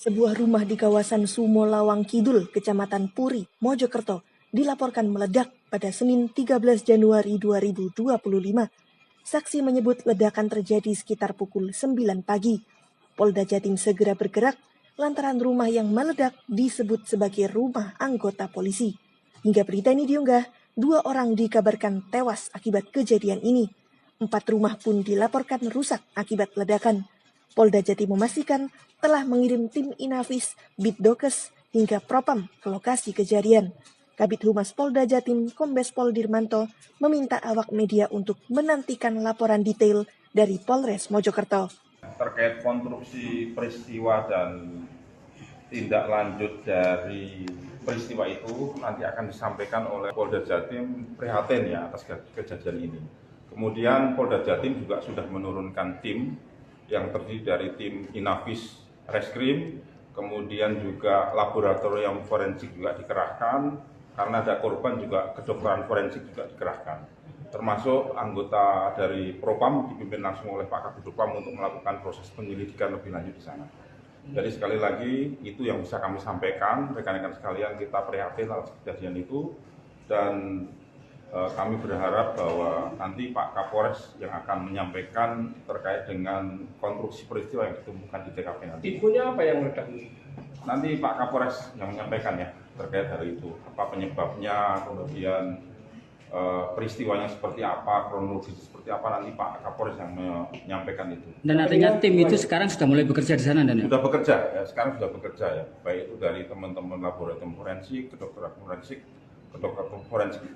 Sebuah rumah di kawasan Sumo Lawang Kidul, Kecamatan Puri, Mojokerto, dilaporkan meledak pada Senin 13 Januari 2025. Saksi menyebut ledakan terjadi sekitar pukul 9 pagi. Polda Jatim segera bergerak lantaran rumah yang meledak disebut sebagai rumah anggota polisi. Hingga berita ini diunggah, 2 orang dikabarkan tewas akibat kejadian ini. 4 rumah pun dilaporkan rusak akibat ledakan. Polda Jatim memastikan telah mengirim tim Inafis, Bitdokes, hingga Propam ke lokasi kejadian. Kabid Humas Polda Jatim, Kombes Pol Dirmanto, meminta awak media untuk menantikan laporan detail dari Polres Mojokerto. Terkait konstruksi peristiwa dan tindak lanjut dari peristiwa itu nanti akan disampaikan oleh Polda Jatim prihatin ya atas kejadian ini. Kemudian Polda Jatim juga sudah menurunkan tim yang terdiri dari tim Inafis Reskrim, kemudian juga laboratorium forensik juga dikerahkan, karena ada korban juga kedokteran forensik juga dikerahkan. Termasuk anggota dari Propam dipimpin langsung oleh Pak Kabid Propam untuk melakukan proses penyelidikan lebih lanjut di sana. Jadi sekali lagi itu yang bisa kami sampaikan, rekan-rekan sekalian, kita prihatin atas kejadian itu dan kami berharap bahwa nanti Pak Kapolres yang akan menyampaikan terkait dengan konstruksi peristiwa yang ditemukan di TKP nanti. Tipunya apa yang meledak? Nanti Pak Kapolres yang menyampaikan ya terkait hal itu, apa penyebabnya, kemudian peristiwanya seperti apa, kronologis seperti apa, nanti Pak Kapolres yang menyampaikan itu. Dan artinya tim itu sekarang sudah mulai bekerja di sana, dan ya? Sudah bekerja, ya, sekarang sudah bekerja ya, baik itu dari teman-teman laboratorium forensik, kedokteran forensik,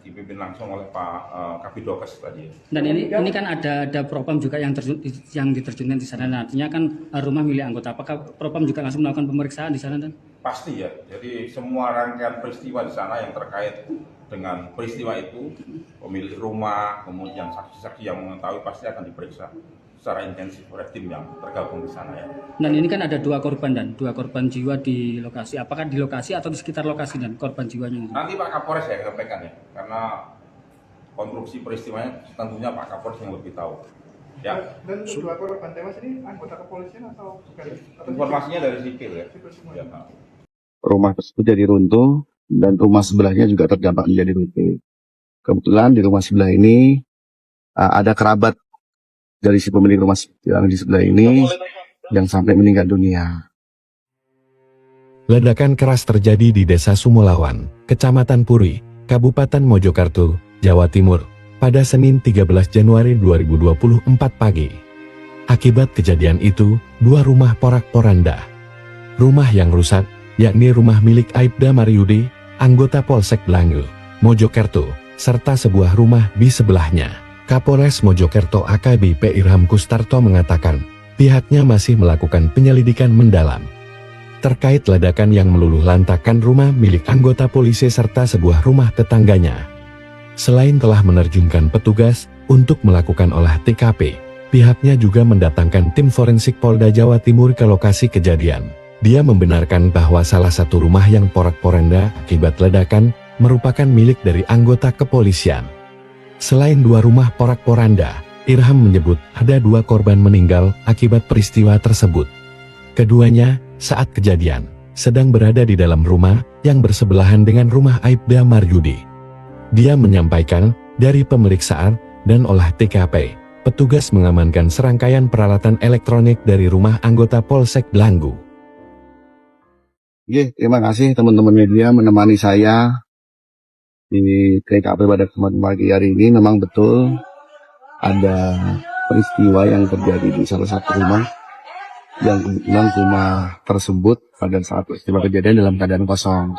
dipimpin langsung oleh Pak Kabidokes tadi. Dan ini kan ada Propam juga yang diterjunkan di sana. Nah, artinya kan rumah milik anggota. Apakah Propam juga langsung melakukan pemeriksaan di sana, dan? Pasti ya. Jadi semua rangkaian peristiwa di sana yang terkait dengan peristiwa itu, pemilik rumah, kemudian saksi-saksi yang mengetahui pasti akan diperiksa secara intensif oleh tim yang tergabung di sana ya. Dan ini kan ada 2 korban, dan 2 korban jiwa di lokasi. Apakah di lokasi atau di sekitar lokasi, dan korban jiwanya? Nanti Pak Kapolres ya sampaikan ya, karena konstruksi peristiwanya tentunya Pak Kapolres yang lebih tahu. Ya. Dan 2 korban tewas ini anggota kepolisian atau bukan? Informasinya dari sipil ya. Ya, Pak. Rumah tersebut jadi runtuh dan rumah sebelahnya juga terdampak menjadi runtuh. Kebetulan di rumah sebelah ini ada kerabat dari si pemilik rumah yang di sebelah ini yang sampai meninggal dunia. Ledakan keras terjadi di Desa Sumolawan, Kecamatan Puri, Kabupaten Mojokerto, Jawa Timur, pada Senin 13 Januari 2024 pagi. Akibat kejadian itu, 2 rumah porak-poranda. Rumah yang rusak, yakni rumah milik Aibda Maryudi, anggota Polsek Blangu, Mojokerto, serta sebuah rumah di sebelahnya. Kapolres Mojokerto AKBP Irham Kustarto mengatakan, pihaknya masih melakukan penyelidikan mendalam terkait ledakan yang meluluh lantakan rumah milik anggota polisi serta sebuah rumah tetangganya. Selain telah menerjunkan petugas untuk melakukan olah TKP, pihaknya juga mendatangkan tim forensik Polda Jawa Timur ke lokasi kejadian. Dia membenarkan bahwa salah satu rumah yang porak-poranda akibat ledakan merupakan milik dari anggota kepolisian. Selain 2 rumah porak-poranda, Irham menyebut ada 2 korban meninggal akibat peristiwa tersebut. Keduanya, saat kejadian, sedang berada di dalam rumah yang bersebelahan dengan rumah Aibda Maryudi. Dia menyampaikan, dari pemeriksaan dan olah TKP, petugas mengamankan serangkaian peralatan elektronik dari rumah anggota Polsek Blangu. Terima kasih teman-teman media menemani saya di TKP pada kesempatan pagi hari ini. Memang betul ada peristiwa yang terjadi di salah satu rumah, yang kebetulan rumah tersebut pada saat peristiwa kejadian dalam keadaan kosong.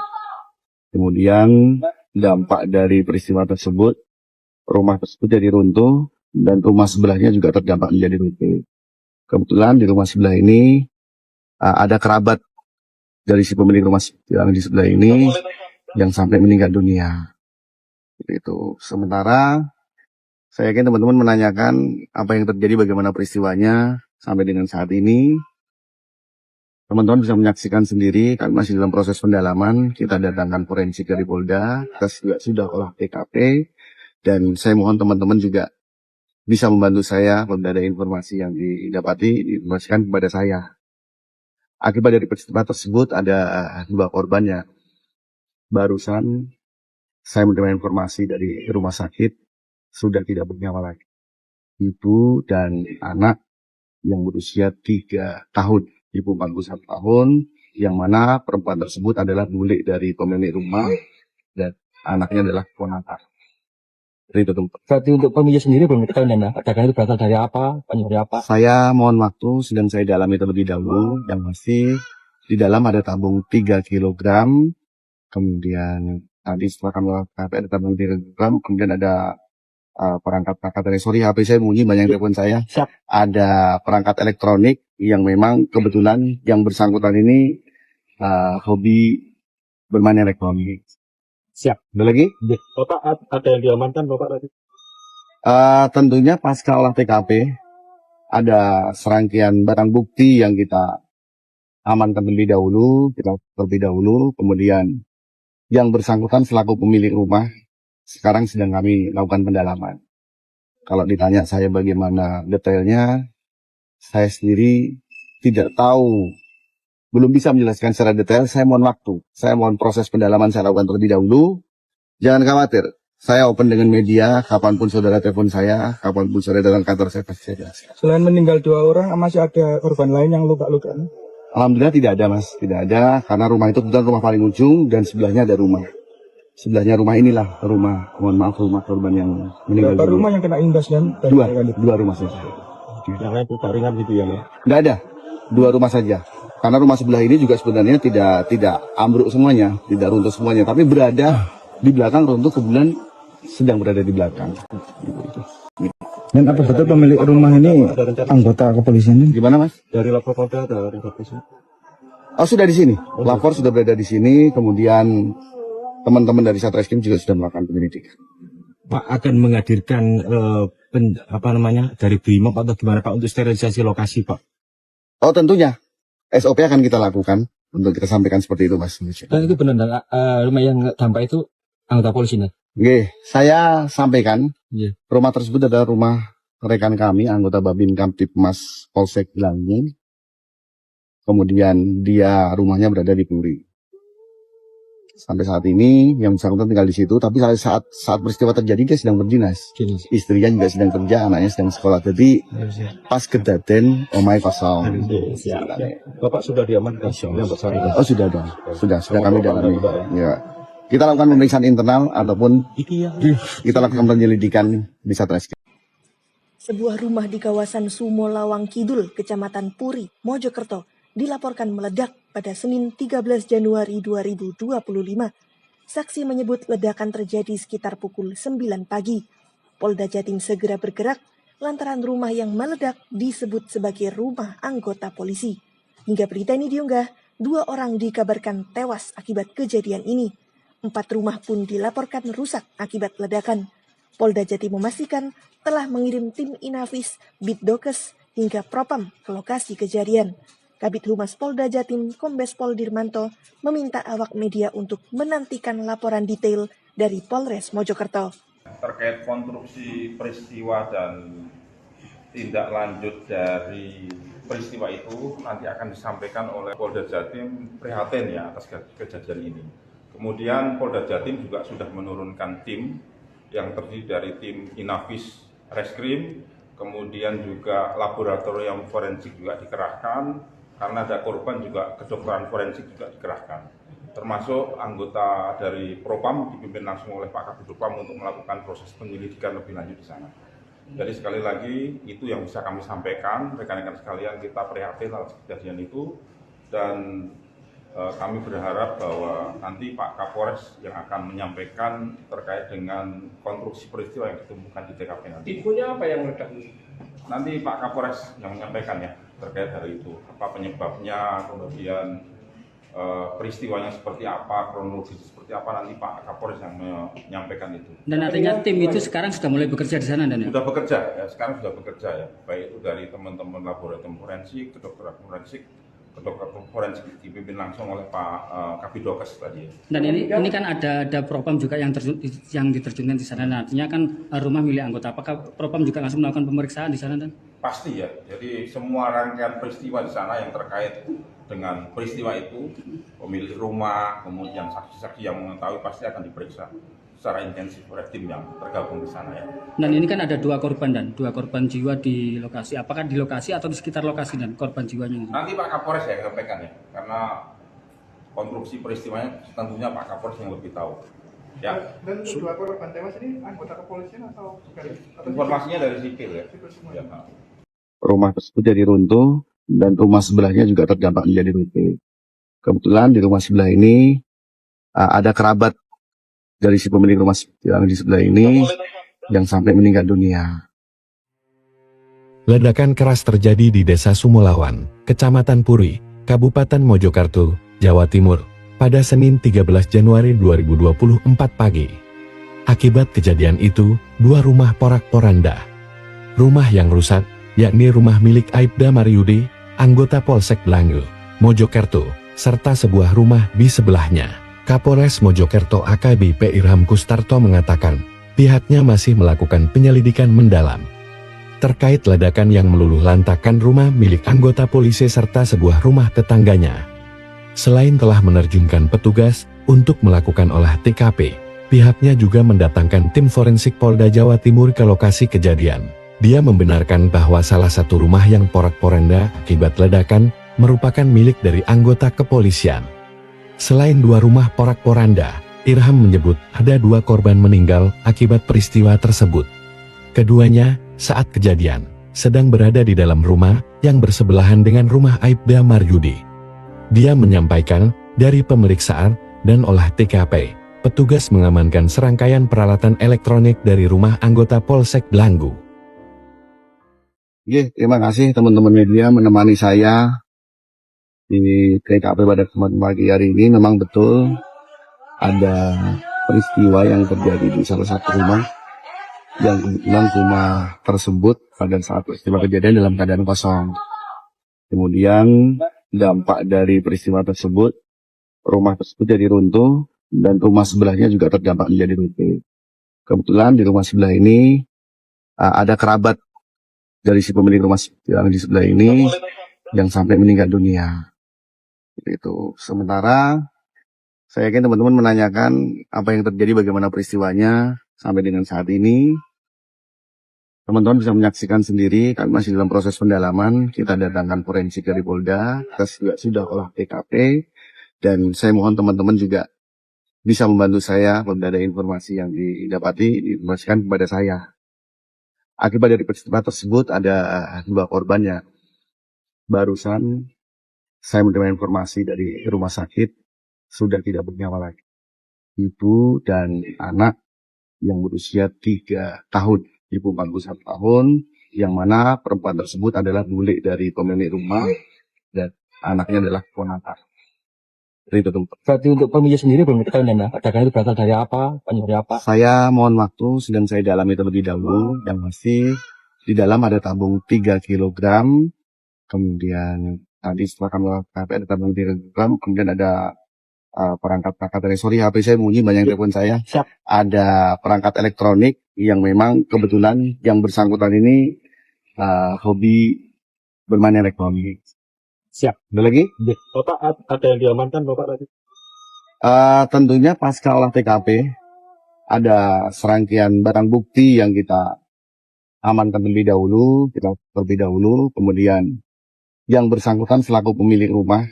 Kemudian dampak dari peristiwa tersebut, rumah tersebut jadi runtuh dan rumah sebelahnya juga terdampak menjadi runtuh. Kebetulan di rumah sebelah ini ada kerabat dari si pemilik rumah yang di sebelah ini yang sampai meninggal dunia. Itu. Sementara saya yakin teman-teman menanyakan apa yang terjadi, bagaimana peristiwanya sampai dengan saat ini. Teman-teman bisa menyaksikan sendiri, kami masih dalam proses pendalaman. Kita datangkan forensik dari Polda, kita juga sudah olah TKP, dan saya mohon teman-teman juga bisa membantu saya apabila ada informasi yang didapati, diinformasikan kepada saya. Akibat dari peristiwa tersebut ada 2 korban yang barusan saya menerima informasi dari rumah sakit sudah tidak bernyawa lagi. Ibu dan anak yang berusia 3 tahun, ibu 41 tahun, yang mana perempuan tersebut adalah bule dari pemilik rumah dan anaknya adalah ponakan. Itu tuh. Berarti untuk pemilik sendiri belum diketahui ya, dagangan itu berasal dari apa, dari apa? Saya mohon waktu, sedang saya dalami terlebih dahulu. Yang pasti di dalam ada tabung 3 kg, kemudian tadi setelah kami lakukan ada tabung 3 kg, kemudian ada perangkat dari sorry HP saya bunyi banyak telepon saya. Siap. Ada perangkat elektronik yang memang kebetulan yang bersangkutan ini hobi bermain elektronik. Siap. Ada lagi? Bapak ada yang diamankan Bapak tadi? Tentunya pasca olah TKP ada serangkaian barang bukti yang kita amankan terlebih dahulu, kemudian yang bersangkutan selaku pemilik rumah sekarang sedang kami lakukan pendalaman. Kalau ditanya saya bagaimana detailnya, saya sendiri tidak tahu, belum bisa menjelaskan secara detail. Saya mohon waktu, saya mohon proses pendalaman saya lakukan terlebih dahulu. Jangan khawatir, saya open dengan media, kapanpun saudara telepon saya, kapanpun saudara datang kantor saya pasti saya jelaskan. Selain meninggal 2 orang, masih ada korban lain yang luka-luka? Alhamdulillah tidak ada mas, tidak ada, karena rumah itu kebetulan rumah paling ujung dan sebelahnya ada rumah. Sebelahnya rumah inilah rumah, mohon maaf, rumah korban yang meninggal. Berapa rumah yang kena imbas dan? Dua rumah saja. Yang luka ringan gitu ya, Mas? Tidak ada, 2 rumah saja. Karena rumah sebelah ini juga sebenarnya tidak ambruk semuanya, tidak runtuh semuanya, tapi berada di belakang runtuh, kebetulan sedang berada di belakang. Dan apa betul pemilik rumah ini anggota kepolisian? Gimana mas? Dari lapor Polda ada informasi? Oh sudah di sini, lapor sudah berada di sini, kemudian teman-teman dari Satreskrim juga sudah melakukan penyelidikan. Pak akan menghadirkan dari BRIMOB atau gimana Pak untuk sterilisasi lokasi Pak? Oh tentunya, SOP akan kita lakukan untuk kita sampaikan seperti itu mas. Dan itu benar rumah yang dampak itu anggota polisi nih? Oke, saya sampaikan, Rumah tersebut adalah rumah rekan kami, anggota Babin Kamtipmas Polsek Langin. Kemudian dia rumahnya berada di Puri. Sampai saat ini yang bersangkutan tinggal di situ, tapi saat peristiwa terjadi dia sedang berdinas. Istrinya juga sedang kerja, anaknya sedang sekolah. Jadi pas kedaten omai kosong. Bapak sudah diamankan? Oh sudah dong, sudah kami dalami. Ya. Kita lakukan pemeriksaan internal ataupun kita lakukan penyelidikan di Satreskrim. Sebuah rumah di kawasan Sumo Lawang Kidul, Kecamatan Puri, Mojokerto, dilaporkan meledak pada Senin 13 Januari 2025. Saksi menyebut ledakan terjadi sekitar pukul 9 pagi. Polda Jatim segera bergerak lantaran rumah yang meledak disebut sebagai rumah anggota polisi. Hingga berita ini diunggah, 2 orang dikabarkan tewas akibat kejadian ini. 4 rumah pun dilaporkan rusak akibat ledakan. Polda Jatim memastikan telah mengirim tim Inafis, Bitdokes, hingga Propam ke lokasi kejadian. Kabid Humas Polda Jatim, Kombes Pol Dirmanto, meminta awak media untuk menantikan laporan detail dari Polres Mojokerto. Terkait konstruksi peristiwa dan tindak lanjut dari peristiwa itu nanti akan disampaikan oleh Polda Jatim prihatin ya atas kejadian ini. Kemudian Polda Jatim juga sudah menurunkan tim yang terdiri dari tim Inafis Reskrim, kemudian juga laboratorium forensik juga dikerahkan. Karena ada korban juga kedokteran forensik juga dikerahkan, termasuk anggota dari Propam dipimpin langsung oleh Pak Kabid Propam untuk melakukan proses penyelidikan lebih lanjut di sana. Jadi sekali lagi itu yang bisa kami sampaikan, rekan-rekan sekalian, kita prihatin atas kejadian itu dan kami berharap bahwa nanti Pak Kapolres yang akan menyampaikan terkait dengan konstruksi peristiwa yang ditemukan di TKP nanti. Infonya apa yang meledak? Nanti Pak Kapolres yang menyampaikan ya terkait hari itu, apa penyebabnya, kemudian peristiwanya seperti apa, kronologis seperti apa, nanti Pak Kapolres yang menyampaikan itu. Dan artinya tim itu sekarang sudah mulai bekerja di sana dan ya? Sudah bekerja ya, sekarang sudah bekerja ya, baik itu dari teman-teman laboratorium forensik, kedokteran forensik dipimpin langsung oleh Pak Kabidokes tadi. Dan ini kan ada Propam juga yang diterjunkan di sana. Nah, artinya kan rumah milik anggota. Apakah Propam juga langsung melakukan pemeriksaan di sana dan? Pasti ya. Jadi semua rangkaian peristiwa di sana yang terkait dengan peristiwa itu, pemilik rumah, kemudian saksi-saksi yang mengetahui pasti akan diperiksa secara intensif oleh tim yang tergabung di sana ya. Dan ini kan ada dua korban jiwa di lokasi. Apakah di lokasi atau di sekitar lokasi dan korban jiwanya? Nanti Pak Kapolres ya sampaikan ya, karena konstruksi peristiwanya tentunya Pak Kapolres yang lebih tahu. Ya. Dan dua korban tewas ini anggota kepolisian atau bukan? Informasinya dari sipil ya. Ya, Pak. Rumah tersebut jadi runtuh dan rumah sebelahnya juga terdampak menjadi runtuh. Kebetulan di rumah sebelah ini ada kerabat dari si pemilik rumah yang di sebelah ini yang sampai meninggal dunia. Ledakan keras terjadi di Desa Sumolawan, Kecamatan Puri, Kabupaten Mojokerto, Jawa Timur, pada Senin 13 Januari 2024 pagi. Akibat kejadian itu, dua rumah porak-poranda. Rumah yang rusak, yakni rumah milik Aibda Maryudi, anggota Polsek Blangu, Mojokerto, serta sebuah rumah di sebelahnya. Kapolres Mojokerto AKBP Irham Kustarto mengatakan, pihaknya masih melakukan penyelidikan mendalam terkait ledakan yang meluluh lantakkan rumah milik anggota polisi serta sebuah rumah tetangganya. Selain telah menerjunkan petugas untuk melakukan olah TKP, pihaknya juga mendatangkan tim forensik Polda Jawa Timur ke lokasi kejadian. Dia membenarkan bahwa salah satu rumah yang porak-poranda akibat ledakan merupakan milik dari anggota kepolisian. Selain dua rumah porak-poranda, Irham menyebut ada dua korban meninggal akibat peristiwa tersebut. Keduanya, saat kejadian, sedang berada di dalam rumah yang bersebelahan dengan rumah Aibda Maryudi. Dia menyampaikan, dari pemeriksaan dan olah TKP, petugas mengamankan serangkaian peralatan elektronik dari rumah anggota Polsek Blangu. Terima kasih teman-teman media menemani saya di TKP pada kesempatan pagi hari ini. Memang betul ada peristiwa yang terjadi di salah satu rumah yang kebetulan rumah tersebut pada saat peristiwa kejadian dalam keadaan kosong. Kemudian dampak dari peristiwa tersebut, rumah tersebut jadi runtuh dan rumah sebelahnya juga terdampak menjadi runtuh. Kebetulan di rumah sebelah ini ada kerabat dari si pemilik rumah yang di sebelah ini yang sampai meninggal dunia. Itu. Sementara saya yakin teman-teman menanyakan apa yang terjadi, bagaimana peristiwanya sampai dengan saat ini. Teman-teman bisa menyaksikan sendiri, kami masih dalam proses pendalaman. Kita datangkan forensik dari Polda, kita juga sudah olah TKP, dan saya mohon teman-teman juga bisa membantu saya apabila ada informasi yang didapati, diinformasikan kepada saya. Akibat dari peristiwa tersebut ada dua korban ya. Barusan saya menerima informasi dari rumah sakit sudah tidak bernyawa lagi. Ibu dan anak yang berusia 3 tahun. Ibu 41 tahun, yang mana perempuan tersebut adalah milik dari pemilik rumah dan anaknya adalah ponakan. Itu tuh. Berarti untuk pemilik sendiri belum diketahui ya, ledakan itu berasal dari apa, dari apa? Saya mohon waktu, sedang saya dalami terlebih dahulu. Yang pasti di dalam ada tabung 3 kg, kemudian tadi setelah kami lakukan ada tabung 3 kg, kemudian ada perangkat dari HP saya bunyi banyak telepon saya. Siap. Ada perangkat elektronik yang memang kebetulan yang bersangkutan ini hobi bermain elektronik. Siap. Ada lagi? Bapak ada yang diamankan Bapak tadi? Tentunya pasca olah TKP ada serangkaian barang bukti yang kita amankan terlebih dahulu, kemudian yang bersangkutan selaku pemilik rumah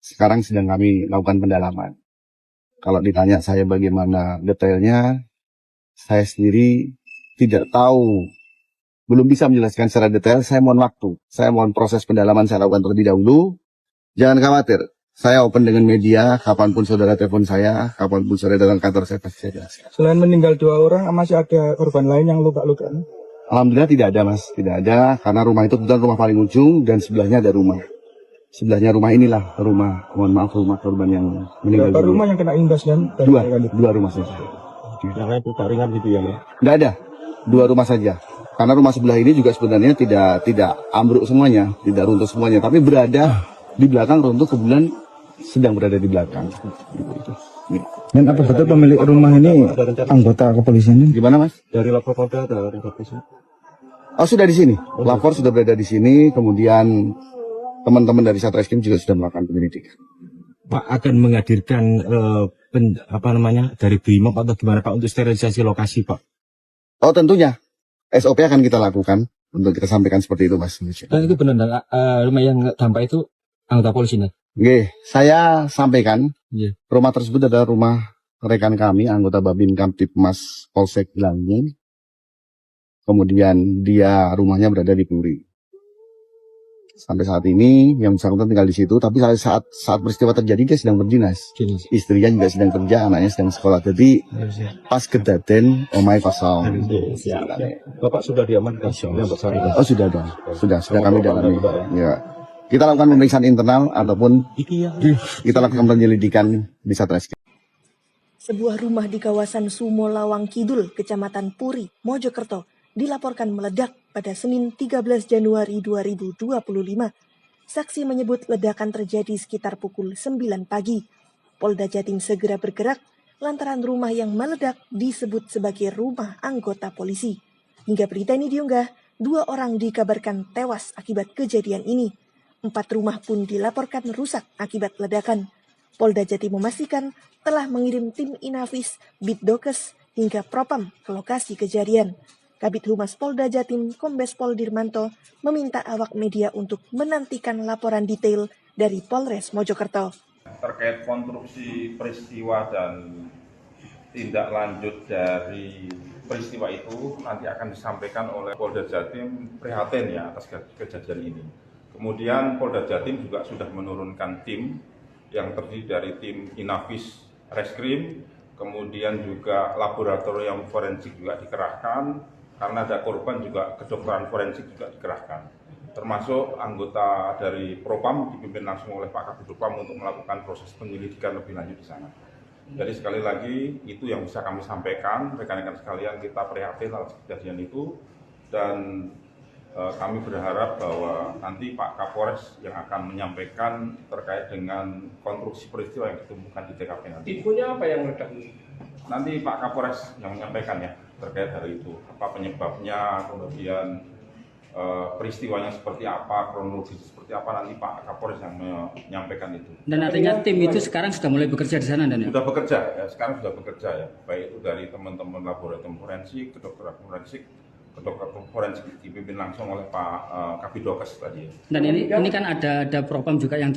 sekarang sedang kami lakukan pendalaman. Kalau ditanya saya bagaimana detailnya, saya sendiri tidak tahu, belum bisa menjelaskan secara detail. Saya mohon waktu, saya mohon proses pendalaman saya lakukan terlebih dahulu. Jangan khawatir, saya open dengan media, kapanpun saudara telepon saya, kapanpun saudara datang kantor saya pasti saya jelaskan. Selain meninggal 2 orang, masih ada korban lain yang luka-luka? Alhamdulillah tidak ada mas, tidak ada, karena rumah itu kebetulan rumah paling ujung dan sebelahnya ada rumah. Sebelahnya rumah inilah rumah, mohon maaf, rumah korban yang meninggal. Berapa rumah yang kena imbas kan? Dua rumah saja. Yang itu ringan gitu ya? Tidak ada, 2 rumah saja. Karena rumah sebelah ini juga sebenarnya tidak ambruk semuanya, tidak runtuh semuanya, tapi berada di belakang runtuh, kebetulan sedang berada di belakang. Dan apa betul pemilik rumah ini anggota kepolisian? Gimana mas? Dari lapor Polda ada polisi. Oh sudah di sini, lapor sudah berada di sini, kemudian teman-teman dari Satreskrim juga sudah melakukan penyelidikan. Pak akan menghadirkan dari BRIMOB atau gimana Pak untuk sterilisasi lokasi Pak? Oh tentunya SOP akan kita lakukan untuk kita sampaikan seperti itu Mas. Dan itu benar rumah yang dampak itu anggota polisi nih? Oke, saya sampaikan Iya. rumah tersebut adalah rumah rekan kami anggota Babin Kamtipmas Polsek Langin. Kemudian dia rumahnya berada di Puri. Sampai saat ini yang bersangkutan tinggal di situ, tapi saat peristiwa terjadi dia sedang berdinas. Istrinya juga sedang kerja, anaknya sedang sekolah. Jadi pas kedaten omai kosong. Bapak sudah diamankan? Oh sudah dong, sudah kami dalami. Ya. Kita lakukan pemeriksaan internal ataupun kita lakukan penyelidikan di Satreskrim. Sebuah rumah di kawasan Sumo Lawang Kidul, Kecamatan Puri, Mojokerto, dilaporkan meledak pada Senin 13 Januari 2025. Saksi menyebut ledakan terjadi sekitar pukul 9 pagi. Polda Jatim segera bergerak lantaran rumah yang meledak disebut sebagai rumah anggota polisi. Hingga berita ini diunggah, 2 orang dikabarkan tewas akibat kejadian ini. 4 rumah pun dilaporkan rusak akibat ledakan. Polda Jatim memastikan telah mengirim tim Inafis, Bitdokes, hingga Propam ke lokasi kejadian. Kabid Humas Polda Jatim, Kombes Pol Dirmanto, meminta awak media untuk menantikan laporan detail dari Polres Mojokerto. Terkait konstruksi peristiwa dan tindak lanjut dari peristiwa itu nanti akan disampaikan oleh Polda Jatim prihatin ya atas kejadian ini. Kemudian Polda Jatim juga sudah menurunkan tim yang terdiri dari tim Inafis Reskrim, kemudian juga laboratorium forensik juga dikerahkan, karena ada korban juga kedokteran forensik juga dikerahkan. Termasuk anggota dari Propam dipimpin langsung oleh Pak Kabid Propam untuk melakukan proses penyelidikan lebih lanjut di sana. Jadi sekali lagi itu yang bisa kami sampaikan, rekan-rekan sekalian, kita prihatin atas kejadian itu dan kami berharap bahwa nanti Pak Kapolres yang akan menyampaikan terkait dengan konstruksi peristiwa yang ditemukan di TKP nanti. Infonya apa yang meledak? Nanti Pak Kapolres yang menyampaikan ya terkait hal itu, apa penyebabnya, kemudian peristiwanya seperti apa, kronologis seperti apa, nanti Pak Kapolres yang menyampaikan itu. Dan artinya tim itu sekarang sudah mulai bekerja di sana dan ya? Sudah bekerja ya, sekarang sudah bekerja ya, baik itu dari teman-teman laboratorium forensik, kedokteran forensik, kedokteran forensik dipimpin langsung oleh Pak Kabidokes tadi. Dan ini kan ada Propam juga yang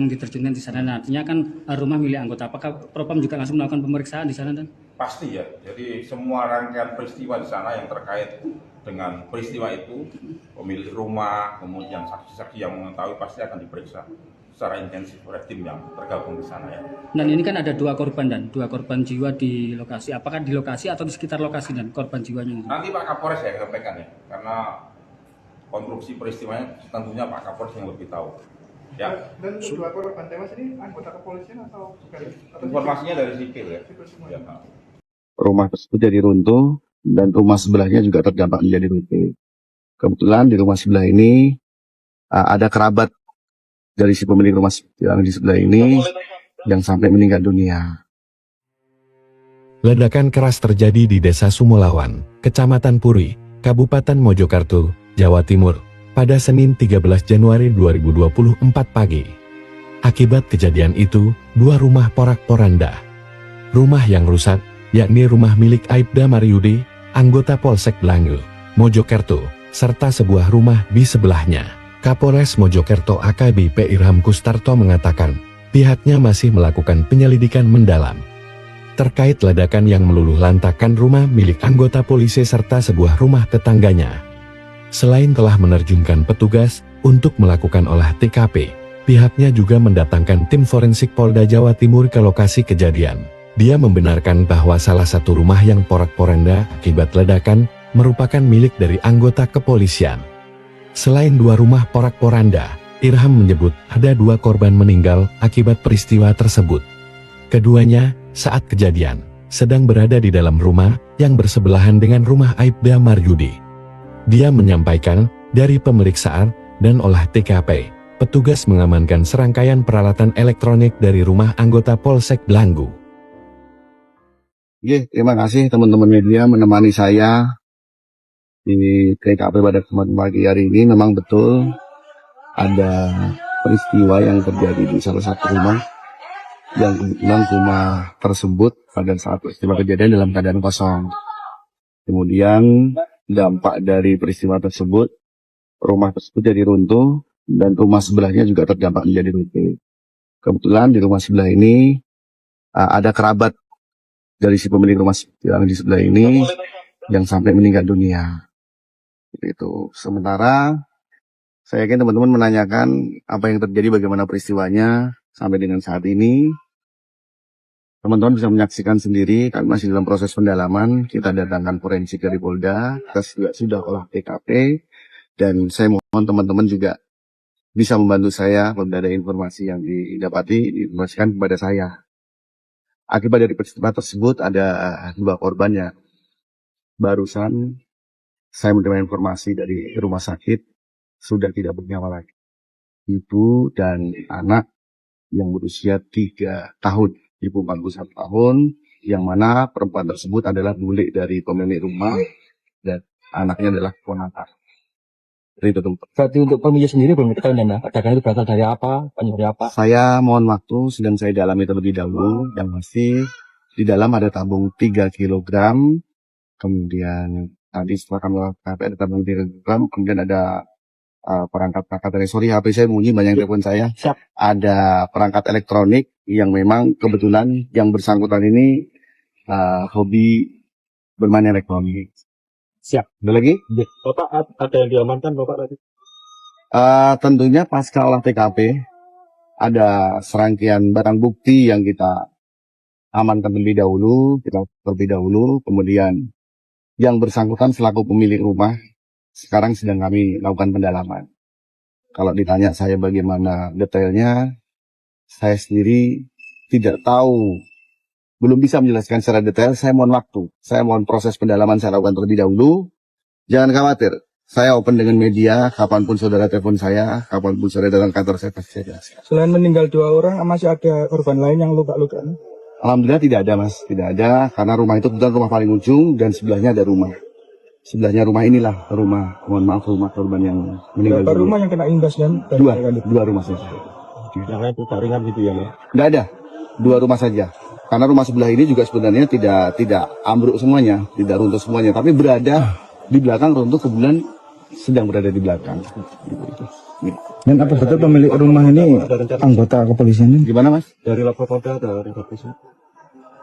diterjunkan di sana. Nah, artinya kan rumah milik anggota. Apakah Propam juga langsung melakukan pemeriksaan di sana dan? Pasti ya. Jadi semua rangkaian peristiwa di sana yang terkait dengan peristiwa itu, pemilik rumah, kemudian saksi-saksi yang mengetahui pasti akan diperiksa secara intensif oleh tim yang tergabung di sana ya. Dan ini kan ada 2 korban dan 2 korban jiwa di lokasi. Apakah di lokasi atau di sekitar lokasi dan korban jiwanya? Nanti Pak Kapolres ya sampaikan ya, karena konstruksi peristiwanya tentunya Pak Kapolres yang lebih tahu. Ya. Dan 2 korban tewas ini anggota kepolisian atau bukan? Informasinya dari sipil ya. Ya. Rumah tersebut jadi runtuh dan rumah sebelahnya juga terdampak menjadi runtuh. Kebetulan di rumah sebelah ini ada kerabat dari si pemilik rumah yang di sebelah ini yang sampai meninggal dunia. Ledakan keras terjadi di Desa Sumolawan, Kecamatan Puri, Kabupaten Mojokerto, Jawa Timur, pada Senin 13 Januari 2024 pagi. Akibat kejadian itu, 2 rumah porak-poranda. Rumah yang rusak, yakni rumah milik Aibda Maryudi, anggota Polsek Langgu, Mojokerto, serta sebuah rumah di sebelahnya. Kapolres Mojokerto AKBP Irham Kustarto mengatakan, pihaknya masih melakukan penyelidikan mendalam terkait ledakan yang meluluh lantakan rumah milik anggota polisi serta sebuah rumah tetangganya. Selain telah menerjunkan petugas untuk melakukan olah TKP, pihaknya juga mendatangkan tim forensik Polda Jawa Timur ke lokasi kejadian. Dia membenarkan bahwa salah satu rumah yang porak-poranda akibat ledakan merupakan milik dari anggota kepolisian. Selain 2 rumah porak-poranda, Irham menyebut ada 2 korban meninggal akibat peristiwa tersebut. Keduanya, saat kejadian, sedang berada di dalam rumah yang bersebelahan dengan rumah Aibda Maryudi. Dia menyampaikan, dari pemeriksaan dan olah TKP, petugas mengamankan serangkaian peralatan elektronik dari rumah anggota Polsek Langgu. Terima kasih teman-teman media menemani saya di TKP pada kesempatan pagi hari ini. Memang betul ada peristiwa yang terjadi di salah satu rumah, yang kebetulan rumah tersebut pada saat peristiwa kejadian dalam keadaan kosong. Kemudian dampak dari peristiwa tersebut, rumah tersebut jadi runtuh dan rumah sebelahnya juga terdampak menjadi runtuh. Kebetulan di rumah sebelah ini ada kerabat dari si pemilik rumah yang di sebelah ini yang sampai meninggal dunia. Itu. Sementara saya yakin teman-teman menanyakan apa yang terjadi, bagaimana peristiwanya sampai dengan saat ini. Teman-teman bisa menyaksikan sendiri, kami masih dalam proses pendalaman. Kita datangkan forensik dari Polda, kita juga sudah olah TKP, dan saya mohon teman-teman juga bisa membantu saya apabila ada informasi yang didapati, diinformasikan kepada saya. Akibat dari peristiwa tersebut ada 2 korban ya. Barusan saya menerima informasi dari rumah sakit sudah tidak bernyawa lagi. Ibu dan anak yang berusia 3 tahun. Ibu 41 tahun, yang mana perempuan tersebut adalah bule dari pemilik rumah dan anaknya adalah ponakan. Itu tuh. Berarti untuk pemilik sendiri belum diketahui ya, dagangan itu berasal dari apa, penyebab dari apa? Saya mohon waktu, sedang saya dalami terlebih dahulu. Yang masih di dalam ada tabung 3 kg, kemudian tadi setelah kami lakukan ada tabung 3 kg, kemudian ada perangkat HP saya bunyi, banyak telepon saya. Siap. Ada perangkat elektronik yang memang kebetulan yang bersangkutan ini hobi bermain elektronik. Siap. Ada lagi? Bapak ada yang diamankan Bapak tadi? Tentunya pasca olah TKP ada serangkaian barang bukti yang kita amankan terlebih dahulu, kemudian yang bersangkutan selaku pemilik rumah sekarang sedang kami lakukan pendalaman. Kalau ditanya saya bagaimana detailnya, saya sendiri tidak tahu, belum bisa menjelaskan secara detail. Saya mohon waktu, saya mohon proses pendalaman saya lakukan terlebih dahulu. Jangan khawatir, saya open dengan media, kapanpun saudara telepon saya, kapanpun saudara datang kantor saya pasti saya jelaskan. Selain meninggal 2 orang, masih ada korban lain yang luka-luka? Alhamdulillah tidak ada mas, tidak ada, karena rumah itu kebetulan rumah paling ujung dan sebelahnya ada rumah. Sebelahnya rumah inilah rumah, mohon maaf, rumah korban yang meninggal. Berapa rumah yang kena imbas dan? 2 rumah saja. Yang lain itu ringan gitu ya? Tidak ada, 2 rumah saja. Karena rumah sebelah ini juga sebenarnya tidak ambruk semuanya, tidak runtuh semuanya, tapi berada di belakang runtuh, kebetulan sedang berada di belakang. Dan apa betul pemilik rumah ini anggota kepolisian? Gimana mas? Dari lapor Polda ada polisi.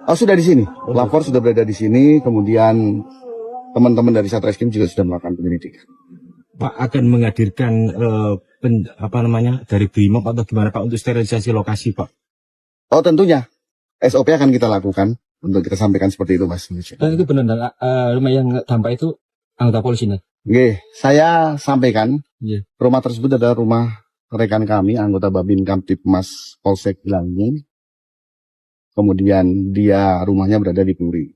Oh sudah di sini, lapor sudah berada di sini, kemudian teman-teman dari Satreskrim juga sudah melakukan penyelidikan. Pak akan menghadirkan dari BRIMOB atau gimana Pak untuk sterilisasi lokasi Pak? Oh tentunya, SOP akan kita lakukan untuk kita sampaikan seperti itu mas. Dan itu benar, rumah yang dampak itu anggota polisi nih? Oke, saya sampaikan, Rumah tersebut adalah rumah rekan kami, anggota Babin Kamtipmas Polsek Bilangin. Kemudian dia rumahnya berada di Puri.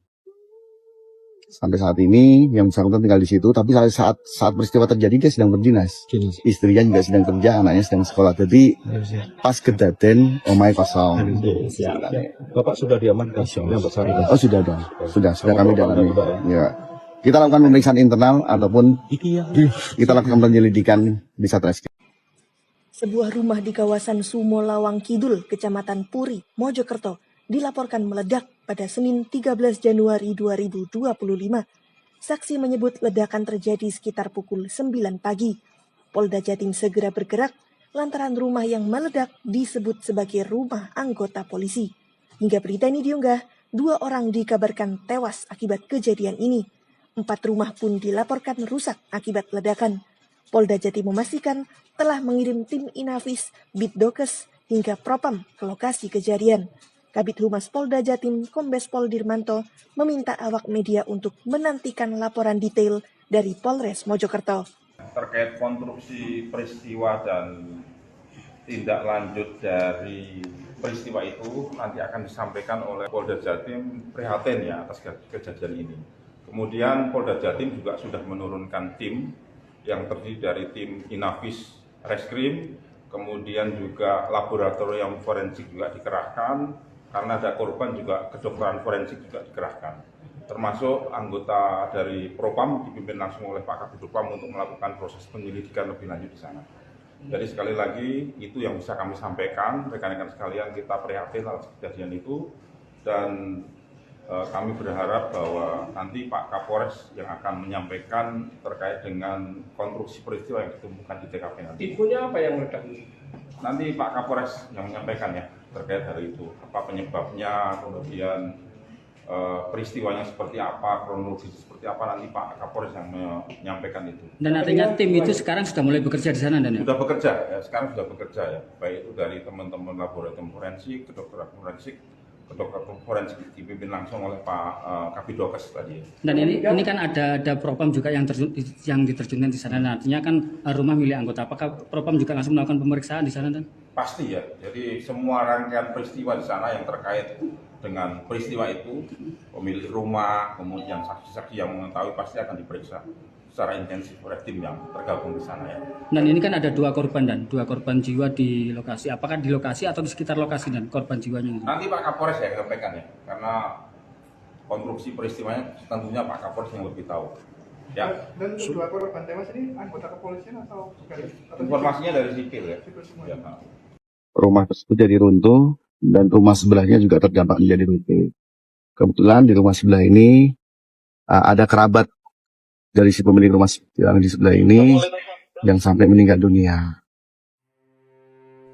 Sampai saat ini yang bersangkutan tinggal di situ, tapi saat peristiwa terjadi dia sedang berdinas. Istrinya juga sedang kerja, anaknya sedang sekolah. Jadi pas kejadian omai kosong. Bapak sudah diamankan yang bersangkutan? Oh sudah dong, sudah kami dalami. Ya. Kita lakukan pemeriksaan internal ataupun kita lakukan penyelidikan di Satreskrim. Sebuah rumah di kawasan Sumo Lawang Kidul, Kecamatan Puri, Mojokerto, dilaporkan meledak pada Senin 13 Januari 2025. Saksi menyebut ledakan terjadi sekitar pukul 9 pagi. Polda Jatim segera bergerak lantaran rumah yang meledak disebut sebagai rumah anggota polisi. Hingga berita ini diunggah, 2 orang dikabarkan tewas akibat kejadian ini. 4 rumah pun dilaporkan rusak akibat ledakan. Polda Jatim memastikan telah mengirim tim Inafis, Bitdokes, hingga Propam ke lokasi kejadian. Kabid Humas Polda Jatim, Kombes Pol Dirmanto, meminta awak media untuk menantikan laporan detail dari Polres Mojokerto. Terkait konstruksi peristiwa dan tindak lanjut dari peristiwa itu nanti akan disampaikan oleh Polda Jatim prihatin ya atas kejadian ini. Kemudian Polda Jatim juga sudah menurunkan tim yang terdiri dari tim Inafis Reskrim, kemudian juga laboratorium forensik juga dikerahkan, karena ada korban juga kedokteran forensik juga dikerahkan. Termasuk anggota dari Propam dipimpin langsung oleh Pak Kabid Propam untuk melakukan proses penyelidikan lebih lanjut di sana. Jadi sekali lagi itu yang bisa kami sampaikan, rekan-rekan sekalian, kita prihatin atas kejadian itu, dan kami berharap bahwa nanti Pak Kapolres yang akan menyampaikan terkait dengan konstruksi peristiwa yang ditemukan di TKP nanti. Infonya apa yang meledak? Nanti Pak Kapolres yang menyampaikan ya terkait hari itu, apa penyebabnya, kemudian peristiwanya seperti apa, kronologis seperti apa, nanti Pak Kapolres yang menyampaikan itu. Dan artinya tim itu sekarang sudah mulai bekerja di sana, dan ya? Sudah bekerja ya, sekarang sudah bekerja ya, baik itu dari teman-teman laboratorium forensik, kedokteran forensik, kedokteran forensik dipimpin langsung oleh Pak Kabidokes tadi. Dan ini kan ada propam juga yang diterjunkan di sana. Nah, artinya kan rumah milik anggota. Apakah propam juga langsung melakukan pemeriksaan di sana, dan? Pasti ya. Jadi semua rangkaian peristiwa di sana yang terkait dengan peristiwa itu, pemilik rumah, kemudian saksi-saksi yang mengetahui pasti akan diperiksa secara intensif oleh tim yang tergabung di sana ya. Dan ini kan ada dua korban jiwa di lokasi. Apakah di lokasi atau di sekitar lokasi, dan korban jiwanya? Nanti Pak Kapolres ya sampaikan ya, karena konstruksi peristiwanya tentunya Pak Kapolres yang lebih tahu. Ya. Dan dua korban tewas ini anggota kepolisian atau bukan? Informasinya dari sipil ya. Sipil semua. Ya. Rumah tersebut jadi runtuh dan rumah sebelahnya juga terdampak menjadi runtuh. Kebetulan di rumah sebelah ini ada kerabat dari si pemilik rumah yang di sebelah ini yang sampai meninggal dunia.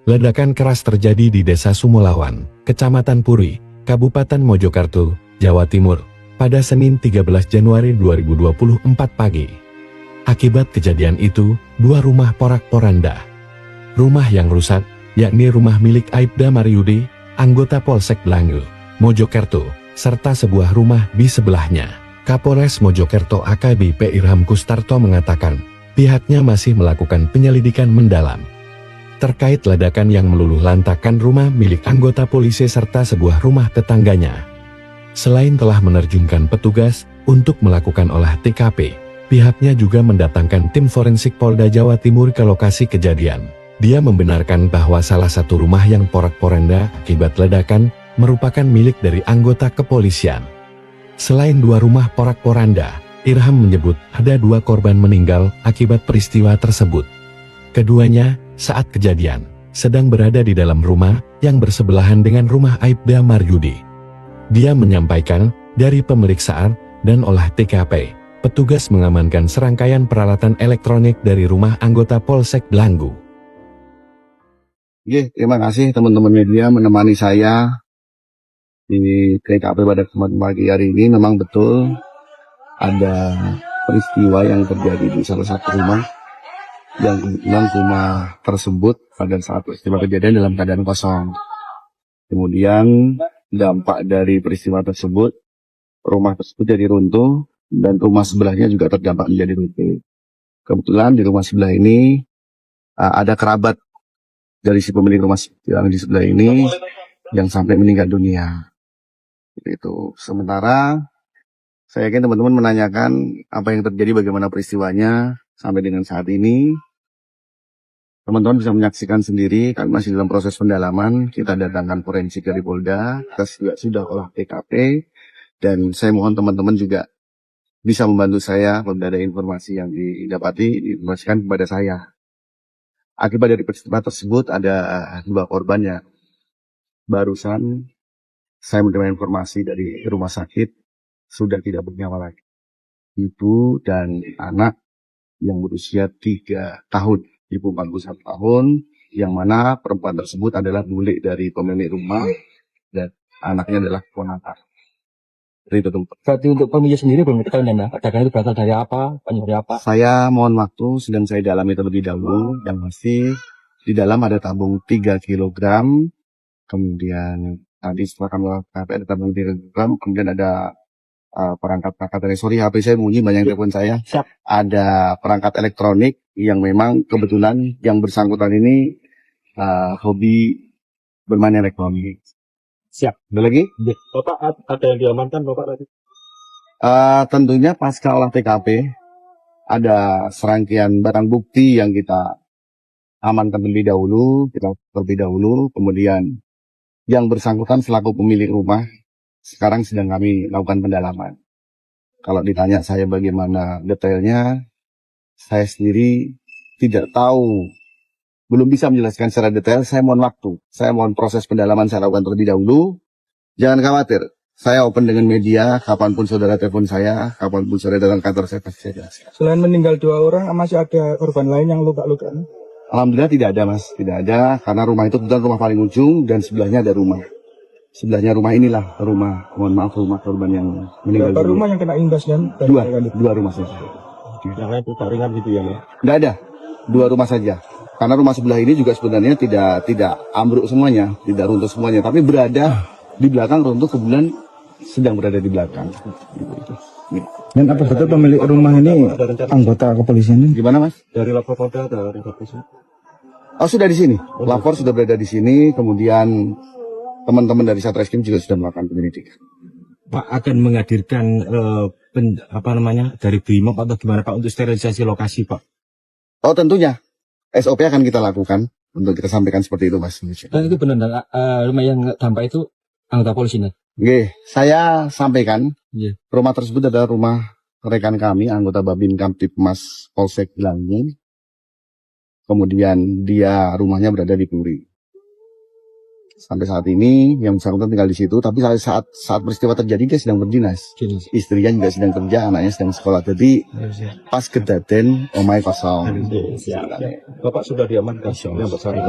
Ledakan keras terjadi di Desa Sumolawan, Kecamatan Puri, Kabupaten Mojokerto, Jawa Timur, pada Senin 13 Januari 2024 pagi. Akibat kejadian itu, dua rumah porak-poranda. Rumah yang rusak, yakni rumah milik Aibda Maryudi, anggota Polsek Blangu, Mojokerto, serta sebuah rumah di sebelahnya. Kapolres Mojokerto AKBP Irham Kustarto mengatakan, pihaknya masih melakukan penyelidikan mendalam terkait ledakan yang meluluh lantakkan rumah milik anggota polisi serta sebuah rumah tetangganya. Selain telah menerjunkan petugas untuk melakukan olah TKP, pihaknya juga mendatangkan tim forensik Polda Jawa Timur ke lokasi kejadian. Dia membenarkan bahwa salah satu rumah yang porak-poranda akibat ledakan merupakan milik dari anggota kepolisian. Selain dua rumah porak-poranda, Irham menyebut ada dua korban meninggal akibat peristiwa tersebut. Keduanya, saat kejadian, sedang berada di dalam rumah yang bersebelahan dengan rumah Aibda Maryudi. Dia menyampaikan, dari pemeriksaan dan olah TKP, petugas mengamankan serangkaian peralatan elektronik dari rumah anggota Polsek Blangu. Terima kasih teman-teman media menemani saya di TKP pada kesempatan pagi hari ini. Memang betul ada peristiwa yang terjadi di salah satu rumah, yang kebetulan rumah tersebut pada saat peristiwa kejadian dalam keadaan kosong. Kemudian dampak dari peristiwa tersebut, rumah tersebut jadi runtuh dan rumah sebelahnya juga terdampak menjadi runtuh. Kebetulan di rumah sebelah ini ada kerabat dari si pemilik rumah yang di sebelah ini yang sampai meninggal dunia. Itu. Sementara saya yakin teman-teman menanyakan apa yang terjadi, bagaimana peristiwanya sampai dengan saat ini. Teman-teman bisa menyaksikan sendiri, kan masih dalam proses pendalaman. Kita datangkan forensik dari Polda, kita juga sudah olah TKP, dan saya mohon teman-teman juga bisa membantu saya apabila ada informasi yang didapati, diinformasikan kepada saya. Akibat dari peristiwa tersebut ada dua korban ya. Barusan saya menerima informasi dari rumah sakit sudah tidak bernyawa lagi. Ibu dan anak yang berusia 3 tahun. Ibu 41 tahun, yang mana perempuan tersebut adalah milik dari pemilik rumah dan anaknya adalah ponakan. Itu tuh. Berarti untuk pemilik sendiri belum diketahui, dan ledakan itu berasal dari apa, dari apa? Saya mohon waktu, sedang saya dalami terlebih dahulu. Yang pasti di dalam ada tabung 3 kg, kemudian tadi setelah kami ada tabung 3 kg, kemudian ada perangkat dari HP saya bunyi, banyak telepon saya. Siap. Ada perangkat elektronik yang memang kebetulan yang bersangkutan ini hobi bermain elektronik. Siap. Ada lagi? Bapak ada yang diamankan, Bapak tadi? Tentunya pasca olah TKP ada serangkaian barang bukti yang kita amankan terlebih dahulu, kemudian yang bersangkutan selaku pemilik rumah sekarang sedang kami lakukan pendalaman. Kalau ditanya saya bagaimana detailnya, saya sendiri tidak tahu belum bisa menjelaskan secara detail. Saya mohon waktu, saya mohon proses pendalaman saya lakukan terlebih dahulu. Jangan khawatir, saya open dengan media, kapanpun saudara telepon saya, kapanpun saudara datang kantor saya pasti saya jelaskan. Selain meninggal 2 orang, masih ada korban lain yang luka-luka? Alhamdulillah tidak ada mas, tidak ada, karena rumah itu kebetulan rumah paling ujung dan sebelahnya ada rumah. Sebelahnya rumah inilah rumah, mohon maaf, rumah korban yang meninggal. Berapa rumah yang kena imbas dan? Dua rumah saja. Yang lain luka ringan gitu ya? Tidak ada, 2 rumah saja. Karena rumah sebelah ini juga sebenarnya tidak ambruk semuanya, tidak runtuh semuanya, tapi berada di belakang runtuh, kebetulan sedang berada di belakang. Dan apa betul pemilik rumah ini anggota kepolisian? Gimana mas? Dari lapor Polda ada kepolisian? Oh sudah di sini, lapor sudah berada di sini, kemudian teman-teman dari Satreskrim juga sudah melakukan penyelidikan. Pak akan menghadirkan dari BRIMOB atau gimana Pak untuk sterilisasi lokasi Pak? Oh tentunya, SOP akan kita lakukan untuk kita sampaikan seperti itu mas. Dan itu benar, rumah yang dampak itu anggota polisi nih? Oke, saya sampaikan, Rumah tersebut adalah rumah rekan kami, anggota Babin Kamtipmas Polsek Bilangin. Kemudian dia rumahnya berada di Puri. Sampai saat ini yang bersangkutan tinggal di situ, tapi saat peristiwa terjadi dia sedang berdinas. Istrinya juga sedang kerja, anaknya sedang sekolah. Jadi pas kedaden omai kosong. Bapak sudah diamankan?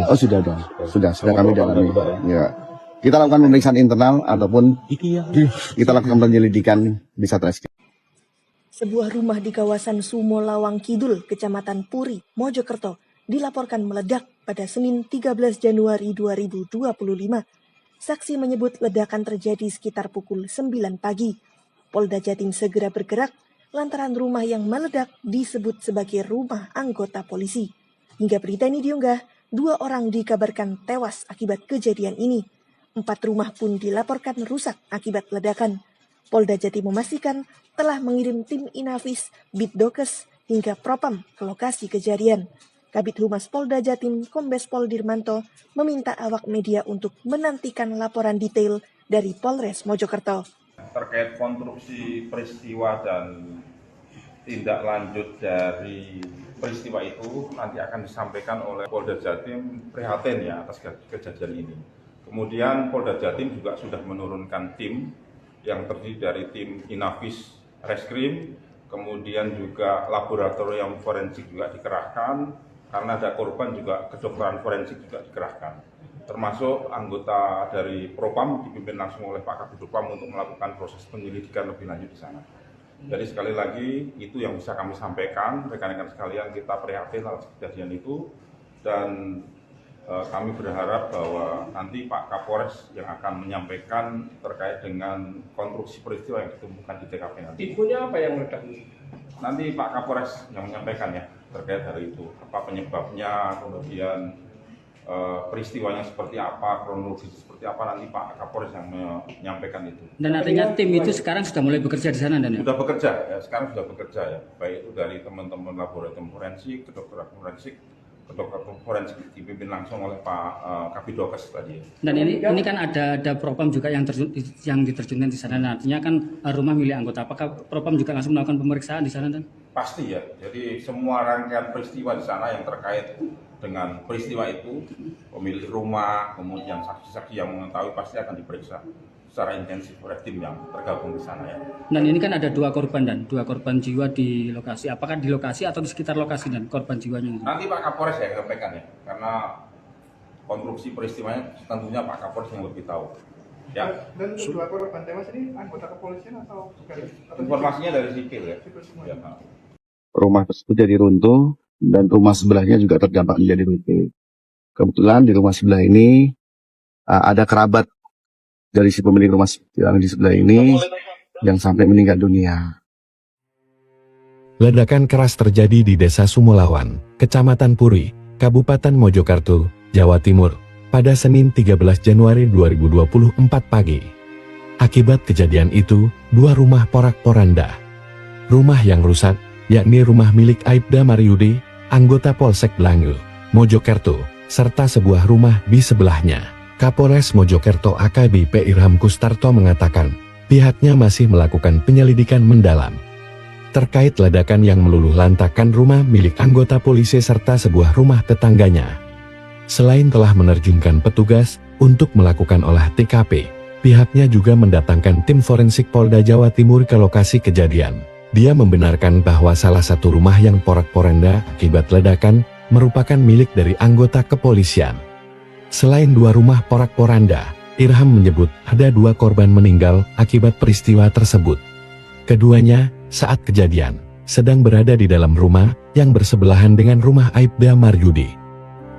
Oh sudah dong, sudah kami dalami. Ya. Kita lakukan pemeriksaan internal ataupun kita lakukan penyelidikan di Satreskrim. Sebuah rumah di kawasan Sumo Lawang Kidul, Kecamatan Puri, Mojokerto, dilaporkan meledak pada Senin 13 Januari 2025. Saksi menyebut ledakan terjadi sekitar pukul 9 pagi. Polda Jatim segera bergerak lantaran rumah yang meledak disebut sebagai rumah anggota polisi. Hingga berita ini diunggah, 2 orang dikabarkan tewas akibat kejadian ini. 4 rumah pun dilaporkan rusak akibat ledakan. Polda Jatim memastikan telah mengirim tim Inafis, Bitdokes, hingga Propam ke lokasi kejadian. Kabid Humas Polda Jatim, Kombes Pol Dirmanto, meminta awak media untuk menantikan laporan detail dari Polres Mojokerto. Terkait konstruksi peristiwa dan tindak lanjut dari peristiwa itu nanti akan disampaikan oleh Polda Jatim prihatin ya atas kejadian ini. Kemudian Polda Jatim juga sudah menurunkan tim yang terdiri dari tim Inafis Reskrim, kemudian juga laboratorium forensik juga dikerahkan, karena ada korban juga kedokteran forensik juga dikerahkan. Termasuk anggota dari Propam dipimpin langsung oleh Pak Kabid Propam untuk melakukan proses penyelidikan lebih lanjut di sana. Jadi sekali lagi itu yang bisa kami sampaikan, rekan-rekan sekalian, kita prihatin atas kejadian itu dan kami berharap bahwa nanti Pak Kapolres yang akan menyampaikan terkait dengan konstruksi peristiwa yang ditemukan di TKP nanti. Tipunya apa yang meledak? Nanti Pak Kapolres yang menyampaikan ya terkait hari itu, apa penyebabnya, kemudian peristiwanya seperti apa, kronologi seperti apa, nanti Pak Kapolres yang menyampaikan itu. Dan artinya tim itu sekarang sudah mulai bekerja di sana dan ya? Sudah bekerja ya, sekarang sudah bekerja ya, baik itu dari teman-teman laboratorium forensik, kedokteran forensik, kedokteran forensik dipimpin langsung oleh Pak Kabidokes tadi. Dan ini kan ada Propam juga yang diterjunkan di sana. Nah, artinya kan rumah milik anggota. Apakah Propam juga langsung melakukan pemeriksaan di sana dan? Pasti ya. Jadi semua rangkaian peristiwa di sana yang terkait dengan peristiwa itu, pemilik rumah, kemudian saksi-saksi yang mengetahui pasti akan diperiksa secara intensif oleh tim yang tergabung di sana ya. Dan ini kan ada 2 korban dan 2 korban jiwa di lokasi. Apakah di lokasi atau di sekitar lokasi dan korban jiwanya? Nanti Pak Kapolres ya sampaikan ya, karena konstruksi peristiwanya tentunya Pak Kapolres yang lebih tahu. Ya. Dan 2 korban tewas ini anggota kepolisian atau bukan? Informasinya dari sipil ya. Ya, Rumah tersebut jadi runtuh dan rumah sebelahnya juga terdampak menjadi runtuh. Kebetulan di rumah sebelah ini ada kerabat dari si pemilik rumah yang di sebelah ini yang sampai meninggal dunia. Ledakan keras terjadi di Desa Sumolawan, Kecamatan Puri, Kabupaten Mojokerto, Jawa Timur, pada Senin 13 Januari 2024 pagi. Akibat kejadian itu, 2 rumah porak-poranda. Rumah yang rusak, yakni rumah milik Aibda Mariudi, anggota Polsek Blangu, Mojokerto, serta sebuah rumah di sebelahnya. Kapolres Mojokerto AKBP Irham Kustarto mengatakan, pihaknya masih melakukan penyelidikan mendalam terkait ledakan yang meluluh lantakan rumah milik anggota polisi serta sebuah rumah tetangganya. Selain telah menerjunkan petugas untuk melakukan olah TKP, pihaknya juga mendatangkan tim forensik Polda Jawa Timur ke lokasi kejadian. Dia membenarkan bahwa salah satu rumah yang porak-poranda akibat ledakan merupakan milik dari anggota kepolisian. Selain 2 rumah porak-poranda, Irham menyebut ada 2 korban meninggal akibat peristiwa tersebut. Keduanya saat kejadian sedang berada di dalam rumah yang bersebelahan dengan rumah Aibda Maryudi.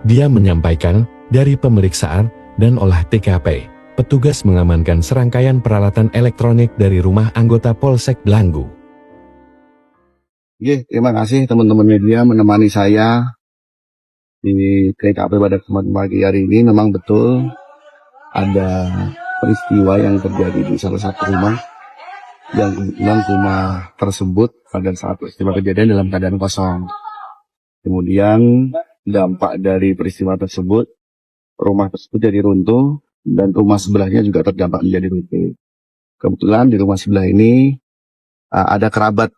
Dia menyampaikan dari pemeriksaan dan olah TKP, petugas mengamankan serangkaian peralatan elektronik dari rumah anggota Polsek Blanggu. Terima kasih teman-teman media menemani saya di TKP pada kesempatan pagi hari ini. Memang betul ada peristiwa yang terjadi di salah satu rumah, yang kebetulan rumah tersebut pada saat peristiwa kejadian dalam keadaan kosong. Kemudian dampak dari peristiwa tersebut, rumah tersebut jadi runtuh dan rumah sebelahnya juga terdampak menjadi runtuh. Kebetulan di rumah sebelah ini ada kerabat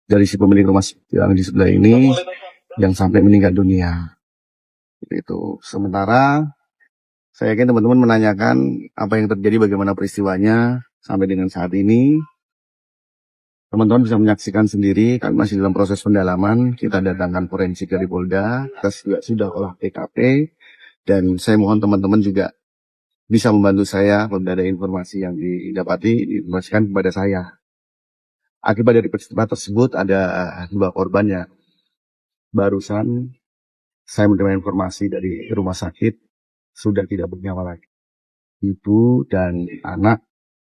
dari si pemilik rumah yang di sebelah ini yang sampai meninggal dunia. Itu. Sementara saya yakin teman-teman menanyakan apa yang terjadi, bagaimana peristiwanya sampai dengan saat ini. Teman-teman bisa menyaksikan sendiri, kami masih dalam proses pendalaman. Kita datangkan forensik dari Polda, kita juga sudah olah TKP, dan saya mohon teman-teman juga bisa membantu saya apabila ada informasi yang didapati, diinformasikan kepada saya. Akibat dari peristiwa tersebut ada 2 korban ya. Barusan saya menerima informasi dari rumah sakit sudah tidak bernyawa lagi. Ibu dan anak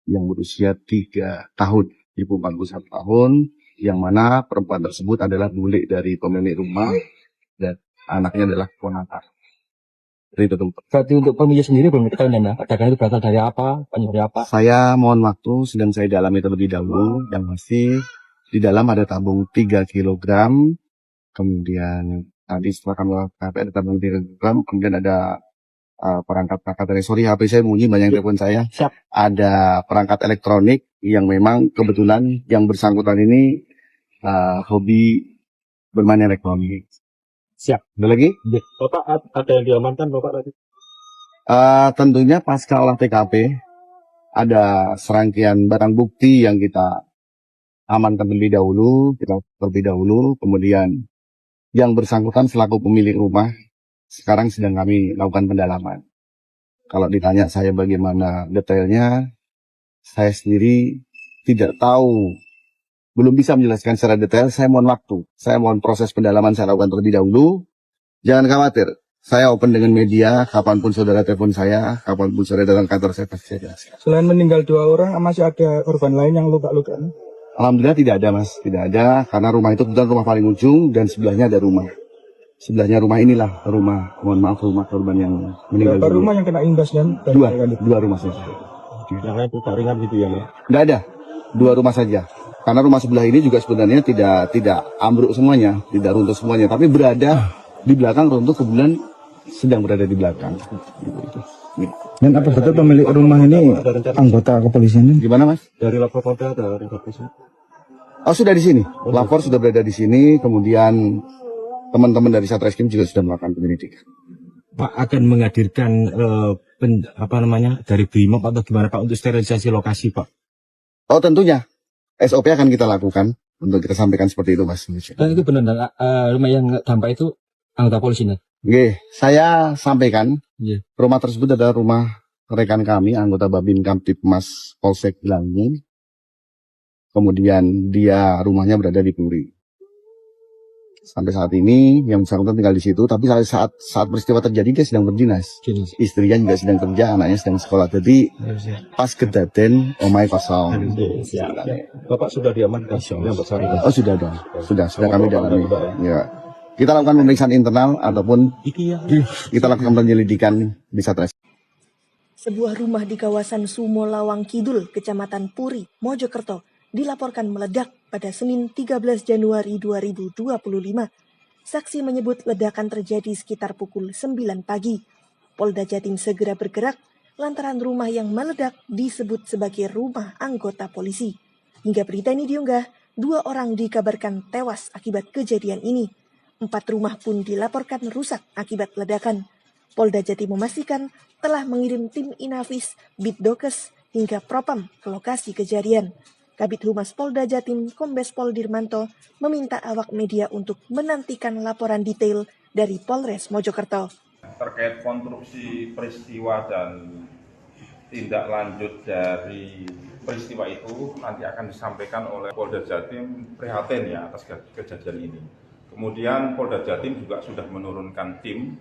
yang berusia 3 tahun. Ibu 41 tahun, yang mana perempuan tersebut adalah milik dari pemilik rumah dan anaknya adalah ponakan. Itu tuh. Berarti untuk pemilik sendiri belum diketahui ya, ledakan itu berasal dari apa, penyebabnya apa? Saya mohon waktu, sedang saya dalami terlebih dahulu. Yang pasti di dalam ada tabung 3 kg, kemudian tadi setelah kami KP ada tabung 3 kg, kemudian ada perangkat sorry HP saya bunyi, banyak telepon saya. Siap. Ada perangkat elektronik yang memang kebetulan yang bersangkutan ini hobi bermain elektronik. Siap. Ada lagi? Bapak ada yang diamankan Bapak tadi? Tentunya pasca olah TKP ada serangkaian barang bukti yang kita amankan terlebih dahulu, kemudian yang bersangkutan selaku pemilik rumah sekarang sedang kami lakukan pendalaman. Kalau ditanya saya bagaimana detailnya, saya sendiri tidak tahu, belum bisa menjelaskan secara detail. Saya mohon waktu, saya mohon proses pendalaman saya lakukan terlebih dahulu. Jangan khawatir, saya open dengan media, kapanpun saudara telepon saya, kapanpun saudara datang kantor saya pasti saya jelaskan. Selain meninggal 2 orang, masih ada korban lain yang luka-luka? Alhamdulillah tidak ada mas, tidak ada, karena rumah itu kebetulan rumah paling ujung dan sebelahnya ada rumah. Sebelahnya rumah inilah rumah korban yang meninggal. Berapa rumah yang kena imbasnya? 2 rumah saja. Yang lain luka ringan gitu ya, Mas? Tidak ada, 2 rumah saja. Karena rumah sebelah ini juga sebenarnya tidak ambruk semuanya, tidak runtuh semuanya, tapi berada di belakang runtuh, kebetulan sedang berada di belakang. Dan apa betul pemilik rumah ini anggota kepolisian? Gimana mas? Dari lapor Polda ada informasi? Oh sudah di sini, lapor sudah berada di sini, kemudian teman-teman dari Satreskrim juga sudah melakukan penyelidikan. Pak akan menghadirkan dari BRIMOB atau gimana Pak untuk sterilisasi lokasi Pak? Oh tentunya, SOP akan kita lakukan untuk kita sampaikan seperti itu mas. Dan itu benar, rumah yang dampak itu anggota polisi nih? Oke, saya sampaikan, Rumah tersebut adalah rumah rekan kami, anggota Babin Kamtipmas Polsek Blanggu. Kemudian dia rumahnya berada di Puri. Sampai saat ini yang bersangkutan tinggal di situ, tapi saat peristiwa terjadi dia sedang berdinas. Istrinya juga sedang kerja, anaknya sedang sekolah. Jadi pas kedaten omai kosong. Bapak sudah diamankan? Oh sudah dong, sudah kami dalami. Ya. Kita lakukan pemeriksaan internal ataupun kita lakukan penyelidikan di Satreskrim. Sebuah rumah di kawasan Sumo Lawang Kidul, Kecamatan Puri, Mojokerto, dilaporkan meledak pada Senin 13 Januari 2025. Saksi menyebut ledakan terjadi sekitar pukul 9 pagi. Polda Jatim segera bergerak lantaran rumah yang meledak disebut sebagai rumah anggota polisi. Hingga berita ini diunggah, 2 orang dikabarkan tewas akibat kejadian ini. 4 rumah pun dilaporkan rusak akibat ledakan. Polda Jatim memastikan telah mengirim tim Inafis, Bitdokes, hingga Propam ke lokasi kejadian. Kabid Humas Polda Jatim, Kombes Pol Dirmanto, meminta awak media untuk menantikan laporan detail dari Polres Mojokerto. Terkait konstruksi peristiwa dan tindak lanjut dari peristiwa itu nanti akan disampaikan oleh Polda Jatim prihatin ya atas kejadian ini. Kemudian Polda Jatim juga sudah menurunkan tim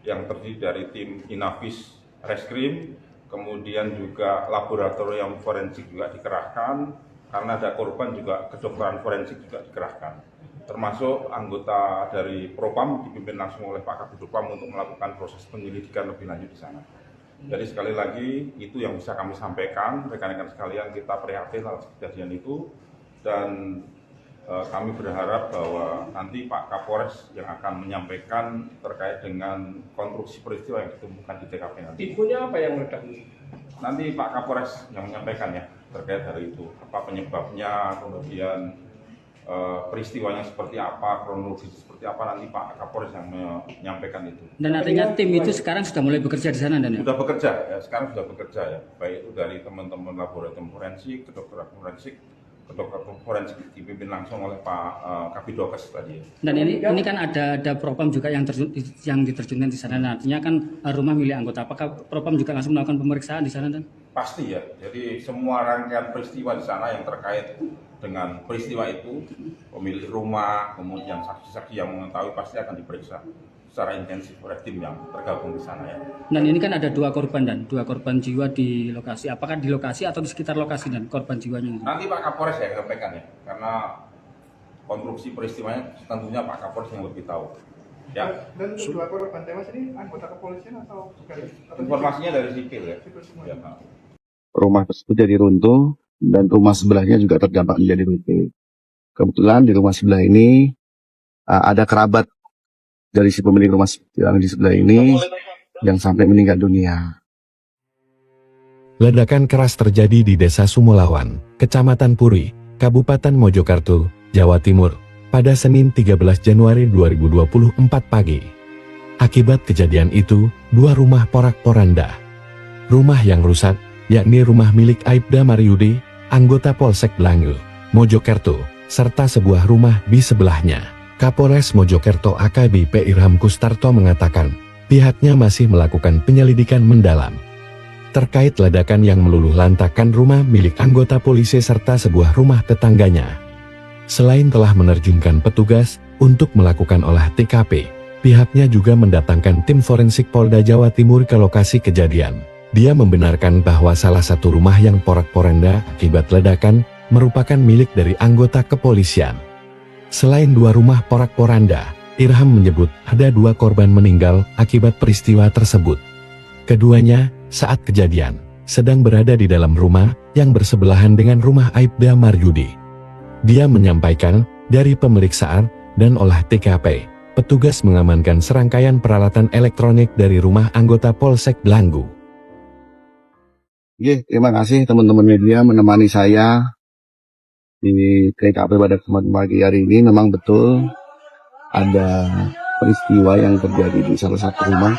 yang terdiri dari tim Inafis Reskrim, kemudian juga laboratorium forensik juga dikerahkan, karena ada korban juga kedokteran forensik juga dikerahkan. Termasuk anggota dari Propam dipimpin langsung oleh Pak Kabid Propam untuk melakukan proses penyelidikan lebih lanjut di sana. Jadi sekali lagi itu yang bisa kami sampaikan, rekan-rekan sekalian, kita prihatin atas kejadian itu dan kami berharap bahwa nanti Pak Kapolres yang akan menyampaikan terkait dengan konstruksi peristiwa yang ditemukan di TKP nanti. Infonya apa yang meledak? Nanti Pak Kapolres yang menyampaikan ya terkait hari itu, apa penyebabnya, kemudian peristiwanya seperti apa, kronologi seperti apa, nanti Pak Kapolres yang menyampaikan itu. Dan artinya tim itu sekarang sudah mulai bekerja di sana, dan ya? Sudah bekerja, ya, sekarang sudah bekerja ya, baik itu dari teman-teman laboratorium forensik, kedokteran forensik dipimpin langsung oleh Pak Kabidokes tadi. Dan ini kan ada Propam juga yang diterjunkan di sana. Nah, artinya kan rumah milik anggota. Apakah Propam juga langsung melakukan pemeriksaan di sana, dan? Pasti ya. Jadi semua rangkaian peristiwa di sana yang terkait dengan peristiwa itu, pemilik rumah, kemudian saksi-saksi yang mengetahui pasti akan diperiksa secara intensif oleh tim yang tergabung di sana ya. Dan ini kan ada dua korban jiwa di lokasi. Apakah di lokasi atau di sekitar lokasi dan korban jiwanya? Nanti Pak Kapolres ya sampaikan ya, karena konstruksi peristiwanya tentunya Pak Kapolres yang lebih tahu. Ya. Dan dua korban tewas ini anggota kepolisian atau bukan? Informasinya dari sipil ya. Ya, Rumah tersebut jadi runtuh dan rumah sebelahnya juga terdampak menjadi runtuh. Kebetulan di rumah sebelah ini ada kerabat dari si pemilik rumah yang di sebelah ini yang sampai meninggal dunia. Ledakan keras terjadi di Desa Sumolawan, Kecamatan Puri, Kabupaten Mojokerto, Jawa Timur, pada Senin 13 Januari 2024 pagi. Akibat kejadian itu, dua rumah porak-poranda. Rumah yang rusak, yakni rumah milik Aibda Maryudi, anggota Polsek Blangu, Mojokerto, serta sebuah rumah di sebelahnya. Kapolres Mojokerto AKBP Irham Kustarto mengatakan, pihaknya masih melakukan penyelidikan mendalam terkait ledakan yang meluluh lantakan rumah milik anggota polisi serta sebuah rumah tetangganya. Selain telah menerjunkan petugas untuk melakukan olah TKP, pihaknya juga mendatangkan tim forensik Polda Jawa Timur ke lokasi kejadian. Dia membenarkan bahwa salah satu rumah yang porak-poranda akibat ledakan merupakan milik dari anggota kepolisian. Selain dua rumah porak-poranda, Irham menyebut ada dua korban meninggal akibat peristiwa tersebut. Keduanya, saat kejadian, sedang berada di dalam rumah yang bersebelahan dengan rumah Aibda Maryudi. Dia menyampaikan, dari pemeriksaan dan olah TKP, petugas mengamankan serangkaian peralatan elektronik dari rumah anggota Polsek Blangu. Terima kasih teman-teman media menemani saya di TKP pada kesempatan pagi hari ini. Memang betul ada peristiwa yang terjadi di salah satu rumah,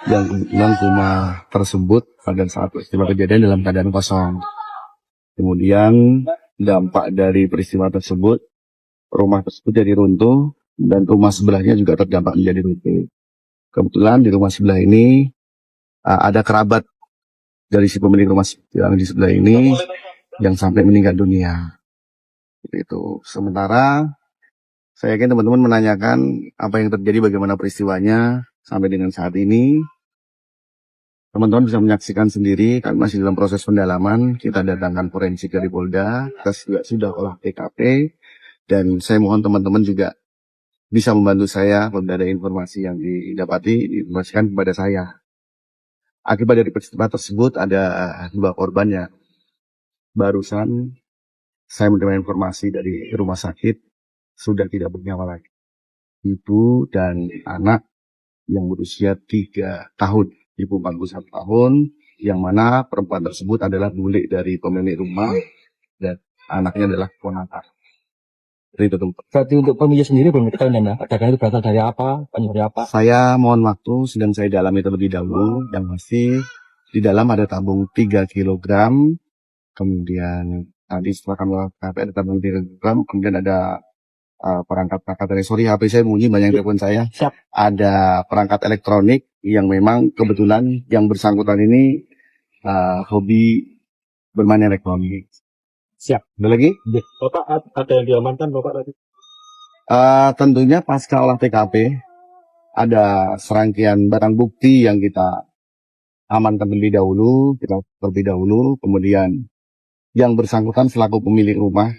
yang kebetulan rumah tersebut pada saat peristiwa kejadian dalam keadaan kosong. Kemudian dampak dari peristiwa tersebut, rumah tersebut jadi runtuh dan rumah sebelahnya juga terdampak menjadi runtuh. Kebetulan di rumah sebelah ini ada kerabat dari si pemilik rumah yang di sebelah ini yang sampai meninggal dunia. Itu. Sementara saya yakin teman-teman menanyakan apa yang terjadi, bagaimana peristiwanya sampai dengan saat ini. Teman-teman bisa menyaksikan sendiri, kami masih dalam proses pendalaman. Kita datangkan forensik dari Polda, kita juga sudah olah TKP, dan saya mohon teman-teman juga bisa membantu saya apabila ada informasi yang didapati, diinformasikan kepada saya. Akibat dari peristiwa tersebut ada dua korban ya. Barusan saya menerima informasi dari rumah sakit sudah tidak bernyawa lagi. Ibu dan anak yang berusia 3 tahun. Ibu 41 tahun, yang mana perempuan tersebut adalah milik dari pemilik rumah dan anaknya adalah ponakan. Itu tempat. Berarti untuk pemilik sendiri belum diketahui ya, dagangan itu berasal dari apa, dari apa? Saya mohon waktu, sedang saya dalami terlebih dahulu. Yang pasti di dalam ada tabung 3 kg, kemudian tadi setelah kami lakukan ada tabung 3 kg, kemudian ada perangkat sorry HP saya bunyi, banyak telepon saya. Siap. Ada perangkat elektronik yang memang kebetulan yang bersangkutan ini hobi bermain elektronik. Siap. Ada lagi? Bapak ada yang diamankan Bapak tadi? Tentunya pasca olah TKP ada serangkaian barang bukti yang kita amankan terlebih dahulu, kemudian yang bersangkutan selaku pemilik rumah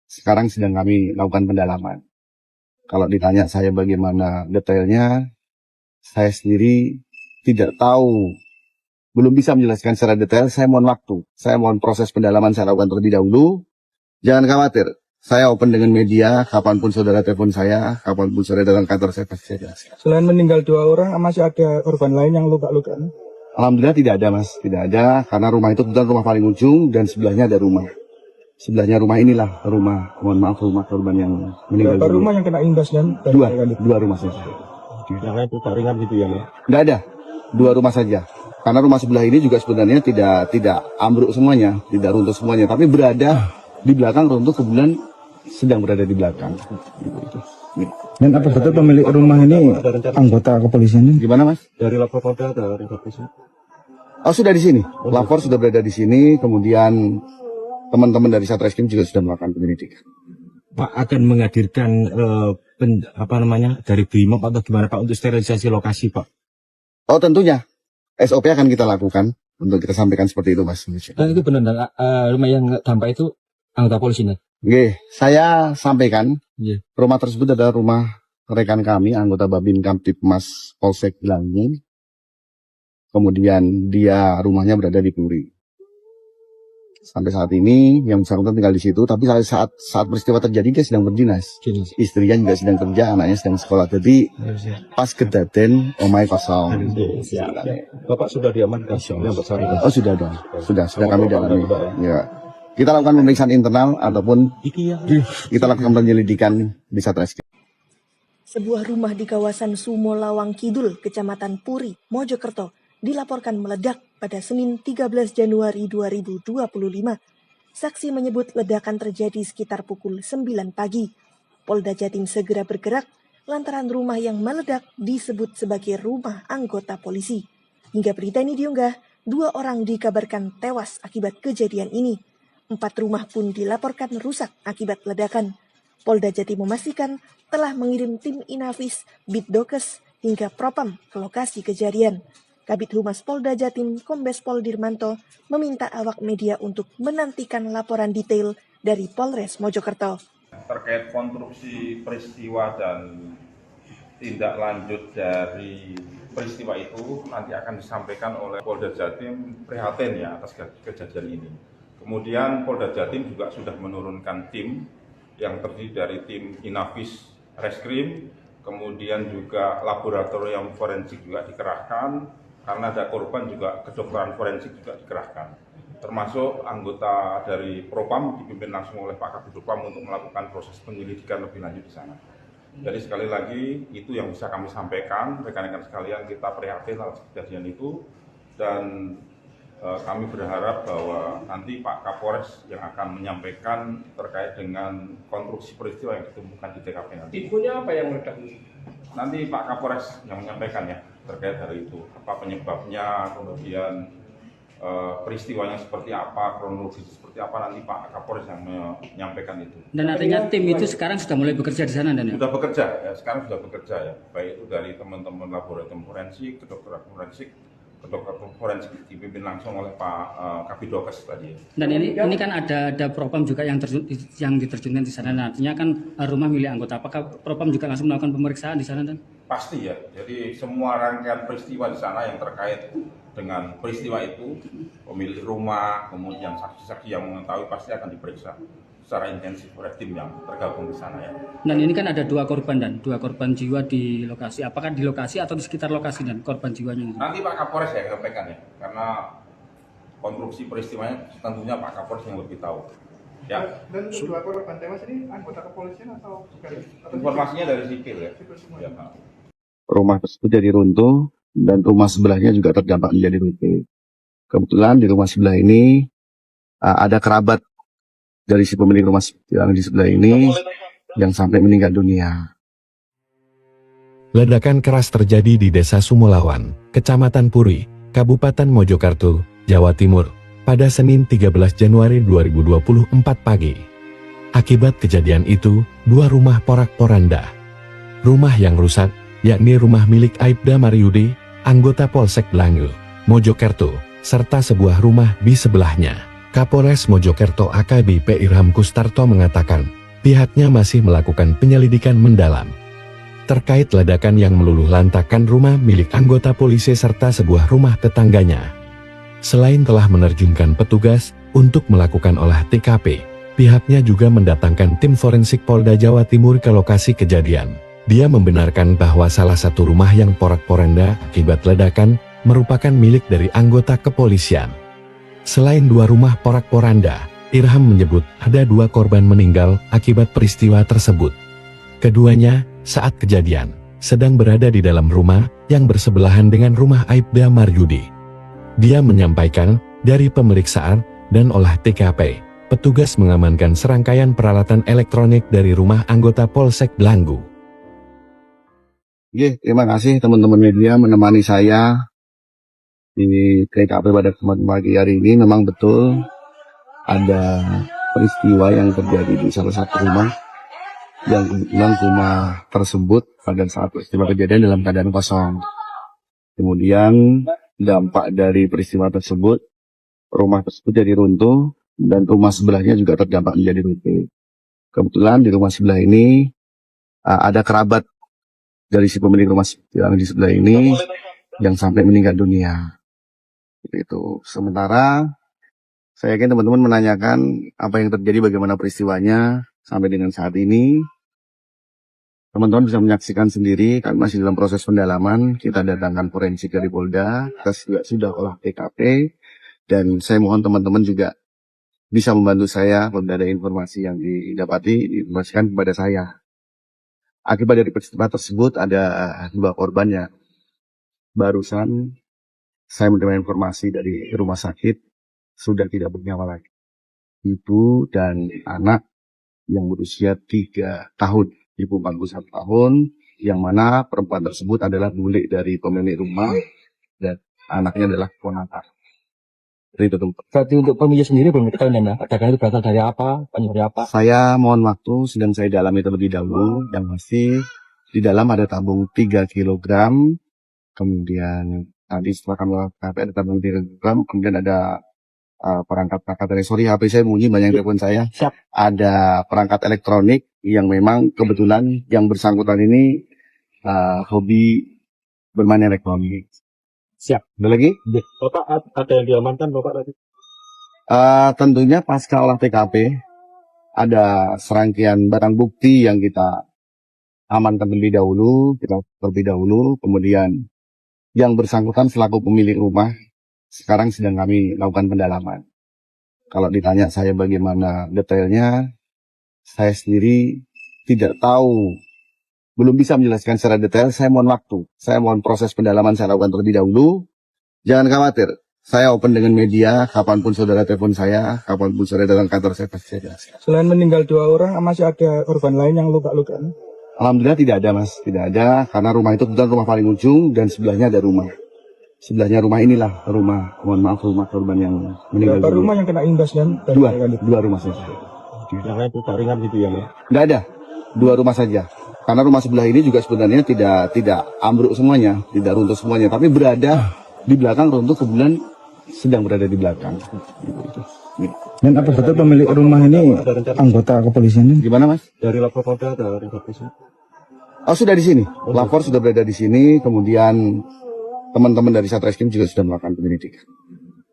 sekarang sedang kami lakukan pendalaman. Kalau ditanya saya bagaimana detailnya, saya sendiri tidak tahu, belum bisa menjelaskan secara detail. Saya mohon waktu, saya mohon proses pendalaman saya lakukan terlebih dahulu. Jangan khawatir, saya open dengan media, kapanpun saudara telepon saya, kapanpun saudara datang kantor saya pasti saya jelaskan. Selain meninggal 2 orang, masih ada korban lain yang luka-luka? Alhamdulillah tidak ada mas, tidak ada, karena rumah itu kebetulan rumah paling ujung dan sebelahnya ada rumah. Sebelahnya rumah inilah rumah, mohon maaf, rumah korban yang meninggal. Berapa rumah yang kena imbas dan? Dua rumah saja. Yang itu ringan gitu ya? Tidak ada, 2 rumah saja. Karena rumah sebelah ini juga sebenarnya tidak ambruk semuanya, tidak runtuh semuanya, tapi berada di belakang runtuh, kebetulan sedang berada di belakang. Dan apa betul pemilik rumah ini anggota kepolisian? Gimana mas? Dari lapor Polda ada informasi? Oh sudah di sini, lapor sudah berada di sini, kemudian teman-teman dari Satreskrim juga sudah melakukan penyelidikan. Pak akan menghadirkan dari BRIMOB atau gimana Pak untuk sterilisasi lokasi Pak? Oh tentunya, SOP akan kita lakukan untuk kita sampaikan seperti itu mas. Dan itu benar, rumah yang dampak itu anggota polisi nih? Oke, saya sampaikan, Rumah tersebut adalah rumah rekan kami, anggota Babin Kamtipmas Polsek Langin. Kemudian dia rumahnya berada di Puri. Sampai saat ini yang bersangkutan tinggal di situ, tapi saat peristiwa terjadi dia sedang berdinas. Istrinya juga sedang kerja, anaknya sedang sekolah. Jadi pas kedaten omai kosong. Bapak sudah diamankan yang bersangkutan? Oh sudah dong, sudah kami dalami. Ya. Kita lakukan pemeriksaan internal ataupun kita lakukan penyelidikan di Satreskrim. Sebuah rumah di kawasan Sumo Lawang Kidul, Kecamatan Puri, Mojokerto, dilaporkan meledak pada Senin 13 Januari 2025. Saksi menyebut ledakan terjadi sekitar pukul 9 pagi. Polda Jatim segera bergerak lantaran rumah yang meledak disebut sebagai rumah anggota polisi. Hingga berita ini diunggah, 2 orang dikabarkan tewas akibat kejadian ini. 4 rumah pun dilaporkan rusak akibat ledakan. Polda Jatim memastikan telah mengirim tim Inafis, Bitdokes, hingga Propam ke lokasi kejadian. Kabid Humas Polda Jatim, Kombes Pol Dirmanto, meminta awak media untuk menantikan laporan detail dari Polres Mojokerto. Terkait konstruksi peristiwa dan tindak lanjut dari peristiwa itu nanti akan disampaikan oleh Polda Jatim prihatin ya atas kejadian ini. Kemudian Polda Jatim juga sudah menurunkan tim yang terdiri dari tim Inafis Reskrim, kemudian juga laboratorium forensik juga dikerahkan, karena ada korban juga kedokteran forensik juga dikerahkan. Termasuk anggota dari Propam dipimpin langsung oleh Pak Kabid Propam untuk melakukan proses penyelidikan lebih lanjut di sana. Jadi sekali lagi itu yang bisa kami sampaikan, rekan-rekan sekalian, kita prihatin atas kejadian itu dan kami berharap bahwa nanti Pak Kapolres yang akan menyampaikan terkait dengan konstruksi peristiwa yang ditemukan di TKP nanti. Tipunya apa yang meledak? Nanti Pak Kapolres yang menyampaikan ya terkait dari itu, apa penyebabnya, kemudian peristiwanya seperti apa, kronologis seperti apa, nanti Pak Kapolres yang menyampaikan itu. Dan artinya tim itu sekarang sudah mulai bekerja di sana, Dan ya? Sudah bekerja, ya sekarang sudah bekerja ya, baik itu dari teman-teman laboratorium forensik, kedokteran forensik dipimpin langsung oleh Pak Kabidokes tadi. Dan ini kan ada Propam juga yang diterjunkan di sana. Nah, artinya kan rumah milik anggota. Apakah Propam juga langsung melakukan pemeriksaan di sana, Dan? Pasti ya. Jadi semua rangkaian peristiwa di sana yang terkait dengan peristiwa itu, pemilik rumah, kemudian saksi-saksi yang mengetahui pasti akan diperiksa secara intensif oleh tim yang tergabung di sana ya. Dan ini kan ada 2 korban, Dan, 2 korban jiwa di lokasi. Apakah di lokasi atau di sekitar lokasi, Dan, korban jiwanya? Nanti Pak Kapolres ya sampaikan ya, karena konstruksi peristiwanya tentunya Pak Kapolres yang lebih tahu. Ya, Dan kedua korban tewas ini anggota kepolisian atau bukan? Atau informasinya dari sipil ya. sipil semua? Ya, Pak. Rumah tersebut jadi runtuh dan rumah sebelahnya juga terdampak menjadi runtuh. Kebetulan di rumah sebelah ini ada kerabat dari si pemilik rumah yang di sebelah ini yang sampai meninggal dunia. Ledakan keras terjadi di Desa Sumolawan, Kecamatan Puri, Kabupaten Mojokerto, Jawa Timur, pada Senin 13 Januari 2024 pagi. Akibat kejadian itu, 2 rumah porak-poranda. Rumah yang rusak, yakni rumah milik Aibda Maryudi, anggota Polsek Blangu, Mojokerto, serta sebuah rumah di sebelahnya. Kapolres Mojokerto AKBP Irham Kustarto mengatakan, pihaknya masih melakukan penyelidikan mendalam terkait ledakan yang meluluh lantakan rumah milik anggota polisi serta sebuah rumah tetangganya. Selain telah menerjunkan petugas untuk melakukan olah TKP, pihaknya juga mendatangkan tim forensik Polda Jawa Timur ke lokasi kejadian. Dia membenarkan bahwa salah satu rumah yang porak-poranda akibat ledakan merupakan milik dari anggota kepolisian. Selain 2 rumah porak-poranda, Irham menyebut ada 2 korban meninggal akibat peristiwa tersebut. Keduanya, saat kejadian, sedang berada di dalam rumah yang bersebelahan dengan rumah Aibda Maryudi. Dia menyampaikan, dari pemeriksaan dan olah TKP, petugas mengamankan serangkaian peralatan elektronik dari rumah anggota Polsek Blangu. Terima kasih teman-teman media menemani saya di TKP pada kesempatan pagi hari ini. Memang betul ada peristiwa yang terjadi di salah satu rumah, yang kebetulan rumah tersebut pada saat peristiwa kejadian dalam keadaan kosong. Kemudian dampak dari peristiwa tersebut, rumah tersebut jadi runtuh dan rumah sebelahnya juga terdampak menjadi runtuh. Kebetulan di rumah sebelah ini ada kerabat dari si pemilik rumah yang di sebelah ini yang sampai meninggal dunia. Itu. Sementara saya yakin teman-teman menanyakan apa yang terjadi, bagaimana peristiwanya sampai dengan saat ini. Teman-teman bisa menyaksikan sendiri, kami masih dalam proses pendalaman. Kita datangkan forensik dari Polda, kita juga sudah olah TKP, dan saya mohon teman-teman juga bisa membantu saya kalau ada informasi yang didapati, diinformasikan kepada saya. Akibat dari peristiwa tersebut ada 2 korban yang barusan saya menerima informasi dari rumah sakit sudah tidak bernyawa lagi. Ibu dan anak yang berusia 3 tahun. Ibu 41 tahun, yang mana perempuan tersebut adalah bule dari pemilik rumah dan anaknya adalah ponakan. Itu tuh. Berarti untuk pemilik sendiri belum diketahui ya, ledakan itu berasal dari apa, penyebabnya apa? Saya mohon waktu, sedang saya dalami terlebih dahulu. Yang pasti di dalam ada tabung 3 kg, kemudian tadi setelah kami lakukan ada tabung 3 kg, kemudian ada perangkat dari HP saya bunyi, banyak telepon saya. Siap. Ada perangkat elektronik yang memang kebetulan yang bersangkutan ini hobi bermain elektronik. Siap. Ada lagi? Bapak ada yang diamankan Bapak tadi? Tentunya pasca olah TKP ada serangkaian barang bukti yang kita amankan terlebih dahulu, kemudian yang bersangkutan selaku pemilik rumah sekarang sedang kami lakukan pendalaman. Kalau ditanya saya bagaimana detailnya, saya sendiri tidak tahu, belum bisa menjelaskan secara detail. Saya mohon waktu, saya mohon proses pendalaman saya lakukan terlebih dahulu. Jangan khawatir, saya open dengan media, kapanpun saudara telepon saya, kapanpun saudara datang kantor saya pasti saya jelaskan. Selain meninggal 2 orang, masih ada korban lain yang luka-luka? Alhamdulillah tidak ada mas, tidak ada, karena rumah itu kebetulan rumah paling ujung dan sebelahnya ada rumah. Sebelahnya rumah inilah rumah, mohon maaf, rumah korban yang meninggal. Berapa rumah yang kena imbas kan? 2 rumah saja. Yang lain itu ringan gitu ya? Tidak ada, 2 rumah saja. Karena rumah sebelah ini juga sebenarnya tidak ambruk semuanya, tidak runtuh semuanya, tapi berada di belakang runtuh, kebetulan sedang berada di belakang. Dan apa betul pemilik rumah ini anggota kepolisian? Gimana mas? Dari lapor Polda ada informasi? Oh sudah di sini, lapor sudah berada di sini, kemudian teman-teman dari Satreskrim juga sudah melakukan penyelidikan.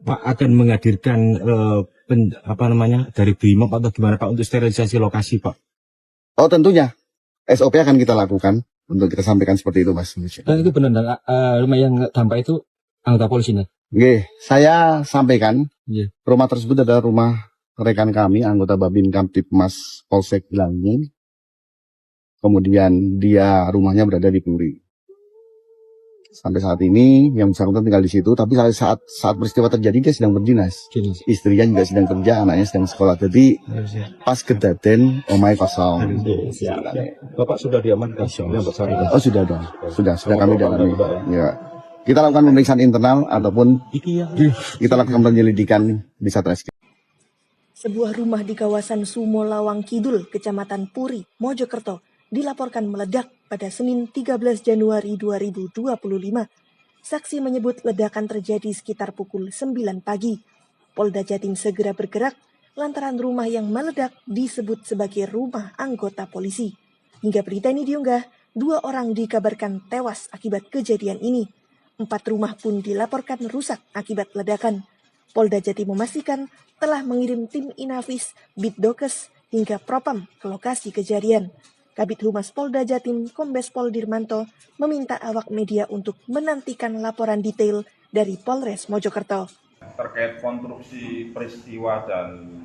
Pak akan menghadirkan dari BRIMOB atau gimana Pak untuk sterilisasi lokasi Pak? Oh tentunya, SOP akan kita lakukan untuk kita sampaikan seperti itu mas. Dan itu benar, rumah yang dampak itu anggota polisi nih? Oke, saya sampaikan, Iya. rumah tersebut adalah rumah rekan kami, anggota Babin Kamtipmas Polsek Langgung. Kemudian dia rumahnya berada di Puri. Sampai saat ini yang bersangkutan tinggal di situ, tapi saat peristiwa terjadi dia sedang berdinas. Istrinya juga sedang kerja, anaknya sedang sekolah. Jadi pas kedaten omai kosong. Bapak sudah diamankan yang bersangkutan? Oh sudah dong, sudah kami dalami. Ya. Kita lakukan pemeriksaan internal ataupun kita lakukan penyelidikan di Satreskrim. Sebuah rumah di kawasan Sumo Lawang Kidul, Kecamatan Puri, Mojokerto, dilaporkan meledak pada Senin 13 Januari 2025. Saksi menyebut ledakan terjadi sekitar pukul 9 pagi. Polda Jatim segera bergerak lantaran rumah yang meledak disebut sebagai rumah anggota polisi. Hingga berita ini diunggah, 2 orang dikabarkan tewas akibat kejadian ini. 4 rumah pun dilaporkan rusak akibat ledakan. Polda Jatim memastikan telah mengirim tim Inafis, Bitdokes, hingga Propam ke lokasi kejadian. Kabid Humas Polda Jatim, Kombes Pol Dirmanto, meminta awak media untuk menantikan laporan detail dari Polres Mojokerto. Terkait konstruksi peristiwa dan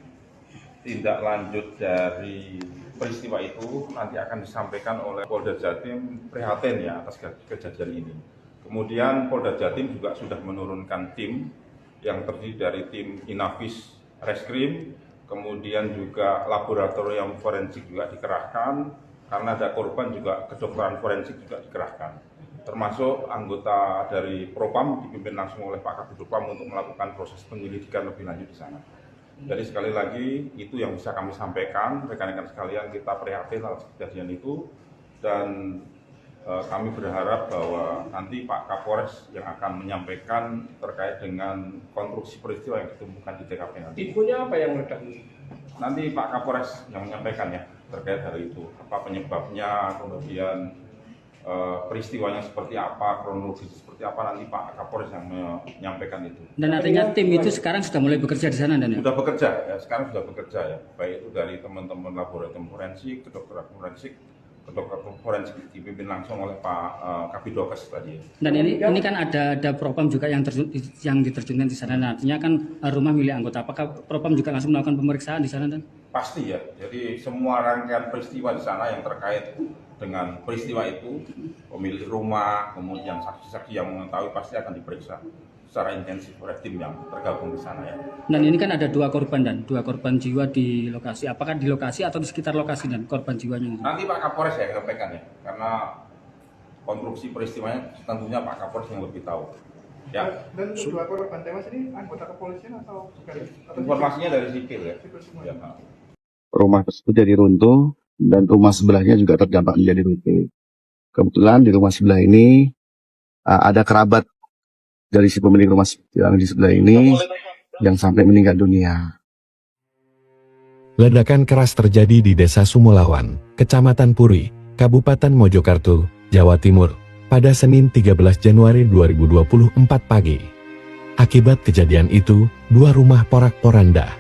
tindak lanjut dari peristiwa itu nanti akan disampaikan oleh Polda Jatim prihatin ya atas kejadian ini. Kemudian Polda Jatim juga sudah menurunkan tim yang terdiri dari tim Inafis Reskrim, kemudian juga laboratorium forensik juga dikerahkan. Karena ada korban juga kedokteran forensik juga dikerahkan. Termasuk anggota dari Propam dipimpin langsung oleh Pak Kabid Propam untuk melakukan proses penyelidikan lebih lanjut di sana. Jadi sekali lagi itu yang bisa kami sampaikan, rekan-rekan sekalian, kita prihatin atas kejadian itu dan kami berharap bahwa nanti Pak Kapolres yang akan menyampaikan terkait dengan konstruksi peristiwa yang ditemukan di TKP nanti. Infonya apa yang meledak? Nanti Pak Kapolres yang menyampaikan ya terkait hari itu, apa penyebabnya, kemudian peristiwanya seperti apa, kronologis seperti apa, nanti Pak Kapolres yang menyampaikan itu. Dan artinya tim itu sekarang sudah mulai bekerja di sana dan ya? Sudah bekerja ya, sekarang sudah bekerja ya, baik itu dari teman-teman laboratorium forensik, kedokteran forensik dipimpin langsung oleh Pak Kabidokes tadi. Dan ini kan ada Propam juga yang diterjunkan di sana. Nah, artinya kan rumah milik anggota. Apakah Propam juga langsung melakukan pemeriksaan di sana dan? Pasti ya. Jadi semua rangkaian peristiwa di sana yang terkait dengan peristiwa itu, pemilik rumah, kemudian saksi-saksi yang mengetahui pasti akan diperiksa secara intensif oleh tim yang tergabung di sana ya. Dan ini kan ada 2 korban jiwa di lokasi. Apakah di lokasi atau di sekitar lokasi dan korban jiwanya? Nanti Pak Kapolres ya sampaikan ya, karena konstruksi peristiwanya tentunya Pak Kapolres yang lebih tahu. Ya. Dan 2 korban tewas ini anggota kepolisian atau informasinya dari sipil ya. Ya. Rumah tersebut jadi runtuh dan rumah sebelahnya juga terdampak menjadi runtuh. Kebetulan di rumah sebelah ini ada kerabat dari si pemilik rumah yang di sebelah ini yang sampai meninggal dunia. Ledakan keras terjadi di Desa Sumolawan, Kecamatan Puri, Kabupaten Mojokerto, Jawa Timur, pada Senin 13 Januari 2024 pagi. Akibat kejadian itu, 2 rumah porak-poranda.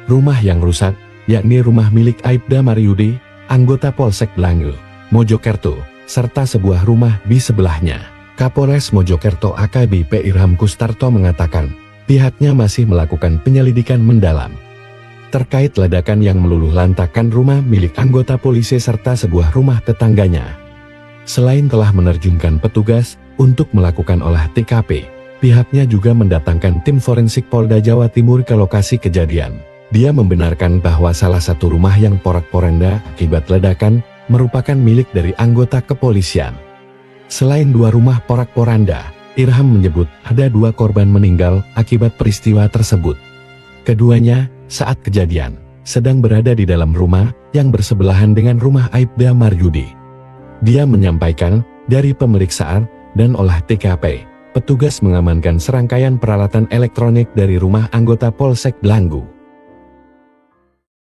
Rumah yang rusak, yakni rumah milik Aibda Maryudi, anggota Polsek Langgung, Mojokerto, serta sebuah rumah di sebelahnya. Kapolres Mojokerto AKBP Irham Kustarto mengatakan, pihaknya masih melakukan penyelidikan mendalam terkait ledakan yang meluluh lantakan rumah milik anggota polisi serta sebuah rumah tetangganya. Selain telah menerjunkan petugas untuk melakukan olah TKP, pihaknya juga mendatangkan tim forensik Polda Jawa Timur ke lokasi kejadian. Dia membenarkan bahwa salah satu rumah yang porak-poranda akibat ledakan merupakan milik dari anggota kepolisian. Selain 2 rumah porak-poranda, Irham menyebut ada 2 korban meninggal akibat peristiwa tersebut. Keduanya, saat kejadian, sedang berada di dalam rumah yang bersebelahan dengan rumah Aibda Maryudi. Dia menyampaikan, dari pemeriksaan dan olah TKP, petugas mengamankan serangkaian peralatan elektronik dari rumah anggota Polsek Langgung.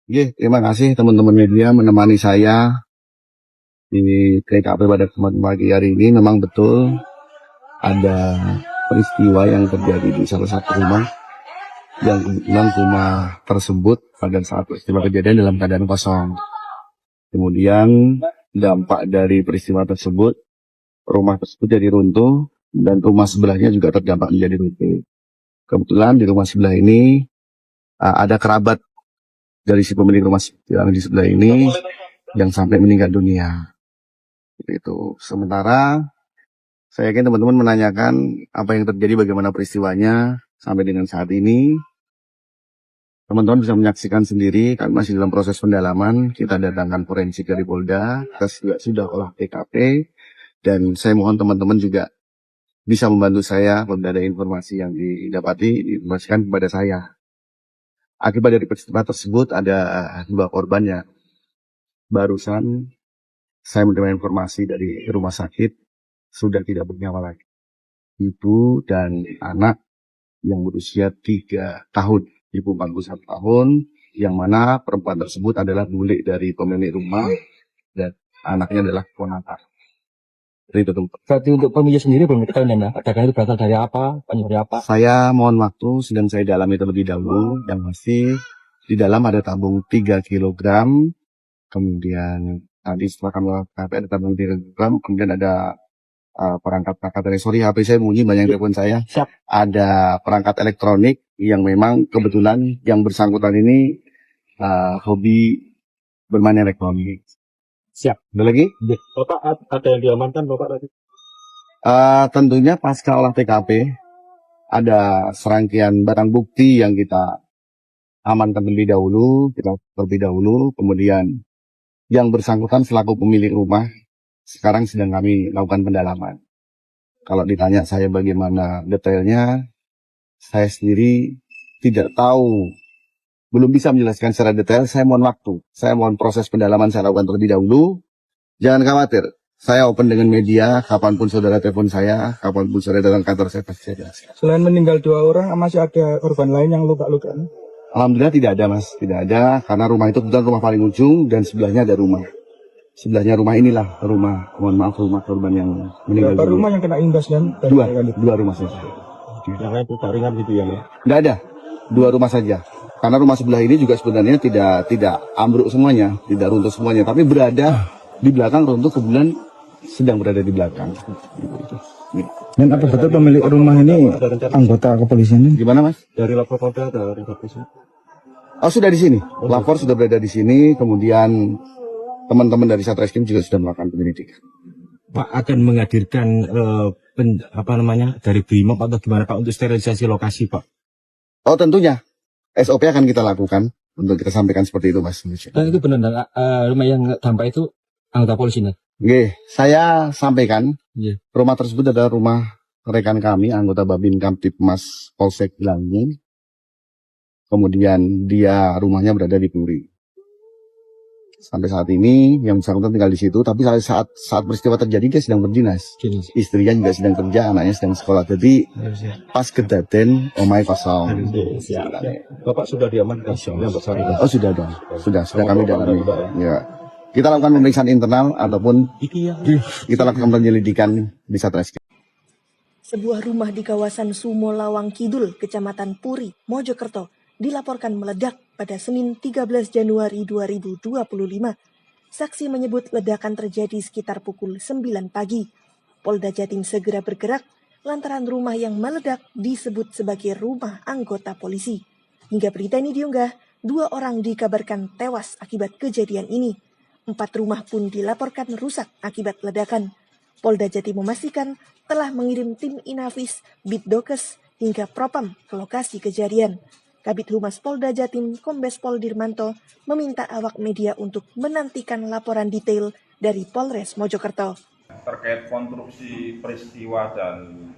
Terima kasih teman-teman media menemani saya di TKP pada kesempatan pagi hari ini. Memang betul ada peristiwa yang terjadi di salah satu rumah yang kebetulan rumah tersebut pada saat peristiwa kejadian dalam keadaan kosong. Kemudian dampak dari peristiwa tersebut, rumah tersebut jadi runtuh dan rumah sebelahnya juga terdampak menjadi runtuh. Kebetulan di rumah sebelah ini ada kerabat dari si pemilik rumah yang di sebelah ini yang sampai meninggal dunia. Itu. Sementara saya yakin teman-teman menanyakan apa yang terjadi, bagaimana peristiwanya sampai dengan saat ini. Teman-teman bisa menyaksikan sendiri, kami masih dalam proses pendalaman. Kita datangkan forensik dari Polda, kita juga sudah olah TKP, dan saya mohon teman-teman juga bisa membantu saya apabila ada informasi yang didapati, diinformasikan kepada saya. Akibat dari peristiwa tersebut ada 2 korban ya. Barusan saya menerima informasi dari rumah sakit sudah tidak bernyawa lagi. Ibu dan anak yang berusia 3 tahun, ibu 41 tahun, yang mana perempuan tersebut adalah bule dari pemilik rumah dan anaknya adalah ponakan. Itu tuh. Berarti untuk pemilik sendiri belum diketahui ya, dagangan itu berasal dari apa, penyebabnya apa? Saya mohon waktu, sedang saya dalami terlebih dahulu. Yang pasti di dalam ada tabung 3 kg, kemudian tadi setelah kami lakukan ada tabung 3 kg, kemudian ada perangkat dari HP saya bunyi, banyak telepon saya. Siap. Ada perangkat elektronik yang memang kebetulan yang bersangkutan ini hobi bermain elektronik. Siap. Ada lagi? Bapak ada yang diamankan Bapak tadi? Tentunya pasca olah TKP ada serangkaian barang bukti yang kita amankan terlebih dahulu, kemudian yang bersangkutan selaku pemilik rumah sekarang sedang kami lakukan pendalaman. Kalau ditanya saya bagaimana detailnya, saya sendiri tidak tahu, belum bisa menjelaskan secara detail. Saya mohon waktu, saya mohon proses pendalaman saya lakukan terlebih dahulu. Jangan khawatir, saya open dengan media, kapanpun saudara telepon saya, kapanpun saudara datang kantor saya pasti saya jelaskan. Selain meninggal 2 orang, masih ada korban lain yang luka-luka? Alhamdulillah tidak ada mas, tidak ada, karena rumah itu kebetulan rumah paling ujung dan sebelahnya ada rumah. Sebelahnya rumah inilah rumah, mohon maaf, rumah korban yang meninggal. Berapa rumah yang kena imbas dan? 2 rumah saja. Yang lain itu ringan gitu ya? Tidak ada, 2 rumah saja. Karena rumah sebelah ini juga sebenarnya tidak ambruk semuanya, tidak runtuh semuanya, tapi berada di belakang runtuh, kebetulan sedang berada di belakang. Dan apa betul pemilik rumah ini anggota kepolisian? Gimana mas? Dari lapor Polda ada informasi? Oh sudah di sini, lapor sudah berada di sini, kemudian teman-teman dari Satreskrim juga sudah melakukan penyelidikan. Pak akan menghadirkan dari Brimob atau gimana Pak untuk sterilisasi lokasi Pak? Oh tentunya, SOP akan kita lakukan untuk kita sampaikan seperti itu mas. Dan itu benar rumah yang dampak itu anggota polisi nih? Oke, saya sampaikan, Rumah tersebut adalah rumah rekan kami, anggota Babin Kamtipmas Polsek Langin. Kemudian dia rumahnya berada di Puri. Sampai saat ini yang bersangkutan tinggal di situ, tapi saat peristiwa terjadi dia sedang berdinas. Istrinya juga sedang kerja, anaknya sedang sekolah. Jadi pas kedaten omai kosong. Bapak sudah diamankan? Oh sudah dong, sudah kami dalami. Ya. Kita lakukan pemeriksaan internal ataupun kita lakukan penyelidikan di Satreskrim. Sebuah rumah di kawasan Sumo Lawang Kidul, Kecamatan Puri, Mojokerto, dilaporkan meledak pada Senin 13 Januari 2025. Saksi menyebut ledakan terjadi sekitar pukul 9 pagi. Polda Jatim segera bergerak lantaran rumah yang meledak disebut sebagai rumah anggota polisi. Hingga berita ini diunggah, 2 orang dikabarkan tewas akibat kejadian ini. 4 rumah pun dilaporkan rusak akibat ledakan. Polda Jatim memastikan telah mengirim tim Inafis, Bitdokes, hingga Propam ke lokasi kejadian. Kabid Humas Polda Jatim, Kombes Pol Dirmanto, meminta awak media untuk menantikan laporan detail dari Polres Mojokerto. Terkait konstruksi peristiwa dan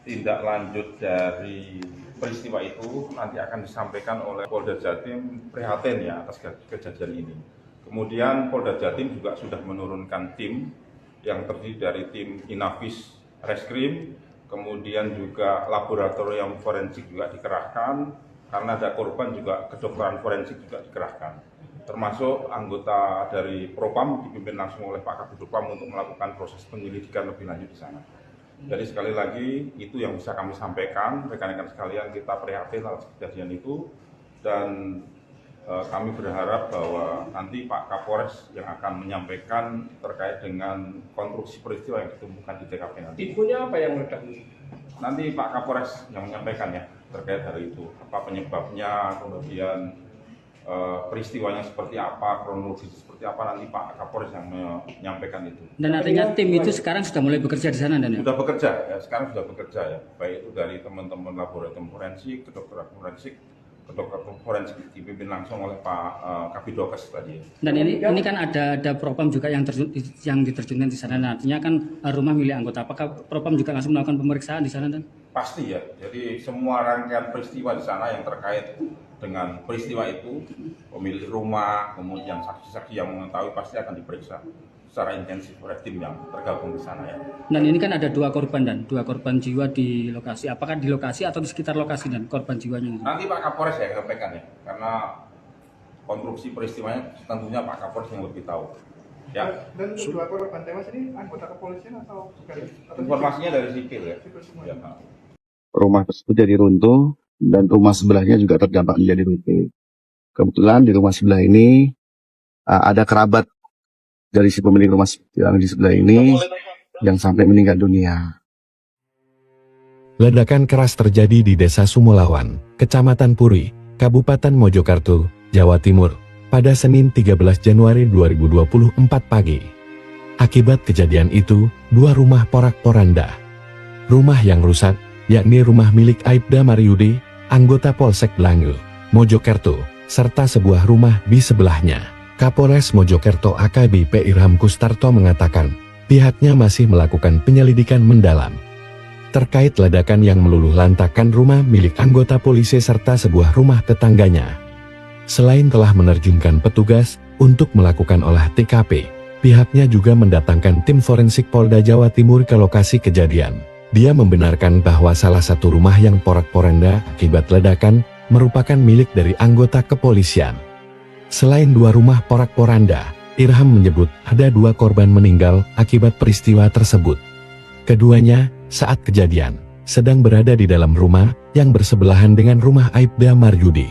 tindak lanjut dari peristiwa itu nanti akan disampaikan oleh Polda Jatim prihatin ya atas kejadian ini. Kemudian Polda Jatim juga sudah menurunkan tim yang terdiri dari tim Inafis Reskrim, kemudian juga laboratorium forensik juga dikerahkan, karena ada korban juga kedokteran forensik juga dikerahkan. Termasuk anggota dari Propam dipimpin langsung oleh Pak Kabid Propam untuk melakukan proses penyelidikan lebih lanjut di sana. Jadi sekali lagi itu yang bisa kami sampaikan, rekan-rekan sekalian, kita prihatin atas kejadian itu dan kami berharap bahwa nanti Pak Kapolres yang akan menyampaikan terkait dengan konstruksi peristiwa yang ditemukan di TKP nanti. Infonya apa yang meledak? Nanti Pak Kapolres yang menyampaikan ya terkait hal itu, apa penyebabnya, kemudian peristiwanya seperti apa, kronologis seperti apa, nanti Pak Kapolres yang menyampaikan itu. Dan artinya tim itu sekarang sudah mulai bekerja di sana, dan ya? Sudah bekerja, ya, sekarang sudah bekerja ya, baik itu dari teman-teman laboratorium forensik, kedokteran forensik, kedokteran forensik dipimpin langsung oleh Pak Kabidokes tadi. Dan ini kan ada propam juga yang diterjunkan di sana. Nah, artinya kan rumah milik anggota. Apakah propam juga langsung melakukan pemeriksaan di sana, dan? Pasti ya. Jadi semua rangkaian peristiwa di sana yang terkait dengan peristiwa itu, pemilik rumah, kemudian saksi-saksi yang mengetahui pasti akan diperiksa secara intensif oleh tim yang tergabung di sana ya. Dan ini kan ada dua korban jiwa di lokasi. Apakah di lokasi atau di sekitar lokasi, dan korban jiwanya? Nanti Pak Kapolres ya sampaikan ya, karena konstruksi peristiwanya tentunya Pak Kapolres yang lebih tahu. Ya. Dan dua korban tewas ini anggota kepolisian atau bukan? Informasinya dari sipil ya. Sipil semua. Ya. Rumah tersebut jadi runtuh dan rumah sebelahnya juga terdampak menjadi runtuh. Kebetulan di rumah sebelah ini ada kerabat dari si pemilik rumah yang di sebelah ini yang sampai meninggal dunia. Ledakan keras terjadi di Desa Sumolawan, Kecamatan Puri, Kabupaten Mojokerto, Jawa Timur, pada Senin 13 Januari 2024 pagi. Akibat kejadian itu, dua rumah porak-poranda. Rumah yang rusak, yakni rumah milik Aibda Maryudi, anggota Polsek Blangu, Mojokerto, serta sebuah rumah di sebelahnya. Kapolres Mojokerto AKBP Irham Kustarto mengatakan, pihaknya masih melakukan penyelidikan mendalam terkait ledakan yang meluluh lantakkan rumah milik anggota polisi serta sebuah rumah tetangganya. Selain telah menerjunkan petugas untuk melakukan olah TKP, pihaknya juga mendatangkan tim forensik Polda Jawa Timur ke lokasi kejadian. Dia membenarkan bahwa salah satu rumah yang porak-poranda akibat ledakan merupakan milik dari anggota kepolisian. Selain dua rumah porak-poranda, Irham menyebut ada dua korban meninggal akibat peristiwa tersebut. Keduanya, saat kejadian, sedang berada di dalam rumah yang bersebelahan dengan rumah Aibda Maryudi.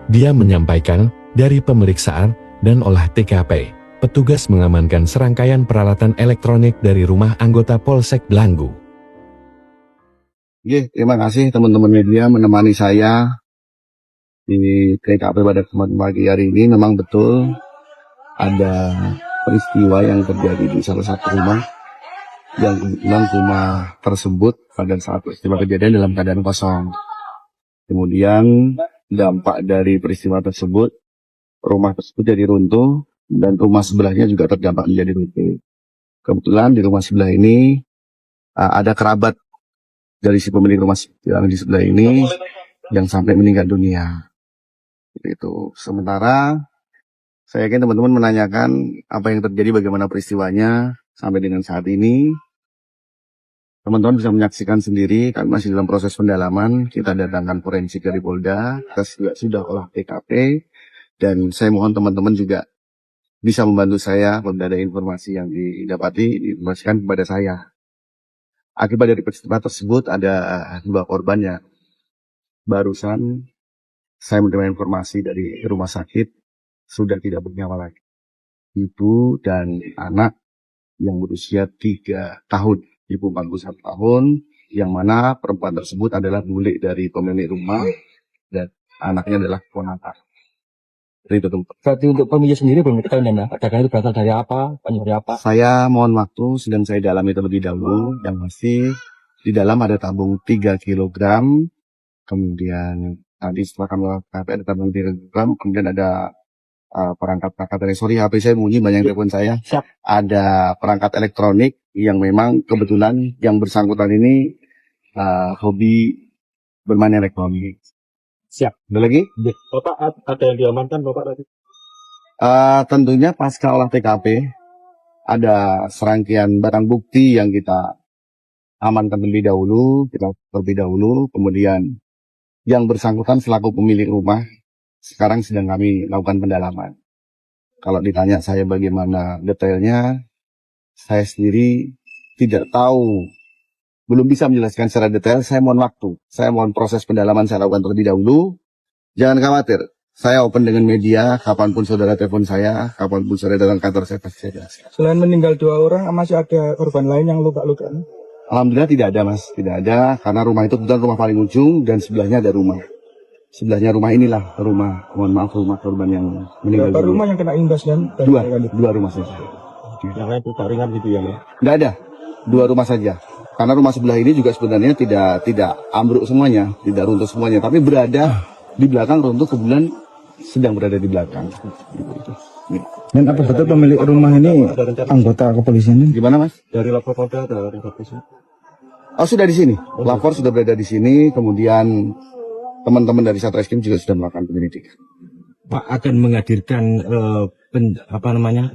Dia menyampaikan, dari pemeriksaan dan olah TKP, petugas mengamankan serangkaian peralatan elektronik dari rumah anggota Polsek Blangu. Terima kasih teman-teman media menemani saya di TKP pada kesempatan pagi hari ini. Memang betul ada peristiwa yang terjadi di salah satu rumah, yang kebetulan rumah tersebut pada saat peristiwa kejadian dalam keadaan kosong. Kemudian dampak dari peristiwa tersebut, rumah tersebut jadi runtuh dan rumah sebelahnya juga terdampak menjadi runtuh. Kebetulan di rumah sebelah ini ada kerabat dari si pemilik rumah yang di sebelah ini yang sampai meninggal dunia. Itu. Sementara saya yakin teman-teman menanyakan apa yang terjadi, bagaimana peristiwanya sampai dengan saat ini. Teman-teman bisa menyaksikan sendiri, kami masih dalam proses pendalaman. Kita datangkan forensik dari Polda, kita juga sudah olah TKP, dan saya mohon teman-teman juga bisa membantu saya apabila ada informasi yang didapati, diinformasikan kepada saya. Akibat dari peristiwa tersebut ada dua korban ya. Barusan saya menerima informasi dari rumah sakit sudah tidak bernyawa lagi. Ibu dan anak yang berusia 3 tahun. Ibu 41 tahun, yang mana perempuan tersebut adalah milik dari pemilik rumah dan anaknya adalah ponakan. Itu tuh. Berarti untuk pemilik sendiri belum diketahui, dan ledakan itu berasal dari apa, penyebabnya apa? Saya mohon waktu, sedang saya dalami terlebih dahulu. Yang masih di dalam ada tabung 3 kg, kemudian tadi setelah kami lakukan ada tabung 3 kg, kemudian ada perangkat dari HP saya bunyi, banyak telepon saya. Siap. Ada perangkat elektronik yang memang kebetulan yang bersangkutan ini hobi bermain elektronik. Siap. Ada lagi? Bapak ada yang diamankan, Bapak tadi? Tentunya pasca olah TKP ada serangkaian barang bukti yang kita amankan terlebih dahulu, kemudian yang bersangkutan selaku pemilik rumah sekarang sedang kami lakukan pendalaman. Kalau ditanya saya bagaimana detailnya, saya sendiri tidak tahu, belum bisa menjelaskan secara detail. Saya mohon waktu, saya mohon proses pendalaman saya lakukan terlebih dahulu. Jangan khawatir, saya open dengan media, kapanpun saudara telepon saya, kapanpun saudara datang kantor saya pasti saya jelaskan. Selain meninggal 2 orang, masih ada korban lain yang luka-luka? Alhamdulillah tidak ada mas, tidak ada, karena rumah itu kebetulan rumah paling ujung dan sebelahnya ada rumah. sebelahnya rumah inilah rumah, mohon maaf, rumah korban yang meninggal. Berapa dunia. rumah yang kena imbas kan? Dua rumah saja. Yang lain luka ringan gitu ya, Mas? Nggak ada, 2 rumah saja. Karena rumah sebelah ini juga sebenarnya tidak ambruk semuanya, tidak runtuh semuanya, tapi berada di belakang, runtuh kebetulan sedang berada di belakang. Dan apa betul pemilik rumah ini anggota kepolisian? Gimana, Mas? Dari lapor Polda ada informasi? Oh, sudah di sini. Lapor sudah berada di sini, kemudian teman-teman dari Satreskrim juga sudah melakukan penyelidikan. Pak akan menghadirkan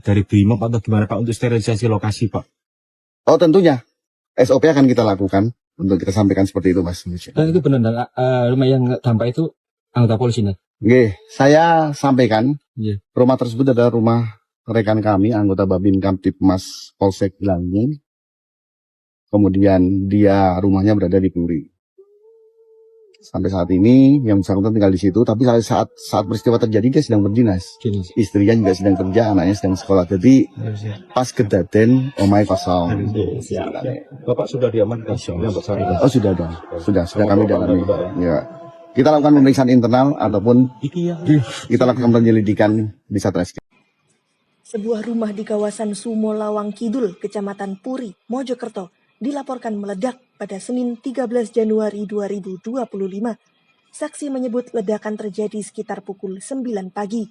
dari BRIMOB atau gimana Pak untuk sterilisasi lokasi Pak? Oh, tentunya SOP akan kita lakukan untuk kita sampaikan seperti itu, Mas. Dan itu benar rumah yang dampak itu anggota polisi nih? Oke, saya sampaikan rumah tersebut adalah rumah rekan kami, anggota Babin Kamtibmas Polsek Langin. Kemudian dia rumahnya berada di Puri. Sampai saat ini yang bersangkutan tinggal di situ, tapi saat peristiwa terjadi dia sedang berdinas. Istrinya juga sedang kerja, anaknya sedang sekolah. Jadi pas kedaten omai kosong. Bapak sudah diamankan? Oh, sudah dong. Sudah kami dalami. Ya. Kita lakukan pemeriksaan internal ataupun kita lakukan penyelidikan di Satreskrim. Sebuah rumah di kawasan Sumo Lawang Kidul, Kecamatan Puri, Mojokerto, dilaporkan meledak pada Senin 13 Januari 2025. Saksi menyebut ledakan terjadi sekitar pukul 9 pagi.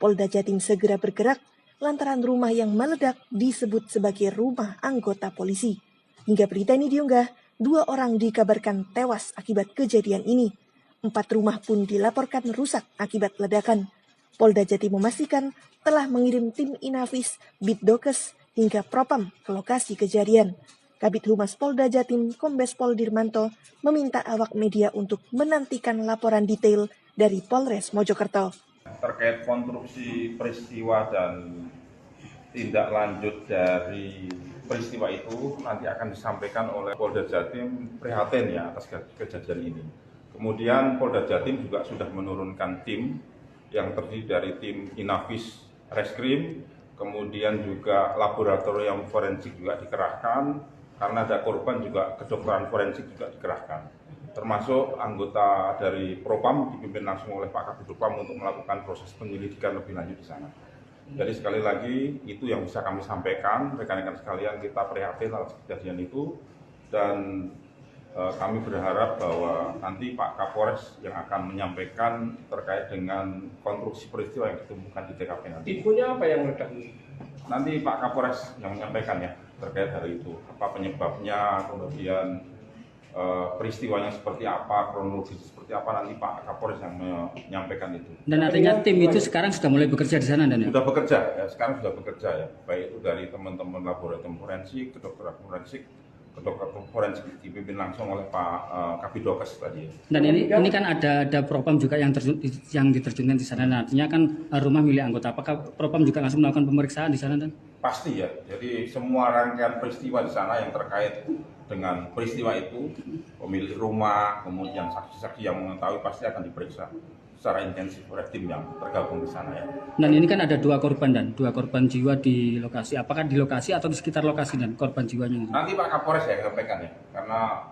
Polda Jatim segera bergerak lantaran rumah yang meledak disebut sebagai rumah anggota polisi. Hingga berita ini diunggah, 2 orang dikabarkan tewas akibat kejadian ini. 4 rumah pun dilaporkan rusak akibat ledakan. Polda Jatim memastikan telah mengirim tim Inafis, Bitdokes, hingga Propam ke lokasi kejadian. Kabid Humas Polda Jatim, Kombes Pol Dirmanto, meminta awak media untuk menantikan laporan detail dari Polres Mojokerto. Terkait konstruksi peristiwa dan tindak lanjut dari peristiwa itu nanti akan disampaikan oleh Polda Jatim prihatin ya atas kejadian ini. Kemudian Polda Jatim juga sudah menurunkan tim yang terdiri dari tim Inafis Reskrim, kemudian juga laboratorium forensik juga dikerahkan. Karena ada korban juga kedokteran forensik juga dikerahkan, termasuk anggota dari Propam dipimpin langsung oleh Pak Kabid Propam untuk melakukan proses penyelidikan lebih lanjut di sana. Jadi sekali lagi itu yang bisa kami sampaikan, rekan-rekan sekalian, kita prihatin atas kejadian itu dan kami berharap bahwa nanti Pak Kapolres yang akan menyampaikan terkait dengan konstruksi peristiwa yang ditemukan di TKP nanti. Infonya apa yang meledak? Nanti Pak Kapolres yang menyampaikan ya terkait hal itu, apa penyebabnya, kemudian peristiwanya seperti apa, kronologis seperti apa, nanti Pak Kapolres yang menyampaikan itu. Dan artinya tim itu sekarang sudah mulai bekerja di sana dan ya? Sudah bekerja ya, sekarang sudah bekerja ya, baik itu dari teman-teman laboratorium forensik, kedokteran forensik dipimpin langsung oleh Pak Kabidokes tadi. Dan ini kan ada Propam juga yang diterjunkan di sana. Nah, artinya kan rumah milik anggota. Apakah Propam juga langsung melakukan pemeriksaan di sana dan? Pasti ya. Jadi semua rangkaian peristiwa di sana yang terkait dengan peristiwa itu, pemilik rumah, kemudian saksi-saksi yang mengetahui pasti akan diperiksa secara intensif oleh tim yang tergabung di sana ya. Dan ini kan ada 2 korban dan 2 korban jiwa di lokasi. Apakah di lokasi atau di sekitar lokasi dan korban jiwanya? Nanti Pak Kapolres ya sampaikan ya, karena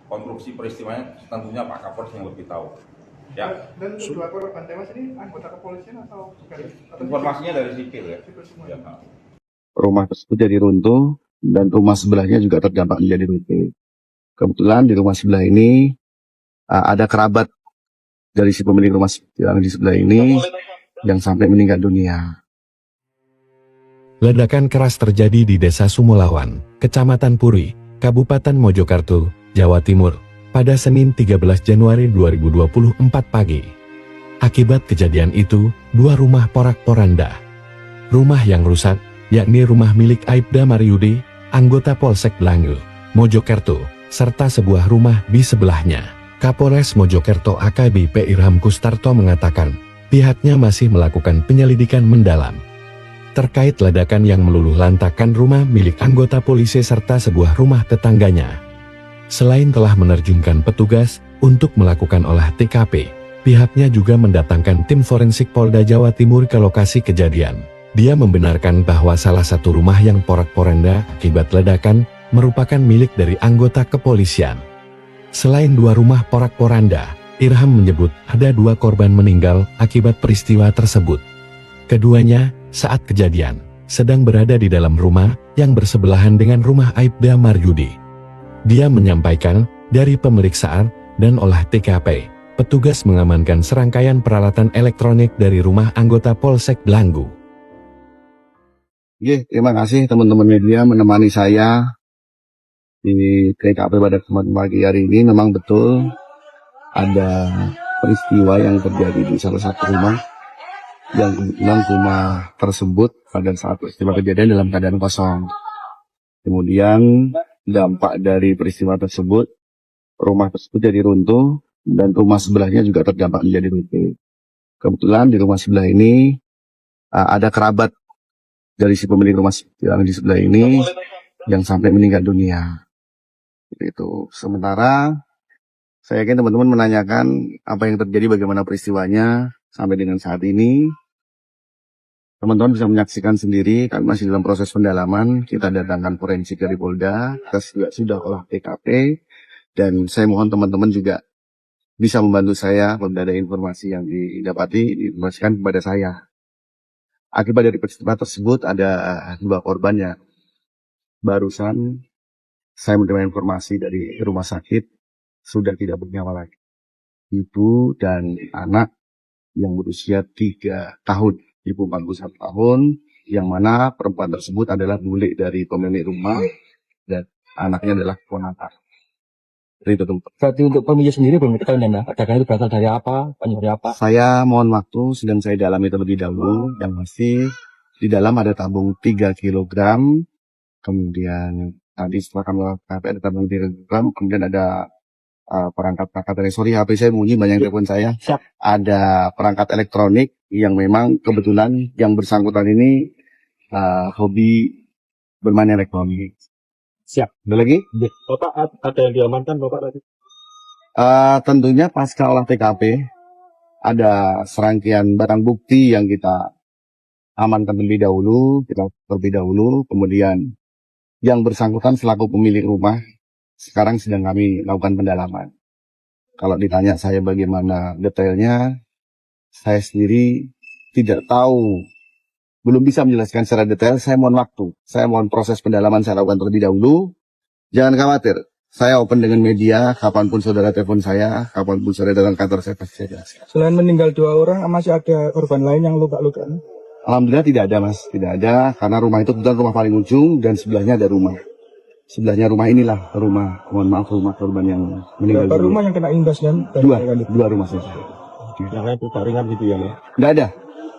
konstruksi peristiwanya tentunya Pak Kapolres yang lebih tahu. Ya. Dan 2 korban tewas ini anggota kepolisian atau informasinya dari sipil ya. Sipil semua. Ya. Rumah tersebut jadi runtuh dan rumah sebelahnya juga terdampak menjadi runtuh. Kebetulan di rumah sebelah ini ada kerabat dari si pemilik rumah yang di sebelah ini yang sampai meninggal dunia. Ledakan keras terjadi di Desa Sumolawan, Kecamatan Puri, Kabupaten Mojokerto, Jawa Timur, pada Senin 13 Januari 2024 pagi. Akibat kejadian itu, 2 rumah porak-poranda. Rumah yang rusak, yakni rumah milik Aibda Mariudi, anggota Polsek Langu, Mojokerto, serta sebuah rumah di sebelahnya. Kapolres Mojokerto AKBP Irham Kustarto mengatakan, pihaknya masih melakukan penyelidikan mendalam terkait ledakan yang meluluh lantakan rumah milik anggota polisi serta sebuah rumah tetangganya. Selain telah menerjunkan petugas untuk melakukan olah TKP, pihaknya juga mendatangkan tim forensik Polda Jawa Timur ke lokasi kejadian. Dia membenarkan bahwa salah satu rumah yang porak-poranda akibat ledakan merupakan milik dari anggota kepolisian. Selain 2 rumah porak-poranda, Irham menyebut ada 2 korban meninggal akibat peristiwa tersebut. Keduanya saat kejadian sedang berada di dalam rumah yang bersebelahan dengan rumah Aibda Maryudi. Dia menyampaikan dari pemeriksaan dan olah TKP, petugas mengamankan serangkaian peralatan elektronik dari rumah anggota Polsek Blanggu. Terima kasih teman-teman media menemani saya di TKP pada kesempatan pagi hari ini. Memang betul ada peristiwa yang terjadi di salah satu rumah, yang kebetulan rumah tersebut pada saat peristiwa kejadian dalam keadaan kosong. Kemudian dampak dari peristiwa tersebut, rumah tersebut jadi runtuh dan rumah sebelahnya juga terdampak menjadi runtuh. Kebetulan di rumah sebelah ini ada kerabat dari si pemilik rumah yang di sebelah ini yang sampai meninggal dunia. Itu. Sementara saya yakin teman-teman menanyakan apa yang terjadi, bagaimana peristiwanya sampai dengan saat ini. Teman-teman bisa menyaksikan sendiri, kami masih dalam proses pendalaman. Kita datangkan forensik dari Polda, kita juga sudah olah TKP, dan saya mohon teman-teman juga bisa membantu saya apabila ada informasi yang didapati, diinformasikan kepada saya. Akibat dari peristiwa tersebut ada 2 korban ya. Barusan saya menerima informasi dari rumah sakit sudah tidak bernyawa lagi. Ibu dan anak yang berusia 3 tahun. Ibu 41 tahun, yang mana perempuan tersebut adalah bule dari pemilik rumah dan anaknya adalah ponakan. Itu tempat. Berarti untuk pemilik sendiri belum diketahui ya, ledakan itu berasal dari apa, penyebabnya apa? Saya mohon waktu, sedang saya dalami terlebih dahulu. Yang pasti di dalam ada tabung 3 kg, kemudian tadi setelah kami lakukan ada tabung 3 kg, kemudian ada perangkat dari HP saya bunyi banyak telepon saya. Siap. Ada perangkat elektronik yang memang kebetulan yang bersangkutan ini hobi bermain elektronik. Siap. Ada lagi? Bapak ada yang diamankan Bapak tadi? Tentunya pasca olah TKP ada serangkaian barang bukti yang kita amankan terlebih dahulu, kemudian yang bersangkutan selaku pemilik rumah sekarang sedang kami lakukan pendalaman. Kalau ditanya saya bagaimana detailnya, saya sendiri tidak tahu, belum bisa menjelaskan secara detail. Saya mohon waktu, saya mohon proses pendalaman saya lakukan terlebih dahulu. Jangan khawatir, saya open dengan media, kapanpun saudara telepon saya, kapanpun saudara datang kantor saya pasti saya jelaskan. Selain meninggal 2 orang, masih ada korban lain yang luka-luka? Alhamdulillah tidak ada mas, tidak ada, karena rumah itu kebetulan rumah paling ujung dan sebelahnya ada rumah. Sebelahnya rumah inilah rumah, mohon maaf, rumah korban yang meninggal. Berapa rumah yang kena imbas dan? 2 rumah saja. Yang lain luka ringan gitu ya? Tidak ada,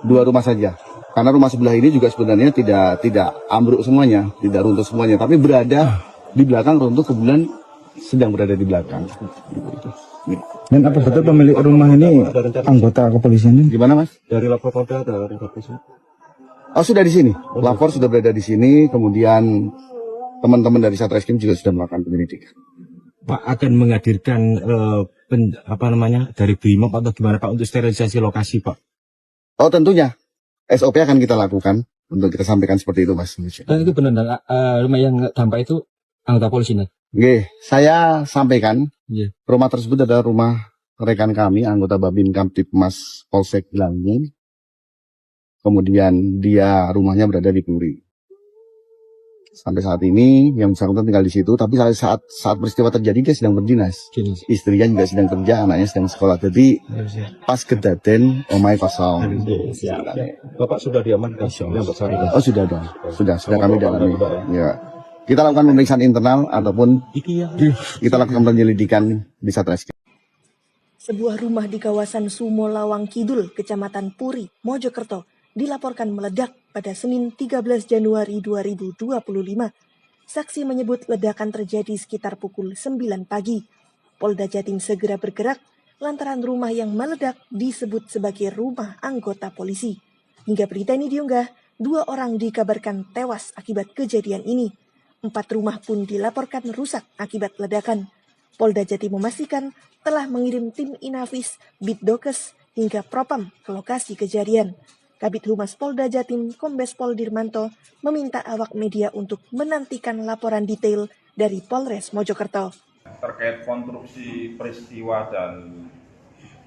2 rumah saja. Karena rumah sebelah ini juga sebenarnya tidak ambruk semuanya, tidak runtuh semuanya, tapi berada di belakang runtuh, kebetulan sedang berada di belakang. Dan apa betul pemilik rumah ini anggota kepolisian? Gimana mas? Dari lapor Polda ada informasi? Oh sudah di sini, lapor sudah berada di sini, kemudian teman-teman dari Satreskrim juga sudah melakukan penyelidikan. Pak akan menghadirkan dari BRIMOB atau gimana Pak untuk sterilisasi lokasi Pak? Oh tentunya, SOP akan kita lakukan untuk kita sampaikan seperti itu mas. Dan itu benar, rumah yang dampak itu anggota polisi nih? Oke, saya sampaikan, Rumah tersebut adalah rumah rekan kami, anggota Babin Kamtipmas Polsek Blanggu. Kemudian dia rumahnya berada di Puri. Sampai saat ini yang bersangkutan tinggal di situ, tapi saat peristiwa terjadi dia sedang berdinas. Istrinya juga sedang kerja, anaknya sedang sekolah. Jadi pas kedaten omai kosong. Bapak sudah diamankan? Oh sudah dong, sudah kami dalami. Ya. Kita lakukan pemeriksaan internal ataupun kita lakukan penyelidikan di Satreskrim. Sebuah rumah di kawasan Sumo Lawang Kidul, Kecamatan Puri, Mojokerto, dilaporkan meledak pada Senin 13 Januari 2025. Saksi menyebut ledakan terjadi sekitar pukul 9 pagi. Polda Jatim segera bergerak lantaran rumah yang meledak disebut sebagai rumah anggota polisi. Hingga berita ini diunggah, 2 orang dikabarkan tewas akibat kejadian ini. 4 rumah pun dilaporkan rusak akibat ledakan. Polda Jatim memastikan telah mengirim tim Inafis, Bitdokes, hingga Propam ke lokasi kejadian. Kabid Humas Polda Jatim, Kombes Pol Dirmanto, meminta awak media untuk menantikan laporan detail dari Polres Mojokerto. Terkait konstruksi peristiwa dan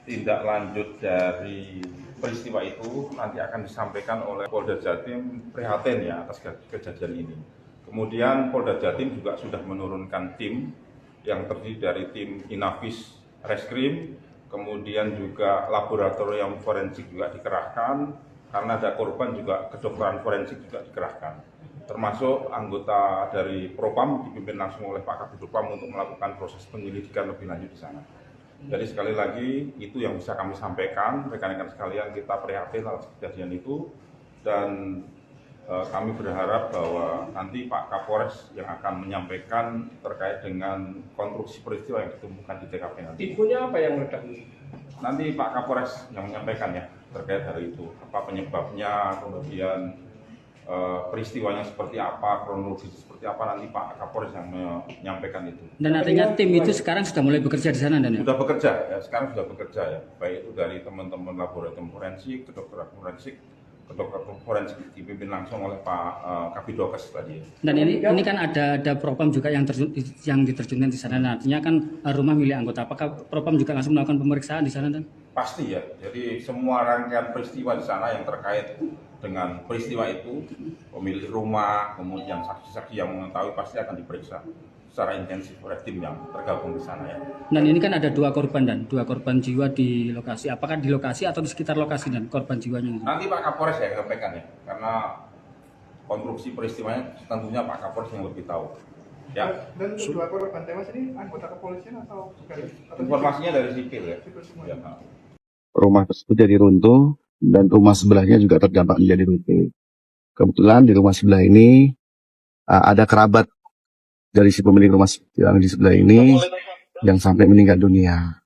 tindak lanjut dari peristiwa itu nanti akan disampaikan oleh Polda Jatim prihatin ya atas kejadian ini. Kemudian Polda Jatim juga sudah menurunkan tim yang terdiri dari tim Inavis Reskrim, kemudian juga laboratorium forensik juga dikerahkan, karena ada korban juga kedokteran forensik juga dikerahkan. Termasuk anggota dari Propam dipimpin langsung oleh Pak Kabid Propam untuk melakukan proses penyelidikan lebih lanjut di sana. Jadi sekali lagi itu yang bisa kami sampaikan, rekan-rekan sekalian, kita prihatin atas kejadian itu dan kami berharap bahwa nanti Pak Kapolres yang akan menyampaikan terkait dengan konstruksi peristiwa yang ditemukan di TKP nanti. Infonya apa yang meledak? Nanti Pak Kapolres yang menyampaikan ya terkait hal itu, apa penyebabnya, kemudian peristiwanya seperti apa, kronologis seperti apa, nanti Pak Kapolres yang menyampaikan itu. Dan artinya tim itu sekarang sudah mulai bekerja di sana, dan ya? Sudah bekerja ya, sekarang sudah bekerja ya, baik itu dari teman-teman laboratorium forensik, kedokteran forensik dipimpin langsung oleh Pak Kabidokes tadi. Dan ini kan ada Propam juga yang diterjunkan di sana. Nah, artinya kan rumah milik anggota. Apakah Propam juga langsung melakukan pemeriksaan di sana, dan? Pasti ya. Jadi semua rangkaian peristiwa di sana yang terkait dengan peristiwa itu, pemilik rumah, kemudian saksi-saksi yang mengetahui pasti akan diperiksa secara intensif oleh tim yang tergabung di sana ya. Dan ini kan ada dua korban jiwa di lokasi. Apakah di lokasi atau di sekitar lokasi, dan korban jiwanya? Nanti Pak Kapolres ya sampaikan ya, karena konstruksi peristiwanya tentunya Pak Kapolres yang lebih tahu. Ya. Dan dua korban tewas ini anggota kepolisian atau bukan? Informasinya dari sipil ya. Ya. Rumah tersebut jadi runtuh dan rumah sebelahnya juga terdampak menjadi runtuh. Kebetulan di rumah sebelah ini ada kerabat dari si pemilik rumah yang di sebelah ini yang sampai meninggal dunia.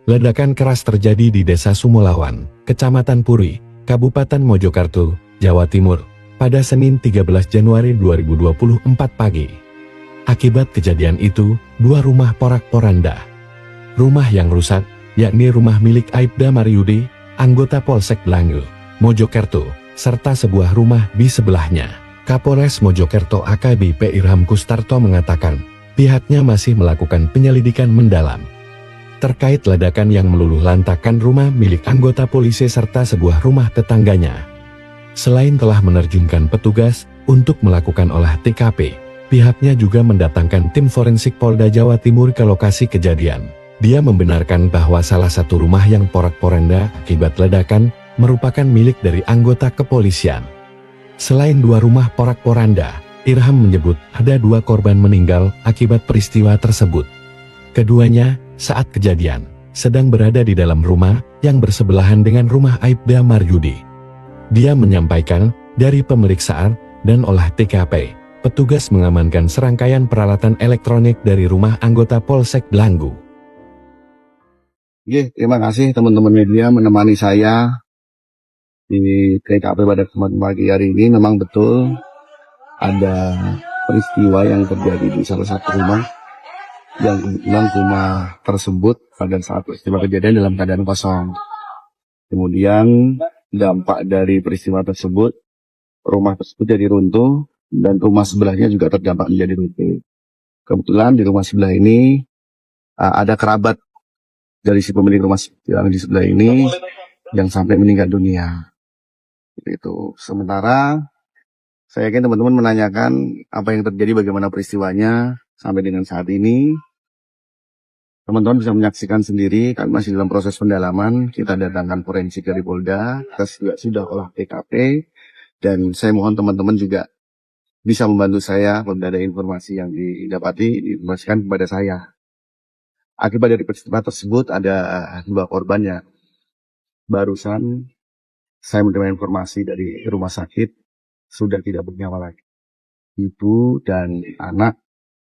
Ledakan keras terjadi di Desa Sumolawan, Kecamatan Puri, Kabupaten Mojokerto, Jawa Timur, pada Senin 13 Januari 2024 pagi. Akibat kejadian itu, dua rumah porak-poranda. Rumah yang rusak, yakni rumah milik Aibda Maryudi, anggota Polsek Blangu, Mojokerto, serta sebuah rumah di sebelahnya. Kapolres Mojokerto AKBP Irham Kustarto mengatakan, pihaknya masih melakukan penyelidikan mendalam terkait ledakan yang meluluh lantakkan rumah milik anggota polisi serta sebuah rumah tetangganya. Selain telah menerjunkan petugas untuk melakukan olah TKP, pihaknya juga mendatangkan tim forensik Polda Jawa Timur ke lokasi kejadian. Dia membenarkan bahwa salah satu rumah yang porak-poranda akibat ledakan merupakan milik dari anggota kepolisian. Selain dua rumah porak-poranda, Irham menyebut ada dua korban meninggal akibat peristiwa tersebut. Keduanya, saat kejadian, sedang berada di dalam rumah yang bersebelahan dengan rumah Aibda Maryudi. Dia menyampaikan, dari pemeriksaan dan olah TKP, petugas mengamankan serangkaian peralatan elektronik dari rumah anggota Polsek Blangu. Terima kasih teman-teman media menemani saya di TKP pada kesempatan pagi hari ini. Memang betul ada peristiwa yang terjadi di salah satu rumah, yang kebetulan rumah tersebut pada saat peristiwa kejadian dalam keadaan kosong. Kemudian dampak dari peristiwa tersebut, rumah tersebut jadi runtuh dan rumah sebelahnya juga terdampak menjadi runtuh. Kebetulan di rumah sebelah ini ada kerabat dari si pemilik rumah yang di sebelah ini yang sampai meninggal dunia. Itu. Sementara saya yakin teman-teman menanyakan apa yang terjadi, bagaimana peristiwanya sampai dengan saat ini. Teman-teman bisa menyaksikan sendiri, kami masih dalam proses pendalaman. Kita datangkan forensik dari Polda, kita juga sudah olah TKP, dan saya mohon teman-teman juga bisa membantu saya apabila ada informasi yang didapati, diinformasikan kepada saya. Akibat dari peristiwa tersebut ada dua korban yang barusan saya menerima informasi dari rumah sakit sudah tidak bernyawa lagi. Ibu dan anak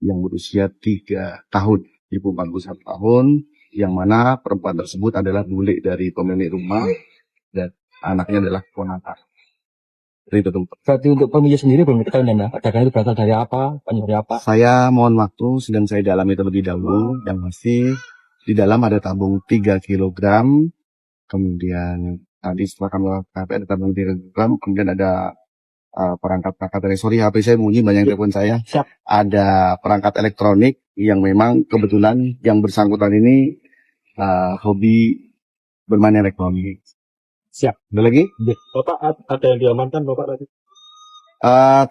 yang berusia 3 tahun, ibu 41 tahun, yang mana perempuan tersebut adalah bule dari pemilik rumah dan anaknya adalah ponakan. Berarti untuk pemilik sendiri belum diketahui, ledakan itu berasal dari apa, penyebabnya apa? Saya mohon waktu, sedang saya dalami terlebih dahulu. Yang masih di dalam ada tabung 3 kg, kemudian tadi setelah kami lakukan ada tabung 3 kg, kemudian ada perangkat HP saya bunyi, banyak telepon saya. Siap. Ada perangkat elektronik yang memang kebetulan yang bersangkutan ini hobi bermain elektronik. Siap. Ada lagi? Bapak ada yang diamankan Bapak tadi?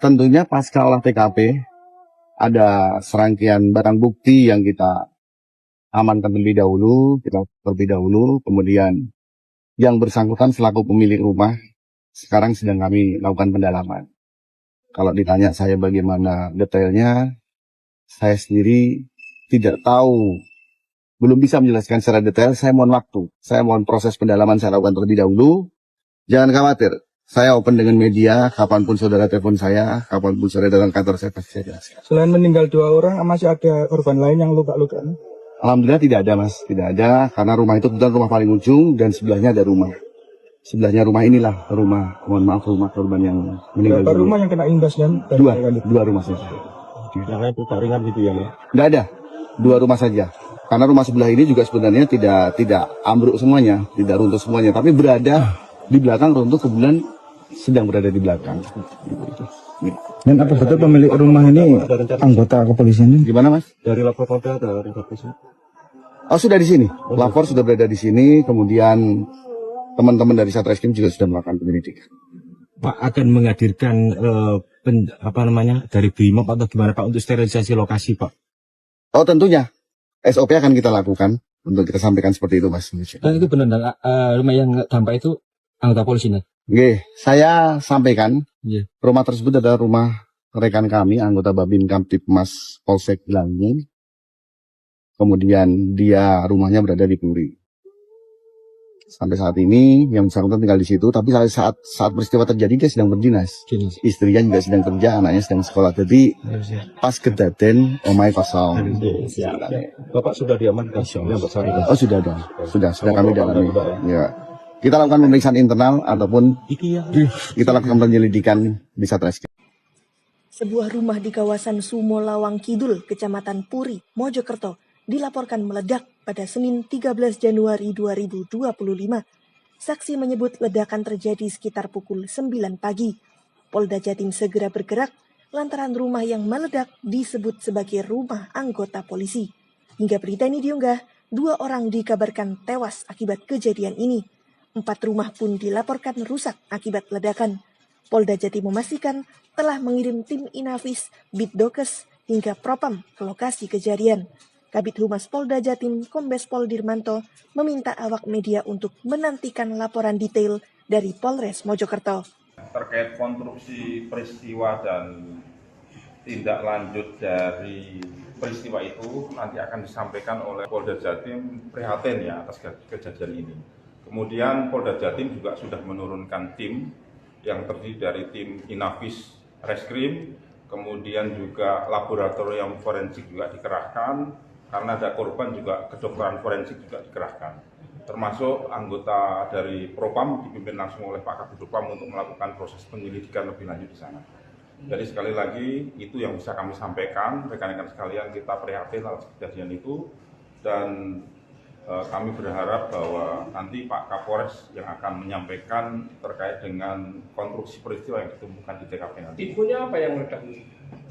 Tentunya pasca olah TKP ada serangkaian barang bukti yang kita amankan terlebih dahulu, kemudian yang bersangkutan selaku pemilik rumah sekarang sedang kami lakukan pendalaman. Kalau ditanya saya bagaimana detailnya, saya sendiri tidak tahu, belum bisa menjelaskan secara detail. Saya mohon waktu, saya mohon proses pendalaman saya lakukan terlebih dahulu. Jangan khawatir, saya open dengan media, kapanpun saudara telepon saya, kapanpun saudara datang kantor saya pasti saya jelaskan. Selain meninggal 2 orang, masih ada korban lain yang luka-luka? Alhamdulillah tidak ada mas, tidak ada, karena rumah itu kebetulan rumah paling ujung dan sebelahnya ada rumah. Sebelahnya rumah inilah rumah, mohon maaf, rumah korban yang meninggal. Berapa rumah yang kena imbas kan? Dua rumah saja. Karena itu ringan gitu ya? Tidak ada, 2 rumah saja. Karena rumah sebelah ini juga sebenarnya tidak ambruk semuanya, tidak runtuh semuanya, tapi berada di belakang, runtuh kebetulan sedang berada di belakang. Dan apa betul pemilik rumah ini anggota kepolisian? Gimana mas? Dari lapor Polda ada informasi? Oh sudah di sini, lapor sudah berada di sini, kemudian teman-teman dari Satreskrim juga sudah melakukan penyelidikan. Pak akan menghadirkan dari Brimob atau gimana Pak untuk sterilisasi lokasi Pak? Oh tentunya, SOP akan kita lakukan untuk kita sampaikan seperti itu mas. Dan itu benar rumah yang dampak itu anggota polisi nih? Oke, saya sampaikan, Rumah tersebut adalah rumah rekan kami, anggota Babin Kamtipmas Polsek Bilangin. Kemudian dia rumahnya berada di Puri. Sampai saat ini yang bersangkutan tinggal di situ, tapi saat peristiwa terjadi dia sedang berdinas. Istrinya juga sedang kerja, anaknya sedang sekolah. Jadi pas kejadian omai kosong. Bapak sudah diamankan? Oh sudah dong, sudah kami dalami. Ya. Kita lakukan pemeriksaan internal ataupun kita lakukan penyelidikan di Satreskrim. Sebuah rumah di kawasan Sumo Lawang Kidul, Kecamatan Puri, Mojokerto, dilaporkan meledak pada Senin 13 Januari 2025. Saksi menyebut ledakan terjadi sekitar pukul 9 pagi. Polda Jatim segera bergerak lantaran rumah yang meledak disebut sebagai rumah anggota polisi. Hingga berita ini diunggah, 2 orang dikabarkan tewas akibat kejadian ini. 4 rumah pun dilaporkan rusak akibat ledakan. Polda Jatim memastikan telah mengirim tim Inafis, Bitdokes, hingga Propam ke lokasi kejadian. Kabid Humas Polda Jatim, Kombes Pol Dirmanto, meminta awak media untuk menantikan laporan detail dari Polres Mojokerto. Terkait konstruksi peristiwa dan tindak lanjut dari peristiwa itu nanti akan disampaikan oleh Polda Jatim prihatin ya atas kejadian ini. Kemudian Polda Jatim juga sudah menurunkan tim yang terdiri dari tim Inafis Reskrim, kemudian juga laboratorium forensik juga dikerahkan, karena ada korban juga kedokteran forensik juga dikerahkan. Termasuk anggota dari Propam dipimpin langsung oleh Pak Kabid Propam untuk melakukan proses penyelidikan lebih lanjut di sana. Jadi sekali lagi itu yang bisa kami sampaikan, rekan-rekan sekalian, kita prihatin atas kejadian itu dan kami berharap bahwa nanti Pak Kapolres yang akan menyampaikan terkait dengan konstruksi peristiwa yang ditemukan di TKP nanti. Infonya apa yang meledak?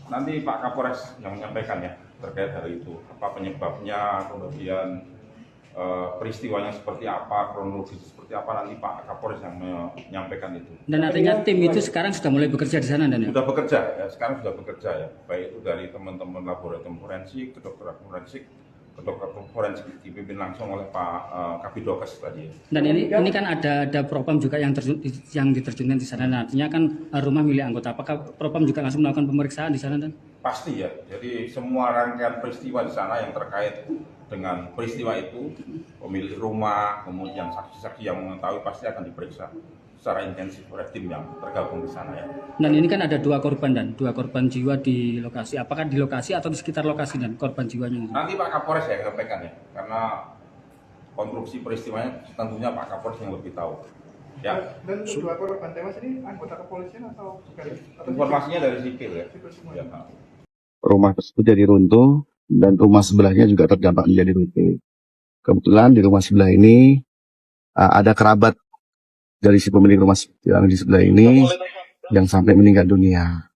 Nanti Pak Kapolres yang menyampaikan ya terkait dari itu, apa penyebabnya, kemudian peristiwanya seperti apa, kronologis seperti apa, nanti Pak Kapolres yang menyampaikan itu. Dan artinya tim itu sekarang sudah mulai bekerja di sana dan ya? Sudah bekerja ya, sekarang sudah bekerja ya, baik itu dari teman-teman laboratorium forensik, kedokteran forensik, kedokteran forensik dipimpin langsung oleh Pak Kabid Dokes tadi. Dan ini kan ada Propam juga yang diterjunkan di sana. Nah, artinya kan rumah milik anggota. Apakah Propam juga langsung melakukan pemeriksaan di sana dan? Pasti ya. Jadi semua rangkaian peristiwa di sana yang terkait dengan peristiwa itu, pemilik rumah, kemudian saksi-saksi yang mengetahui pasti akan diperiksa secara intensif oleh tim yang tergabung di sana ya. Dan ini kan ada 2 korban dan 2 korban jiwa di lokasi. Apakah di lokasi atau di sekitar lokasi dan korban jiwanya? Nanti Pak Kapolres ya sampaikan ya, karena konstruksi peristiwanya tentunya Pak Kapolres yang lebih tahu. Ya. Dan 2 korban tewas ini anggota kepolisian atau bukan? Informasinya dari sipil ya. Ya. Rumah tersebut jadi runtuh dan rumah sebelahnya juga terdampak menjadi runtuh. Kebetulan di rumah sebelah ini ada kerabat dari si pemilik rumah yang di sebelah ini yang sampai meninggal dunia.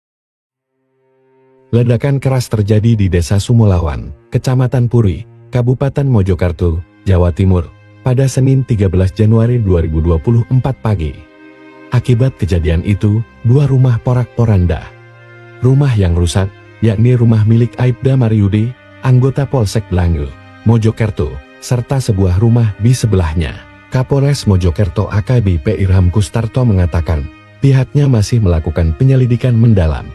Ledakan keras terjadi di Desa Sumolawan, Kecamatan Puri, Kabupaten Mojokerto, Jawa Timur, pada Senin 13 Januari 2024 pagi. Akibat kejadian itu, 2 rumah porak-poranda. Rumah yang rusak, yakni rumah milik Aibda Maryudi, anggota Polsek Blangu, Mojokerto, serta sebuah rumah di sebelahnya. Kapolres Mojokerto AKBP Irham Kustarto mengatakan, pihaknya masih melakukan penyelidikan mendalam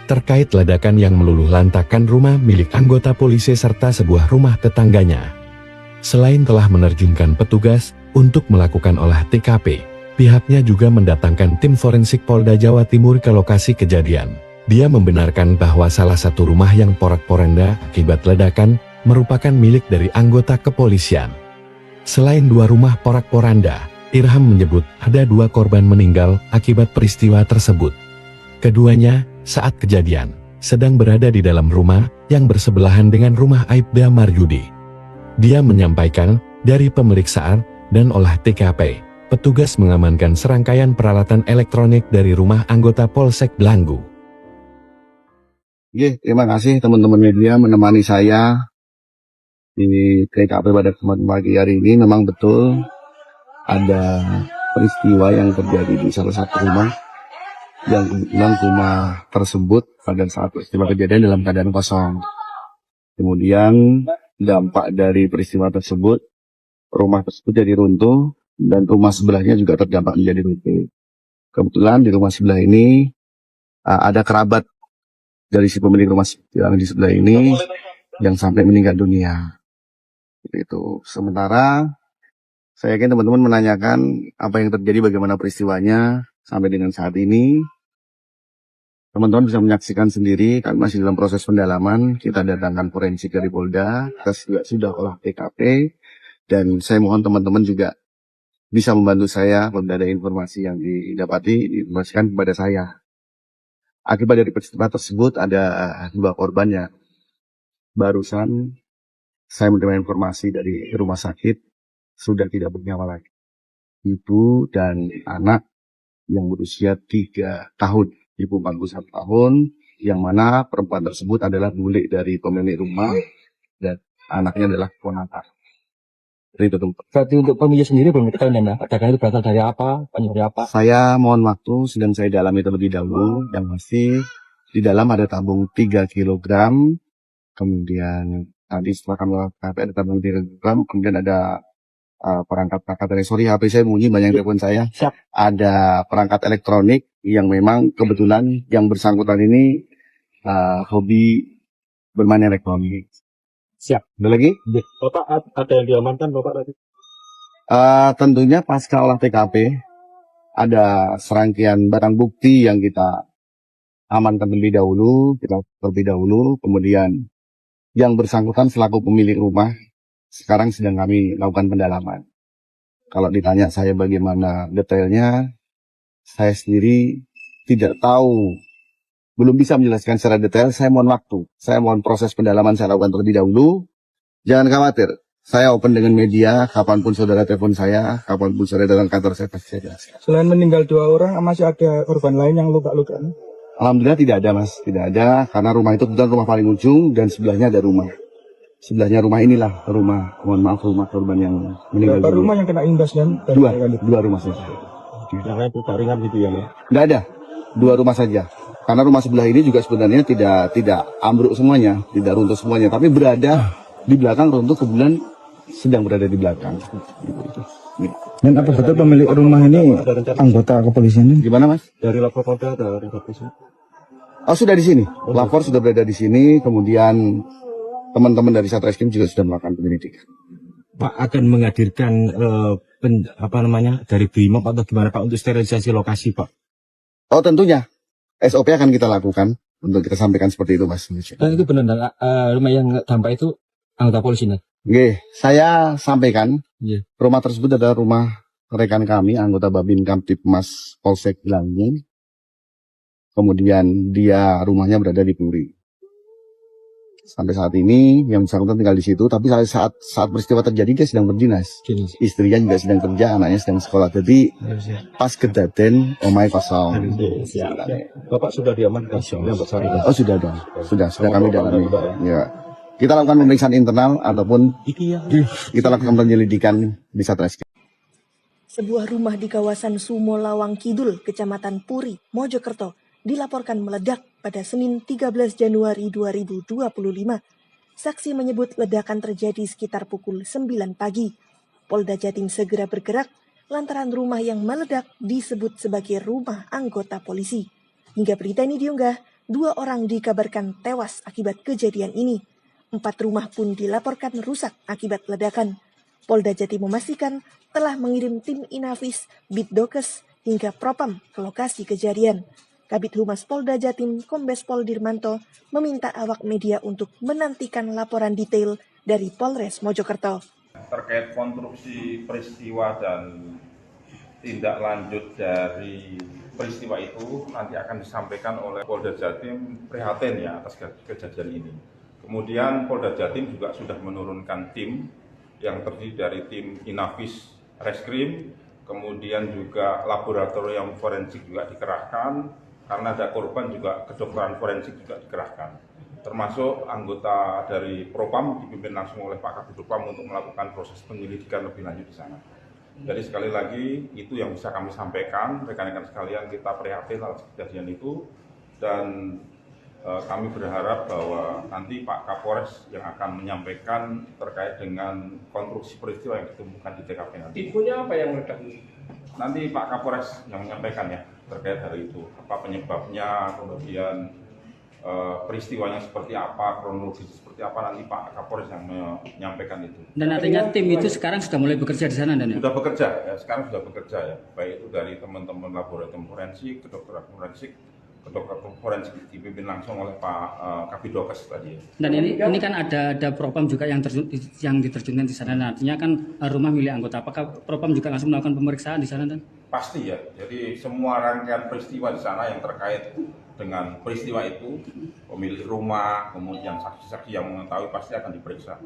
terkait ledakan yang meluluh lantakan rumah milik anggota polisi serta sebuah rumah tetangganya. Selain telah menerjunkan petugas untuk melakukan olah TKP, pihaknya juga mendatangkan tim forensik Polda Jawa Timur ke lokasi kejadian. Dia membenarkan bahwa salah satu rumah yang porak-poranda akibat ledakan merupakan milik dari anggota kepolisian. Selain 2 rumah porak-poranda, Irham menyebut ada 2 korban meninggal akibat peristiwa tersebut. Keduanya, saat kejadian, sedang berada di dalam rumah yang bersebelahan dengan rumah Aibda Maryudi. Dia menyampaikan, dari pemeriksaan dan olah TKP, petugas mengamankan serangkaian peralatan elektronik dari rumah anggota Polsek Blangu. Terima kasih teman-teman media menemani saya di TKP pada kesempatan pagi hari ini. Memang betul ada peristiwa yang terjadi di salah satu rumah, yang kebetulan rumah tersebut pada saat peristiwa kejadian dalam keadaan kosong. Kemudian dampak dari peristiwa tersebut, rumah tersebut jadi runtuh dan rumah sebelahnya juga terdampak menjadi runtuh. Kebetulan di rumah sebelah ini ada kerabat dari si pemilik rumah yang di sebelah ini yang sampai meninggal dunia. Itu. Sementara saya yakin teman-teman menanyakan apa yang terjadi, bagaimana peristiwanya sampai dengan saat ini. Teman-teman bisa menyaksikan sendiri, kami masih dalam proses pendalaman. Kita datangkan forensik dari Polda, kita juga sudah olah TKP, dan saya mohon teman-teman juga bisa membantu saya apabila ada informasi yang didapati, diinformasikan kepada saya. Akibat dari peristiwa tersebut ada 2 korban ya. Barusan saya menerima informasi dari rumah sakit sudah tidak bernyawa lagi. Ibu dan anak yang berusia 3 tahun, ibu 41 tahun, yang mana perempuan tersebut adalah bule dari pemilik rumah dan anaknya adalah ponakan. Itu tempat. Berarti untuk pemilik sendiri belum diketahui ledakan itu berasal dari apa, penyebab dari apa? Saya mohon waktu, sedang saya dalami terlebih dahulu. Yang pasti di dalam ada tabung 3 kg, kemudian tadi setelah kami lakukan ada tabung 3 kg, kemudian ada perangkat sorry HP saya bunyi, banyak telepon saya. Siap. Ada perangkat elektronik yang memang kebetulan yang bersangkutan ini hobi bermain elektronik. Siap. Ada lagi? Bapak ada yang diamankan Bapak tadi? Tentunya pasca olah TKP ada serangkaian barang bukti yang kita amankan terlebih dahulu, kemudian yang bersangkutan selaku pemilik rumah sekarang sedang kami lakukan pendalaman. Kalau ditanya saya bagaimana detailnya, saya sendiri tidak tahu, belum bisa menjelaskan secara detail. Saya mohon waktu, saya mohon proses pendalaman saya lakukan terlebih dahulu. Jangan khawatir, saya open dengan media, kapanpun saudara telepon saya, kapanpun saudara datang kantor saya pasti saya jelaskan. Selain meninggal 2 orang, masih ada korban lain yang luka-luka? Alhamdulillah tidak ada mas, tidak ada, karena rumah itu kebetulan rumah paling ujung dan sebelahnya ada rumah. Sebelahnya rumah inilah rumah, mohon maaf, rumah korban yang meninggal. Berapa rumah yang kena imbas dan? 2 rumah saja. Yang lain luka ringan gitu ya? Tidak ada, 2 rumah saja. Karena rumah sebelah ini juga sebenarnya tidak ambruk semuanya, tidak runtuh semuanya, tapi berada di belakang runtuh, kebetulan sedang berada di belakang. Dan apa betul pemilik rumah ini anggota kepolisian? Gimana mas? Dari lapor Polda ada informasi? Oh sudah di sini, lapor sudah berada di sini, kemudian teman-teman dari Satreskrim juga sudah melakukan penyelidikan. Pak akan menghadirkan dari BRIMOB atau gimana Pak untuk sterilisasi lokasi Pak? Oh tentunya, SOP akan kita lakukan untuk kita sampaikan seperti itu mas. Dan itu benar, rumah yang dampak itu anggota polisi nih? Oke, saya sampaikan, Rumah tersebut adalah rumah rekan kami, anggota Babin Kamtipmas Polsek Blangu. Kemudian dia rumahnya berada di Puri. Sampai saat ini yang bersangkutan tinggal di situ, tapi saat peristiwa terjadi dia sedang berdinas. Istrinya juga sedang kerja, anaknya sedang sekolah. Jadi pas kejadian omai kosong. Bapak sudah diamankan? Oh sudah dong, sudah kami dalami. Ya. Kita lakukan pemeriksaan internal ataupun kita lakukan penyelidikan di Satreskrim. Sebuah rumah di kawasan Sumolawang Kidul, Kecamatan Puri, Mojokerto, dilaporkan meledak pada Senin 13 Januari 2025. Saksi menyebut ledakan terjadi sekitar pukul 9 pagi. Polda Jatim segera bergerak lantaran rumah yang meledak disebut sebagai rumah anggota polisi. Hingga berita ini diunggah, 2 orang dikabarkan tewas akibat kejadian ini. 4 rumah pun dilaporkan rusak akibat ledakan. Polda Jatim memastikan telah mengirim tim Inafis, Bitdokes, hingga Propam ke lokasi kejadian. Kabid Humas Polda Jatim, Kombes Pol Dirmanto, meminta awak media untuk menantikan laporan detail dari Polres Mojokerto. Terkait konstruksi peristiwa dan tindak lanjut dari peristiwa itu nanti akan disampaikan oleh Polda Jatim prihatin ya atas kejadian ini. Kemudian Polda Jatim juga sudah menurunkan tim yang terdiri dari tim Inafis Reskrim, kemudian juga laboratorium forensik juga dikerahkan, karena ada korban juga kedokteran forensik juga dikerahkan. Termasuk anggota dari Propam dipimpin langsung oleh Pak Kabid Propam untuk melakukan proses penyelidikan lebih lanjut di sana. Jadi sekali lagi itu yang bisa kami sampaikan, rekan-rekan sekalian, kita prihatin atas kejadian itu dan kami berharap bahwa nanti Pak Kapolres yang akan menyampaikan terkait dengan konstruksi peristiwa yang ditemukan di TKP nanti. Infonya apa yang meledak? Nanti Pak Kapolres yang menyampaikan ya terkait hari itu, apa penyebabnya, kemudian peristiwanya seperti apa, kronologis seperti apa, nanti Pak Kapolres yang menyampaikan itu. Dan artinya tim itu sekarang sudah mulai bekerja di sana, dan ya? Sudah bekerja ya, sekarang sudah bekerja ya, baik itu dari teman-teman laboratorium forensik, kedokteran forensik, kedokteran forensik dipimpin langsung oleh Pak Kabidokes tadi. Dan ini kan ada Propam juga yang diterjunkan di sana. Nah, artinya kan rumah milik anggota. Apakah Propam juga langsung melakukan pemeriksaan di sana, dan? Pasti ya. Jadi semua rangkaian peristiwa di sana yang terkait dengan peristiwa itu, pemilik rumah, kemudian saksi-saksi yang mengetahui pasti akan diperiksa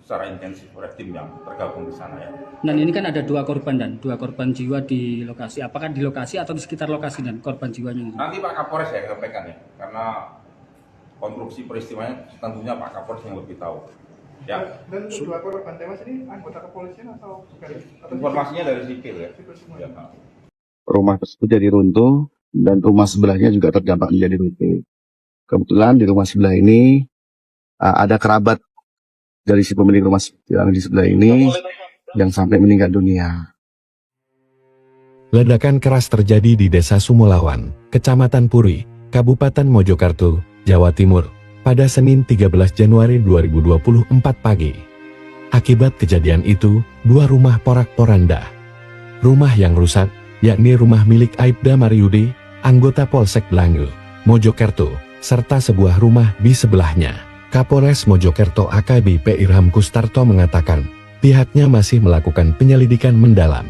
secara intensif oleh tim yang tergabung di sana ya. Dan ini kan ada 2 korban, dan 2 korban jiwa di lokasi. Apakah di lokasi atau di sekitar lokasi, dan korban jiwanya? Nanti Pak Kapolres ya sampaikan ya, karena konstruksi peristiwanya tentunya Pak Kapolres yang lebih tahu. Ya. Dan 2 korban tewas ini anggota kepolisian atau bukan? Informasinya dari sipil ya. Sipil semua. Ya. Rumah tersebut jadi runtuh dan rumah sebelahnya juga terdampak menjadi runtuh. Kebetulan di rumah sebelah ini ada kerabat dari si pemilik rumah yang di sebelah ini yang sampai meninggal dunia. Ledakan keras terjadi di Desa Sumolawan, Kecamatan Puri, Kabupaten Mojokerto, Jawa Timur, pada Senin 13 Januari 2024 pagi. Akibat kejadian itu, 2 rumah porak-poranda. Rumah yang rusak, yakni rumah milik Aibda Maryudi, anggota Polsek Blangu, Mojokerto, serta sebuah rumah di sebelahnya. Kapolres Mojokerto AKBP Irham Kustarto mengatakan, pihaknya masih melakukan penyelidikan mendalam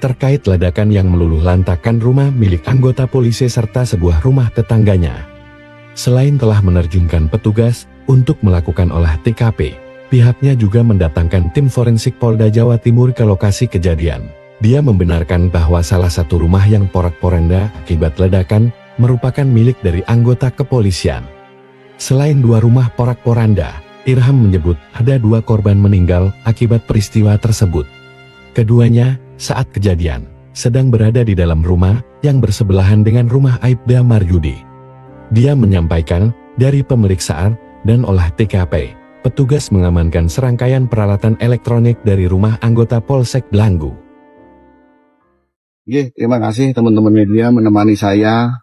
terkait ledakan yang meluluh lantakan rumah milik anggota polisi serta sebuah rumah tetangganya. Selain telah menerjunkan petugas untuk melakukan olah TKP, pihaknya juga mendatangkan tim forensik Polda Jawa Timur ke lokasi kejadian. Dia membenarkan bahwa salah satu rumah yang porak-poranda akibat ledakan merupakan milik dari anggota kepolisian. Selain 2 rumah porak-poranda, Irham menyebut ada 2 korban meninggal akibat peristiwa tersebut. Keduanya, saat kejadian, sedang berada di dalam rumah yang bersebelahan dengan rumah Aibda Maryudi. Dia menyampaikan, dari pemeriksaan dan olah TKP, petugas mengamankan serangkaian peralatan elektronik dari rumah anggota Polsek Blangu. Terima kasih teman-teman media menemani saya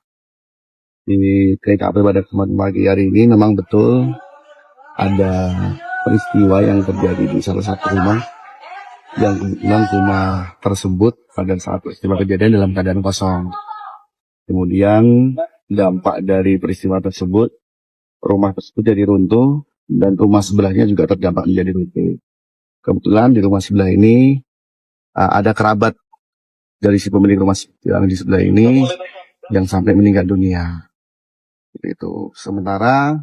di TKP pada kesempatan pagi hari ini. Memang betul ada peristiwa yang terjadi di salah satu rumah yang kebetulan rumah tersebut pada saat peristiwa kejadian dalam keadaan kosong. Kemudian dampak dari peristiwa tersebut, rumah tersebut jadi runtuh dan rumah sebelahnya juga terdampak menjadi runtuh. Kebetulan di rumah sebelah ini ada kerabat dari si pemilik rumah yang di sebelah ini yang sampai meninggal dunia. Itu. Sementara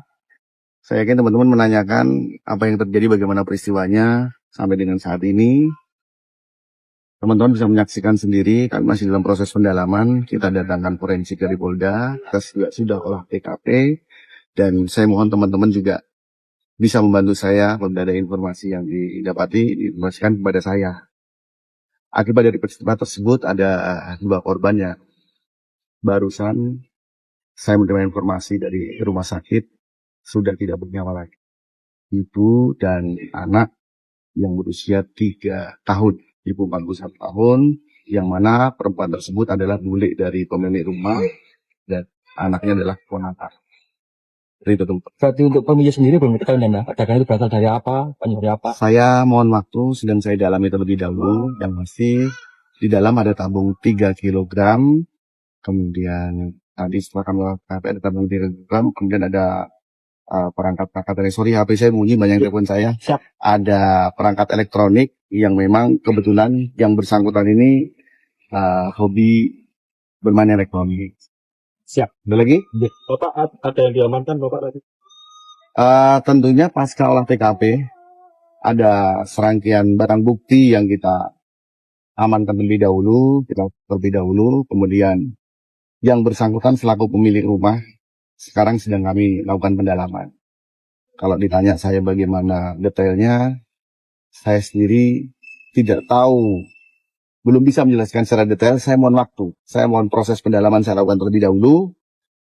saya yakin teman-teman menanyakan apa yang terjadi, bagaimana peristiwanya sampai dengan saat ini. Teman-teman bisa menyaksikan sendiri, kami masih dalam proses pendalaman. Kita datangkan forensik dari Polda, kita juga sudah olah TKP, dan saya mohon teman-teman juga bisa membantu saya apabila ada informasi yang didapati diinformasikan kepada saya. Akibat dari peristiwa tersebut ada 2 korban ya. Barusan saya menerima informasi dari rumah sakit sudah tidak bernyawa lagi. Ibu dan anak yang berusia 3 tahun, ibu 41 tahun, yang mana perempuan tersebut adalah bule dari pemilik rumah dan anaknya adalah ponakan. Itu tuh. Berarti untuk pemilik sendiri belum diketahui Nana, ledakan itu berasal dari apa, penyebab dari apa? Saya mohon waktu, sedang saya dalami terlebih dahulu. Yang masih di dalam ada tabung 3 kg, kemudian tadi setelah kami lakukan ada tabung 3 kg, kemudian ada perangkat dari HP saya bunyi banyak telepon saya. Siap. Ada perangkat elektronik yang memang kebetulan yang bersangkutan ini hobi bermain elektronik. Siap. Ada lagi? Bapak ada yang diamankan Bapak tadi? Tentunya pasca olah TKP ada serangkaian barang bukti yang kita amankan terlebih dahulu, kemudian yang bersangkutan selaku pemilik rumah sekarang sedang kami lakukan pendalaman. Kalau ditanya saya bagaimana detailnya, saya sendiri tidak tahu, belum bisa menjelaskan secara detail. Saya mohon waktu, saya mohon proses pendalaman saya lakukan terlebih dahulu.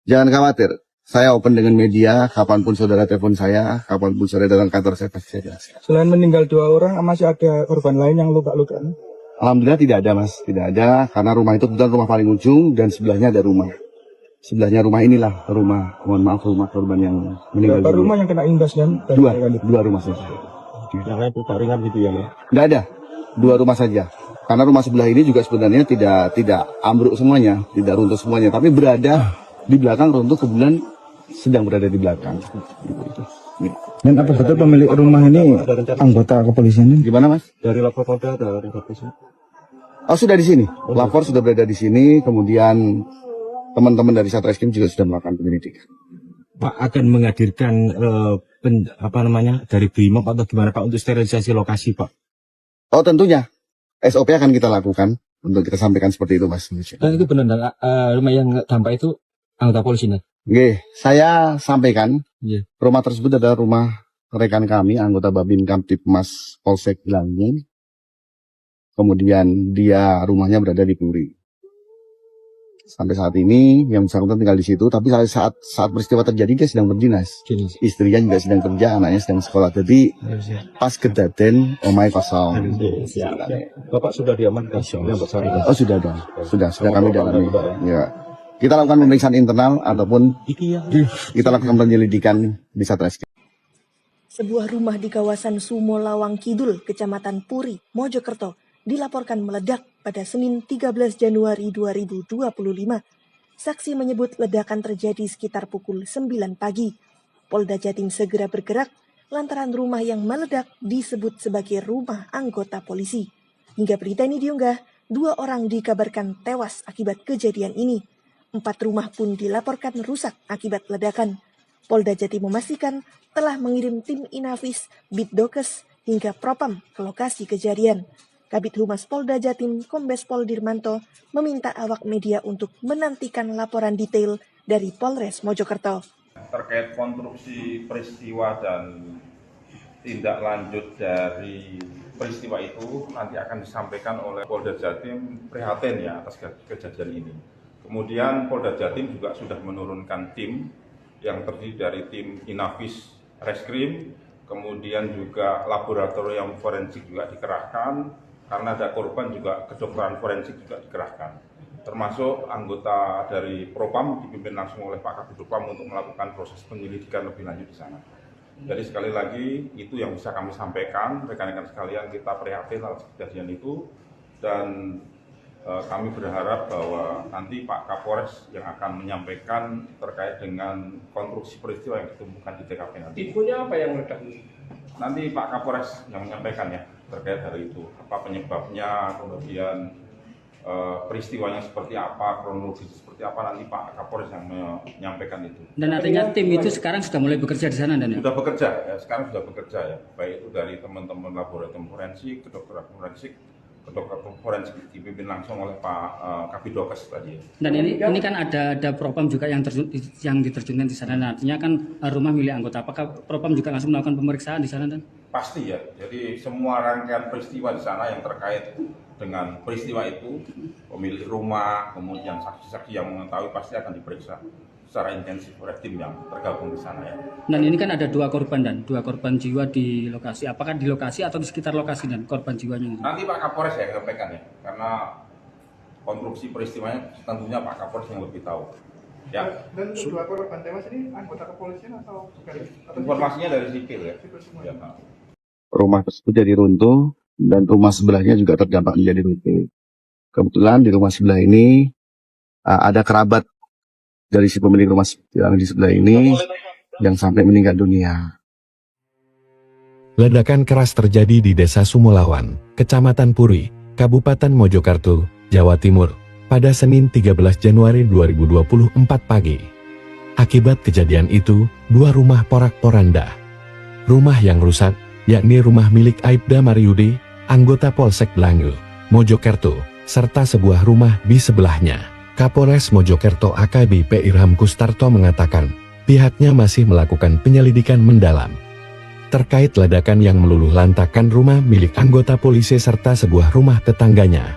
Jangan khawatir, saya open dengan media, kapanpun saudara telepon saya, kapanpun saudara datang kantor saya pasti saya jelaskan. Selain meninggal 2 orang, masih ada korban lain yang luka-luka? Alhamdulillah tidak ada mas, tidak ada, karena rumah itu kebetulan rumah paling ujung dan sebelahnya ada rumah. Sebelahnya rumah inilah rumah, mohon maaf, rumah korban yang meninggal. Berapa rumah yang kena imbas dan 2 rumah saja. Yang lain luka ringan gitu ya, Mas? Tidak ada, 2 rumah saja. Karena rumah sebelah ini juga sebenarnya tidak ambruk semuanya, tidak runtuh semuanya, tapi berada di belakang runtuh, kebetulan sedang berada di belakang. Dan apa betul pemilik rumah ini anggota kepolisian? Gimana mas? Dari lapor Polda ada informasi? Oh sudah di sini, lapor sudah berada di sini, kemudian teman-teman dari Satreskrim juga sudah melakukan penyelidikan. Pak akan menghadirkan dari BRIMOB atau gimana Pak untuk sterilisasi lokasi Pak? Oh tentunya, SOP akan kita lakukan untuk kita sampaikan seperti itu mas. Dan itu benar rumah yang dampak itu anggota polisi nih? Oke, saya sampaikan, Iya. Rumah tersebut adalah rumah rekan kami, anggota Babin Kamtipmas Polsek Langin. Kemudian dia rumahnya berada di Puri. Sampai saat ini yang bersangkutan tinggal di situ, tapi saat peristiwa terjadi dia sedang berdinas. Istrinya juga sedang kerja, anaknya sedang sekolah. Jadi pas kedaden omai kosong. Bapak sudah diamankan? Oh sudah dong, sudah kami dalami. Ya. Kita lakukan pemeriksaan internal ataupun kita lakukan penyelidikan di Satreskrim. Sebuah rumah di kawasan Sumo Lawang Kidul, Kecamatan Puri, Mojokerto, dilaporkan meledak pada Senin 13 Januari 2025. Saksi menyebut ledakan terjadi sekitar pukul 9 pagi. Polda Jatim segera bergerak lantaran rumah yang meledak disebut sebagai rumah anggota polisi. Hingga berita ini diunggah, 2 orang dikabarkan tewas akibat kejadian ini. 4 rumah pun dilaporkan rusak akibat ledakan. Polda Jatim memastikan telah mengirim tim Inafis, Bitdokes, hingga Propam ke lokasi kejadian. Kabid Humas Polda Jatim, Kombes Pol Dirmanto, meminta awak media untuk menantikan laporan detail dari Polres Mojokerto. Terkait konstruksi peristiwa dan tindak lanjut dari peristiwa itu nanti akan disampaikan oleh Polda Jatim prihatin ya atas kejadian ini. Kemudian Polda Jatim juga sudah menurunkan tim yang terdiri dari tim Inafis Reskrim, kemudian juga laboratorium forensik juga dikerahkan, karena ada korban juga kedokteran forensik juga dikerahkan. Termasuk anggota dari Propam dipimpin langsung oleh Pak Kabid Propam untuk melakukan proses penyelidikan lebih lanjut di sana. Jadi sekali lagi itu yang bisa kami sampaikan, rekan-rekan sekalian, kita prihatin atas kejadian itu dan kami berharap bahwa nanti Pak Kapolres yang akan menyampaikan terkait dengan konstruksi peristiwa yang ditemukan di TKP nanti. Tipunya apa yang meledak? Nanti Pak Kapolres yang menyampaikan ya terkait hari itu, apa penyebabnya, kemudian peristiwanya seperti apa, kronologi seperti apa, nanti Pak Kapolres yang menyampaikan itu. Dan artinya tim itu sekarang sudah mulai bekerja di sana dan ya? Sudah bekerja ya, sekarang sudah bekerja ya, baik itu dari teman-teman laboratorium forensik, kedokteran forensik, dokter forensik dipimpin langsung oleh Pak Kabidokes tadi. Dan ini kan ada propam juga yang diterjunkan di sana. Artinya kan rumah milik anggota. Apakah propam juga langsung melakukan pemeriksaan di sana? Dan pasti ya. Jadi semua rangkaian peristiwa di sana yang terkait dengan peristiwa itu, pemilik rumah, kemudian saksi-saksi yang mengetahui pasti akan diperiksa secara intensif oleh tim yang tergabung di sana ya. Dan ini kan ada dua korban jiwa di lokasi. Apakah di lokasi atau di sekitar lokasi dan korban jiwanya? Nanti Pak Kapolres yang sampaikan ya, karena konstruksi peristiwanya tentunya Pak Kapolres yang lebih tahu. Ya. Dan dua korban tewas ini anggota kepolisian atau bukan? Informasinya dari sipil ya. Sipil semua. Ya. Rumah tersebut jadi runtuh dan rumah sebelahnya juga terdampak menjadi runtuh. Kebetulan di rumah sebelah ini ada kerabat dari si pemilik rumah yang di sebelah ini yang sampai meninggal dunia. Ledakan keras terjadi di Desa Sumolawan, Kecamatan Puri, Kabupaten Mojokerto, Jawa Timur, pada Senin 13 Januari 2024 pagi. Akibat kejadian itu, dua rumah porak-poranda. Rumah yang rusak, yakni rumah milik Aibda Maryudi, anggota Polsek Blangu, Mojokerto, serta sebuah rumah di sebelahnya. Kapolres Mojokerto AKBP Irham Kustarto mengatakan, pihaknya masih melakukan penyelidikan mendalam terkait ledakan yang meluluh lantakan rumah milik anggota polisi serta sebuah rumah tetangganya.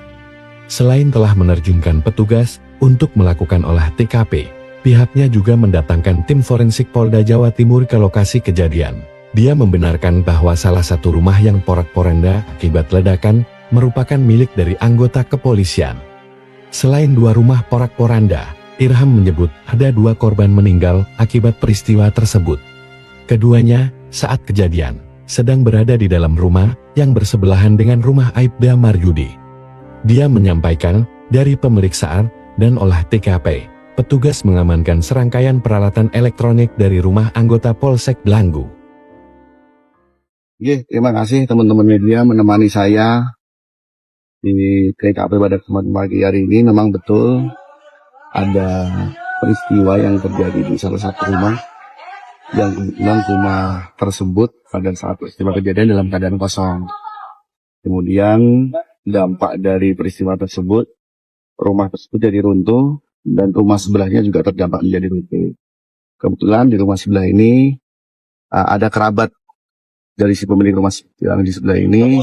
Selain telah menerjunkan petugas untuk melakukan olah TKP, pihaknya juga mendatangkan tim forensik Polda Jawa Timur ke lokasi kejadian. Dia membenarkan bahwa salah satu rumah yang porak-poranda akibat ledakan merupakan milik dari anggota kepolisian. Selain dua rumah porak-poranda, Irham menyebut ada dua korban meninggal akibat peristiwa tersebut. Keduanya, saat kejadian, sedang berada di dalam rumah yang bersebelahan dengan rumah Aibda Maryudi. Dia menyampaikan, dari pemeriksaan dan olah TKP, petugas mengamankan serangkaian peralatan elektronik dari rumah anggota Polsek Blangu. Terima kasih teman-teman media menemani saya di TKP pada kesempatan pagi hari ini. Memang betul ada peristiwa yang terjadi di salah satu rumah yang kebetulan rumah tersebut pada saat peristiwa kejadian dalam keadaan kosong. Kemudian dampak dari peristiwa tersebut, rumah tersebut jadi runtuh dan rumah sebelahnya juga terdampak menjadi runtuh. Kebetulan di rumah sebelah ini ada kerabat dari si pemilik rumah yang di sebelah ini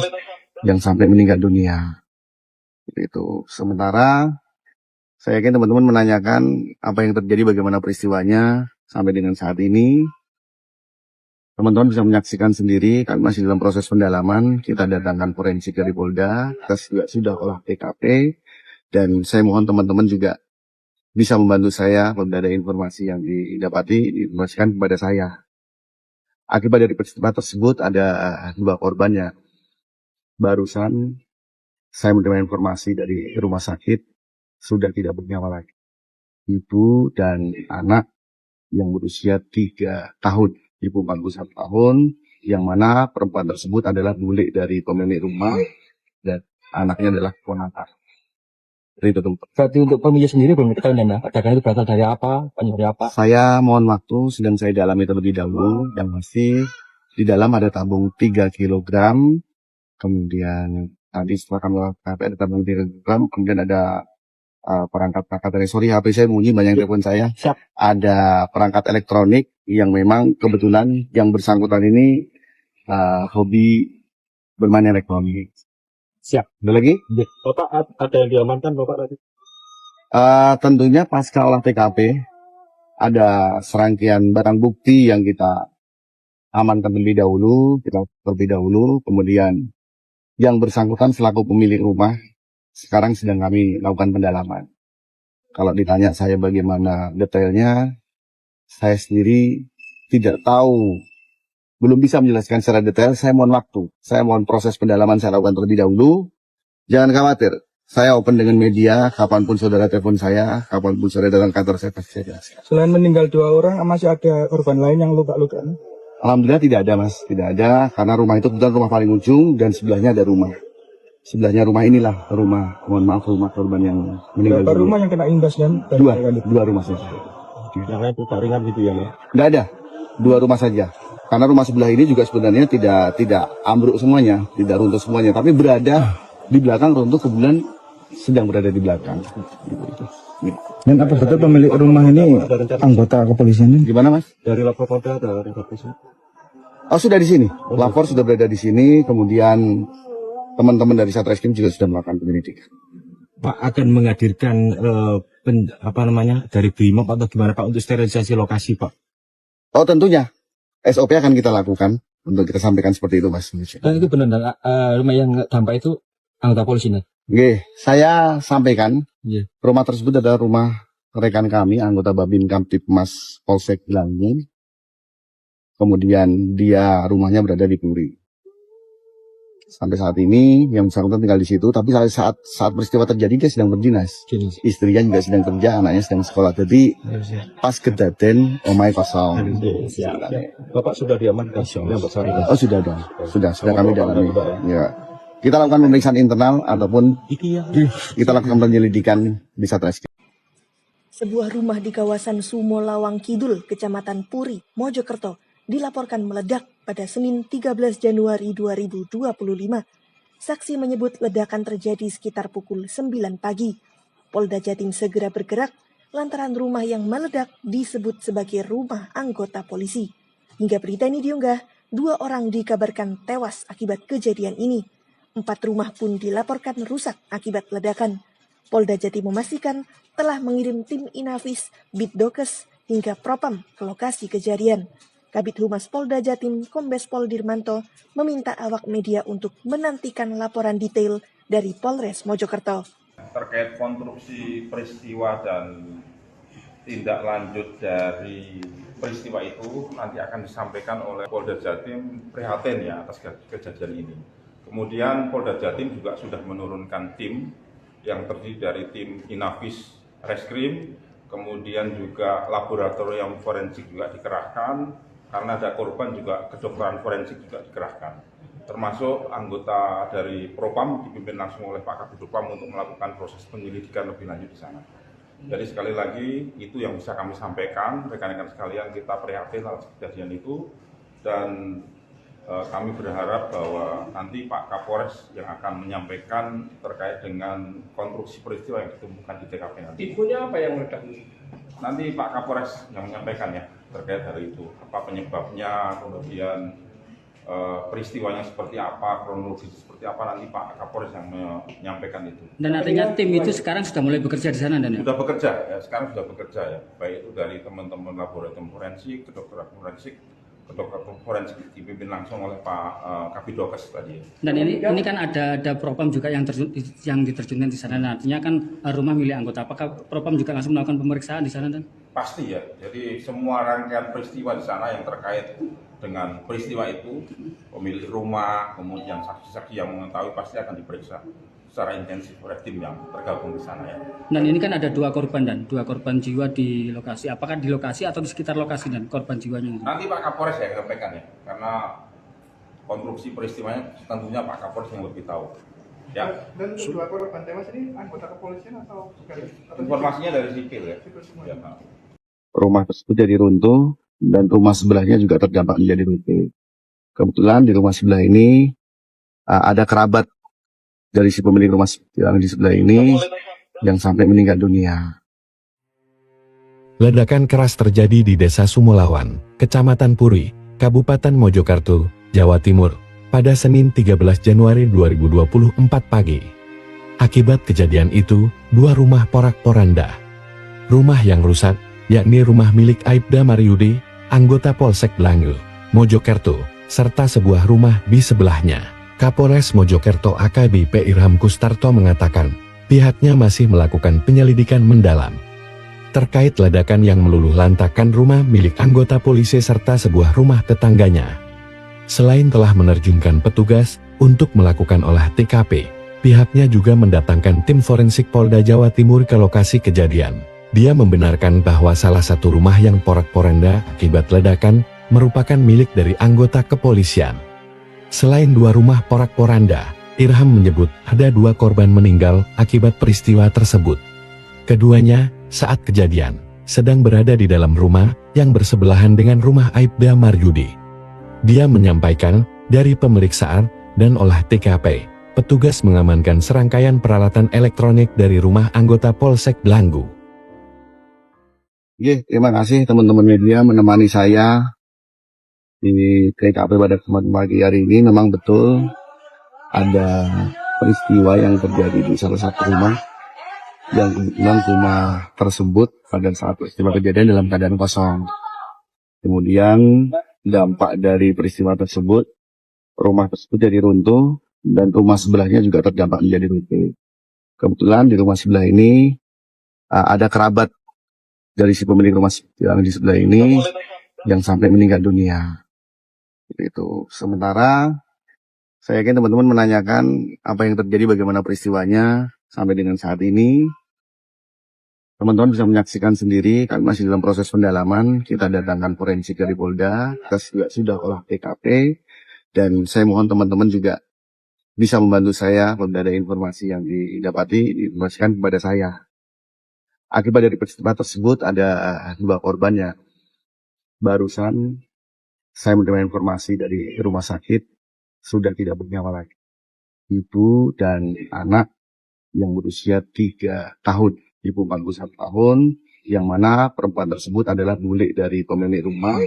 yang sampai meninggal dunia. Itu. Sementara saya yakin teman-teman menanyakan apa yang terjadi, bagaimana peristiwanya sampai dengan saat ini. Teman-teman bisa menyaksikan sendiri, kami masih dalam proses pendalaman. Kita datangkan forensik dari Polda, kita juga sudah olah TKP, dan saya mohon teman-teman juga bisa membantu saya apabila ada informasi yang didapati, diinformasikan kepada saya. Akibat dari peristiwa tersebut ada dua korban yang barusan saya menerima informasi dari rumah sakit sudah tidak bernyawa lagi. Ibu dan anak yang berusia 3 tahun, ibu 41 tahun, yang mana perempuan tersebut adalah milik dari pemilik rumah dan anaknya adalah ponakan. Berarti untuk pemilik sendiri belum diketahui ledakan itu berasal dari apa, penyebab dari apa? Saya mohon waktu, sedang saya dalami terlebih dahulu. Yang masih di dalam ada tabung 3 kg, kemudian tadi setelah kami lakukan ada tabung 3 kg, kemudian ada perangkat sorry HP saya bunyi, banyak telepon saya. Siap. Ada perangkat elektronik yang memang kebetulan yang bersangkutan ini hobi bermain elektronik. Siap. Ada lagi? Bapak ada yang diamankan Bapak tadi? Tentunya pasca olah TKP ada serangkaian barang bukti yang kita amankan terlebih dahulu, kemudian yang bersangkutan selaku pemilik rumah sekarang sedang kami lakukan pendalaman. Kalau ditanya saya bagaimana detailnya, saya sendiri tidak tahu, belum bisa menjelaskan secara detail. Saya mohon waktu, saya mohon proses pendalaman saya lakukan terlebih dahulu. Jangan khawatir, saya open dengan media, kapanpun saudara telepon saya, kapanpun saudara datang kantor saya pasti saya jelaskan. Selain meninggal 2 orang, masih ada korban lain yang luka-luka? Alhamdulillah tidak ada mas, tidak ada, karena rumah itu kebetulan rumah paling ujung dan sebelahnya ada rumah. Sebelahnya rumah inilah rumah, mohon maaf, rumah korban yang meninggal. Berapa rumah yang kena imbas dan dua rumah saja. Yang luka ringan gitu ya? Tidak ada, 2 rumah saja. Karena rumah sebelah ini juga sebenarnya tidak ambruk semuanya, tidak runtuh semuanya, tapi berada di belakang runtuh, kemudian sedang berada di belakang. Dan apa betul pemilik rumah ini anggota kepolisian ini? Gimana Mas? Dari lapor Polda ada informasi. Oh sudah di sini, lapor sudah berada di sini, kemudian teman-teman dari Satreskrim juga sudah melakukan penyelidikan. Pak akan menghadirkan dari Brimob atau gimana Pak untuk sterilisasi lokasi Pak? Oh tentunya, SOP akan kita lakukan untuk kita sampaikan seperti itu Mas. Dan itu benar, rumah yang dampak itu anggota polisi nih? Oke, saya sampaikan, Iya. rumah tersebut adalah rumah rekan kami, anggota Babin Kamtipmas Polsek Bilangin. Kemudian dia rumahnya berada di Puri. Sampai saat ini yang bersangkutan tinggal di situ, tapi saat peristiwa terjadi dia sedang berdinas. Istrinya juga sedang kerja, anaknya sedang sekolah. Jadi pas kejadian omai kosong. Bapak sudah diamankan yang bersangkutan? Oh sudah dong, sudah kami dalami. Ya. Kita lakukan pemeriksaan internal ataupun kita lakukan penyelidikan di Satreskrim. Sebuah rumah di kawasan Sumo Lawang Kidul, Kecamatan Puri, Mojokerto, dilaporkan meledak pada Senin 13 Januari 2025. Saksi menyebut ledakan terjadi sekitar pukul 9 pagi. Polda Jatim segera bergerak lantaran rumah yang meledak disebut sebagai rumah anggota polisi. Hingga berita ini diunggah, 2 orang dikabarkan tewas akibat kejadian ini. 4 rumah pun dilaporkan rusak akibat ledakan. Polda Jatim memastikan telah mengirim tim Inafis, Bitdokes, hingga Propam ke lokasi kejadian. Kabid Humas Polda Jatim, Kombes Pol Dirmanto, meminta awak media untuk menantikan laporan detail dari Polres Mojokerto. Terkait konstruksi peristiwa dan tindak lanjut dari peristiwa itu nanti akan disampaikan oleh Polda Jatim prihatin ya atas kejadian ini. Kemudian Polda Jatim juga sudah menurunkan tim yang terdiri dari tim Inafis Reskrim, kemudian juga laboratorium forensik juga dikerahkan, karena ada korban juga kedokteran forensik juga dikerahkan. Termasuk anggota dari Propam dipimpin langsung oleh Pak Kabid Propam untuk melakukan proses penyelidikan lebih lanjut di sana. Jadi sekali lagi itu yang bisa kami sampaikan, rekan-rekan sekalian, kita prihatin atas kejadian itu dan kami berharap bahwa nanti Pak Kapolres yang akan menyampaikan terkait dengan konstruksi peristiwa yang ditemukan di TKP nanti. Tipunya apa yang meledak? Nanti Pak Kapolres yang menyampaikan ya terkait hari itu, apa penyebabnya, kemudian peristiwanya seperti apa, kronologis seperti apa, nanti Pak Kapolres yang menyampaikan itu. Dan artinya tim itu sekarang sudah mulai bekerja di sana, Dan ya? Sudah bekerja ya, sekarang sudah bekerja ya, baik itu dari teman-teman laboratorium forensik, kedokteran forensik, kedokteran forensik dipimpin langsung oleh Pak Kabidokes tadi. Dan ini kan ada Propam juga yang diterjunkan di sana. Nah, artinya kan rumah milik anggota. Apakah Propam juga langsung melakukan pemeriksaan di sana, Dan? Pasti ya. Jadi semua rangkaian peristiwa di sana yang terkait dengan peristiwa itu, pemilik rumah, kemudian saksi-saksi yang mengetahui pasti akan diperiksa secara intensif oleh tim yang tergabung di sana ya. Dan ini kan ada 2 korban, Dan, 2 korban jiwa di lokasi. Apakah di lokasi atau di sekitar lokasi, Dan, korban jiwanya? Nanti Pak Kapolres ya sampaikan ya, karena konstruksi peristiwanya tentunya Pak Kapolres yang lebih tahu. Ya. Dan 2 korban tewas ini anggota kepolisian atau bukan? Informasinya dari sipil ya. Ya, Pak. Rumah tersebut jadi runtuh dan rumah sebelahnya juga terdampak menjadi runtuh. Kebetulan di rumah sebelah ini ada kerabat dari si pemilik rumah yang di sebelah ini yang sampai meninggal dunia. Ledakan keras terjadi di Desa Sumolawan, Kecamatan Puri, Kabupaten Mojokerto, Jawa Timur, pada Senin 13 Januari 2024 pagi. Akibat kejadian itu, 2 rumah porak-poranda. Rumah yang rusak, yakni rumah milik Aibda Maryudi, anggota Polsek Blangu, Mojokerto, serta sebuah rumah di sebelahnya. Kapolres Mojokerto AKBP Irham Kustarto mengatakan, pihaknya masih melakukan penyelidikan mendalam terkait ledakan yang meluluh lantakan rumah milik anggota polisi serta sebuah rumah tetangganya. Selain telah menerjunkan petugas untuk melakukan olah TKP, pihaknya juga mendatangkan tim forensik Polda Jawa Timur ke lokasi kejadian. Dia membenarkan bahwa salah satu rumah yang porak-poranda akibat ledakan merupakan milik dari anggota kepolisian. Selain 2 rumah porak-poranda, Irham menyebut ada 2 korban meninggal akibat peristiwa tersebut. Keduanya, saat kejadian, sedang berada di dalam rumah yang bersebelahan dengan rumah Aibda Maryudi. Dia menyampaikan, dari pemeriksaan dan olah TKP, petugas mengamankan serangkaian peralatan elektronik dari rumah anggota Polsek Blanggu. Terima kasih teman-teman media menemani saya di TKP pada kesempatan pagi hari ini. Memang betul ada peristiwa yang terjadi di salah satu rumah, yang kebetulan rumah tersebut pada saat peristiwa kejadian dalam keadaan kosong. Kemudian dampak dari peristiwa tersebut, rumah tersebut jadi runtuh dan rumah sebelahnya juga terdampak menjadi runtuh. Kebetulan di rumah sebelah ini ada kerabat dari si pemilik rumah yang di sebelah ini yang sampai meninggal dunia. Itu. Sementara saya yakin teman-teman menanyakan apa yang terjadi, bagaimana peristiwanya sampai dengan saat ini. Teman-teman bisa menyaksikan sendiri, kami masih dalam proses pendalaman. Kita datangkan forensik dari Polda, kita juga sudah olah TKP, dan saya mohon teman-teman juga bisa membantu saya apabila ada informasi yang didapati, diinformasikan kepada saya. Akibat dari peristiwa tersebut ada 2 korban yang barusan saya menerima informasi dari rumah sakit sudah tidak bernyawa lagi. Ibu dan anak yang berusia 3 tahun. Ibu 41 tahun, yang mana perempuan tersebut adalah bule dari pemilik rumah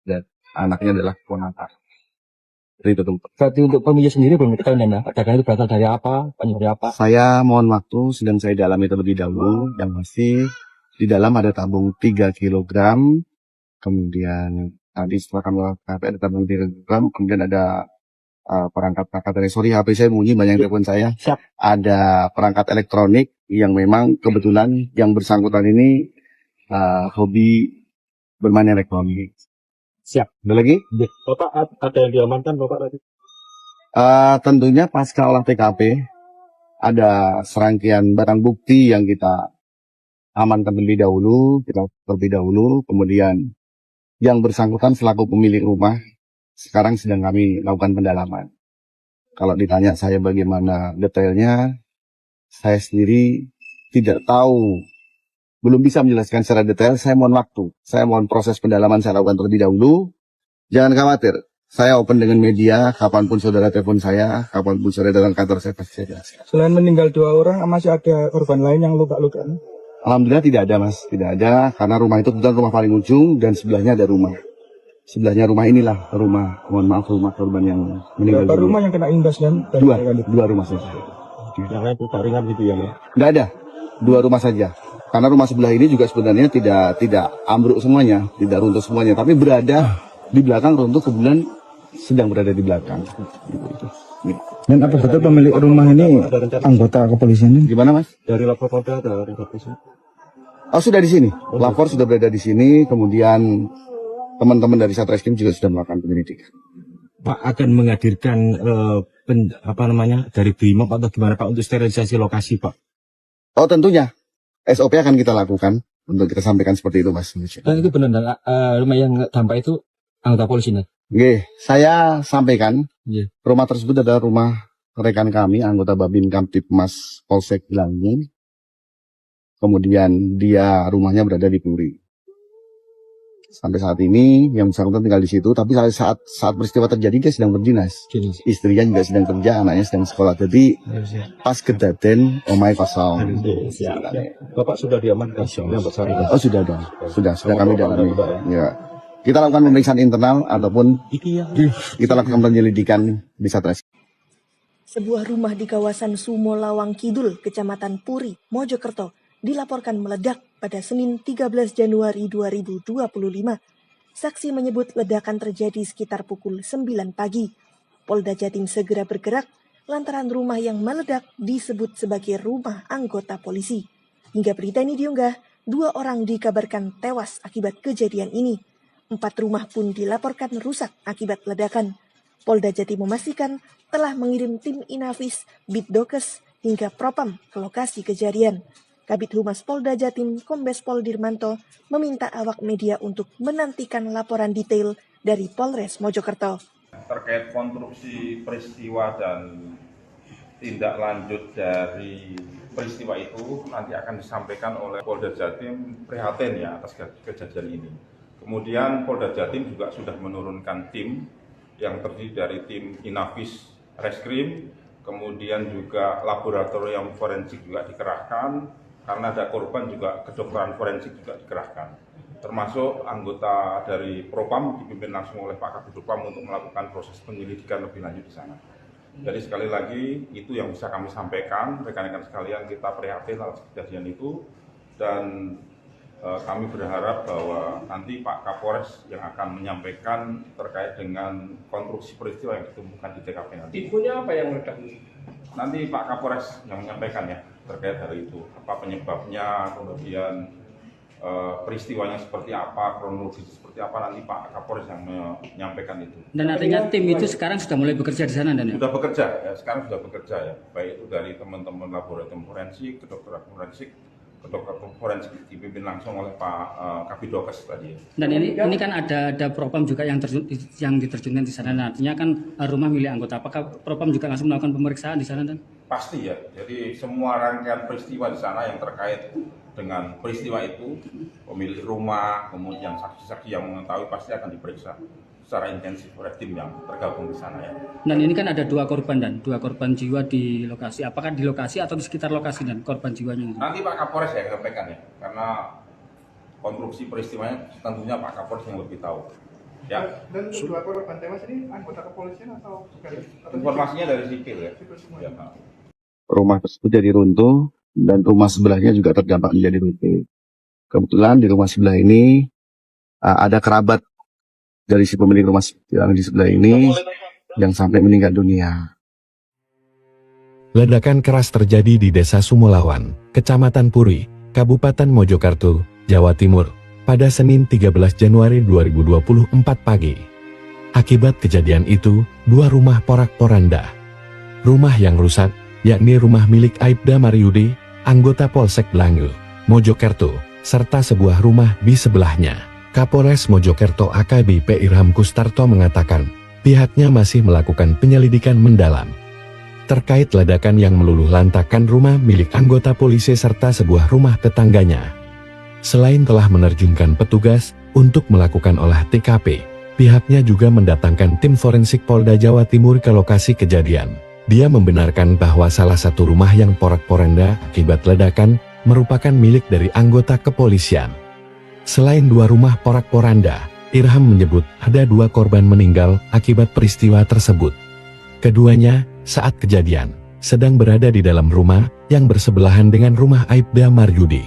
dan anaknya adalah ponakan. Itu tempat. Berarti untuk pemilik sendiri belum diketahui Nana, dagangan itu berasal dari apa, penyebab dari apa? Saya mohon waktu, sedang saya dalami terlebih dahulu. Yang masih di dalam ada tabung 3 kg, kemudian tadi setelah kami lakukan ada tabung 3 kg, kemudian ada perangkat dari HP saya bunyi, banyak telepon saya. Siap. Ada perangkat elektronik yang memang kebetulan yang bersangkutan ini hobi bermain elektronik. Siap. Ada lagi? Bapak ada yang diamankan Bapak tadi? Tentunya pasca olah TKP ada serangkaian barang bukti yang kita amankan terlebih dahulu, kemudian yang bersangkutan selaku pemilik rumah sekarang sedang kami lakukan pendalaman. Kalau ditanya saya bagaimana detailnya, saya sendiri tidak tahu, belum bisa menjelaskan secara detail. Saya mohon waktu, saya mohon proses pendalaman saya lakukan terlebih dahulu. Jangan khawatir, saya open dengan media, kapanpun saudara telepon saya, kapanpun saudara datang kantor saya pasti saya jelaskan. Selain meninggal 2 orang, masih ada korban lain yang luka-luka? Alhamdulillah tidak ada mas, tidak ada, karena rumah itu kebetulan rumah paling ujung dan sebelahnya ada rumah. Sebelahnya rumah inilah rumah, mohon maaf, rumah korban yang meninggal. Berapa rumah yang kena imbas kan? 2 rumah saja. Yang lain itu ringan gitu ya, Mas? Nggak ada, 2 rumah saja. Karena rumah sebelah ini juga sebenarnya tidak ambruk semuanya, tidak runtuh semuanya, tapi berada di belakang runtuh, kebetulan sedang berada di belakang. Dan apa betul pemilik rumah ini anggota kepolisian? Gimana mas? Dari lapor Polda ada informasi? Oh sudah di sini, lapor sudah berada di sini, kemudian teman-teman dari Satreskrim juga sudah melakukan penyelidikan. Pak akan menghadirkan dari BRIMOB atau gimana Pak untuk sterilisasi lokasi Pak? Oh tentunya, SOP akan kita lakukan untuk kita sampaikan seperti itu mas. Dan itu benar, rumah yang dampak itu anggota polisi nih? Oke, saya sampaikan, Rumah tersebut adalah rumah rekan kami, anggota Babin Kamtipmas Polsek Blanggu. Kemudian dia rumahnya berada di Puri. Sampai saat ini yang bersangkutan tinggal di situ, tapi saat peristiwa terjadi dia sedang berdinas. Istrinya juga sedang kerja, anaknya sedang sekolah. Jadi pas kejadian omai kosong. Bapak sudah diamankan yang bersangkutan? Oh sudah dong, sudah kami dalami. Ya. Kita lakukan pemeriksaan internal ataupun kita lakukan penyelidikan di Satreskrim. Sebuah rumah di kawasan Sumo Lawang Kidul, Kecamatan Puri, Mojokerto, dilaporkan meledak pada Senin 13 Januari 2025. Saksi menyebut ledakan terjadi sekitar pukul 9 pagi. Polda Jatim segera bergerak lantaran rumah yang meledak disebut sebagai rumah anggota polisi. Hingga berita ini diunggah, 2 orang dikabarkan tewas akibat kejadian ini. 4 rumah pun dilaporkan rusak akibat ledakan. Polda Jatim memastikan telah mengirim tim Inafis, Bitdokes, hingga Propam ke lokasi kejadian. Kabid Humas Polda Jatim, Kombes Pol Dirmanto, meminta awak media untuk menantikan laporan detail dari Polres Mojokerto. Terkait konstruksi peristiwa dan tindak lanjut dari peristiwa itu nanti akan disampaikan oleh Polda Jatim prihatin ya atas kejadian ini. Kemudian Polda Jatim juga sudah menurunkan tim yang terdiri dari tim Inafis Reskrim, kemudian juga laboratorium forensik juga dikerahkan, karena ada korban juga kedokteran forensik juga dikerahkan. Termasuk anggota dari Propam dipimpin langsung oleh Pak Kabid Propam untuk melakukan proses penyelidikan lebih lanjut di sana. Jadi sekali lagi itu yang bisa kami sampaikan, rekan-rekan sekalian, kita prihatin atas kejadian itu dan kami berharap bahwa nanti Pak Kapolres yang akan menyampaikan terkait dengan konstruksi peristiwa yang ditemukan di TKP nanti. Infonya apa yang meledak? Nanti Pak Kapolres yang menyampaikan ya terkait hal itu, apa penyebabnya, kemudian peristiwanya seperti apa, kronologis seperti apa, nanti Pak Kapolres yang menyampaikan itu. Dan artinya tim itu sekarang sudah mulai bekerja di sana, dan ya? Sudah bekerja, ya, sekarang sudah bekerja ya, baik itu dari teman-teman laboratorium forensik, kedokteran forensik dipimpin langsung oleh Pak Kabid Dokes tadi. Dan ini kan ada Propam juga yang diterjunkan di sana. Dan artinya kan rumah milik anggota. Apakah Propam juga langsung melakukan pemeriksaan di sana, dan? Pasti ya. Jadi semua rangkaian peristiwa di sana yang terkait dengan peristiwa itu, pemilik rumah, kemudian saksi-saksi yang mengetahui pasti akan diperiksa secara intensif oleh tim yang tergabung di sana ya. Dan ini kan ada dua korban jiwa di lokasi. Apakah di lokasi atau di sekitar lokasi, dan korban jiwanya? Nanti Pak Kapolres ya sampaikan ya, karena konstruksi peristiwanya tentunya Pak Kapolres yang lebih tahu. Ya. Dan dua korban tewas ini anggota kepolisian atau bukan? Informasinya dari sipil ya. Ya, Pak. Rumah tersebut jadi runtuh dan rumah sebelahnya juga terdampak menjadi runtuh. Kebetulan di rumah sebelah ini ada kerabat dari si pemilik rumah yang di sebelah ini yang sampai meninggal dunia. Ledakan keras terjadi di Desa Sumolawan, Kecamatan Puri, Kabupaten Mojokerto, Jawa Timur, pada Senin 13 Januari 2024 pagi. Akibat kejadian itu, dua rumah porak-poranda. Rumah yang rusak, yakni rumah milik Aibda Maryudi, anggota Polsek Blangu, Mojokerto, serta sebuah rumah di sebelahnya. Kapolres Mojokerto AKBP Irham Kustarto mengatakan, pihaknya masih melakukan penyelidikan mendalam terkait ledakan yang meluluh lantakan rumah milik anggota polisi serta sebuah rumah tetangganya. Selain telah menerjunkan petugas untuk melakukan olah TKP, pihaknya juga mendatangkan tim forensik Polda Jawa Timur ke lokasi kejadian. Dia membenarkan bahwa salah satu rumah yang porak-poranda akibat ledakan merupakan milik dari anggota kepolisian. Selain dua rumah porak-poranda, Irham menyebut ada dua korban meninggal akibat peristiwa tersebut. Keduanya, saat kejadian, sedang berada di dalam rumah yang bersebelahan dengan rumah Aibda Maryudi.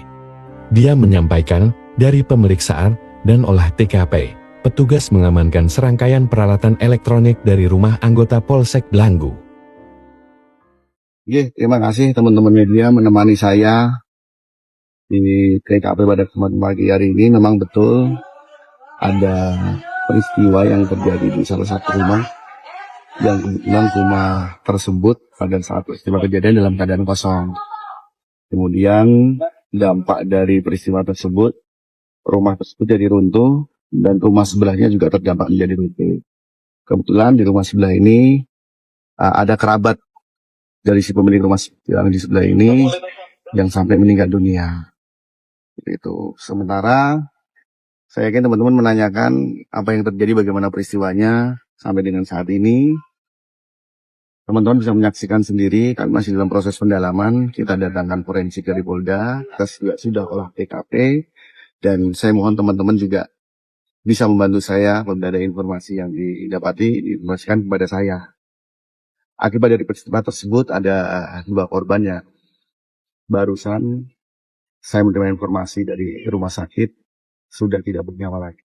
Dia menyampaikan, dari pemeriksaan dan olah TKP, petugas mengamankan serangkaian peralatan elektronik dari rumah anggota Polsek Blangu. Terima kasih teman-teman media menemani saya di TKP pada kesempatan pagi hari ini. Memang betul ada peristiwa yang terjadi di salah satu rumah, yang kebetulan rumah tersebut pada saat peristiwa kejadian dalam keadaan kosong. Kemudian dampak dari peristiwa tersebut, rumah tersebut jadi runtuh dan rumah sebelahnya juga terdampak menjadi runtuh. Kebetulan di rumah sebelah ini ada kerabat dari si pemilik rumah yang di sebelah ini yang sampai meninggal dunia. Itu. Sementara saya yakin teman-teman menanyakan apa yang terjadi, bagaimana peristiwanya sampai dengan saat ini. Teman-teman bisa menyaksikan sendiri, kami masih dalam proses pendalaman. Kita datangkan forensik dari Polda, kita juga sudah olah TKP, dan saya mohon teman-teman juga bisa membantu saya apabila ada informasi yang didapati, diinformasikan kepada saya. Akibat dari peristiwa tersebut ada dua korban ya. Barusan saya menerima informasi dari rumah sakit sudah tidak bernyawa lagi.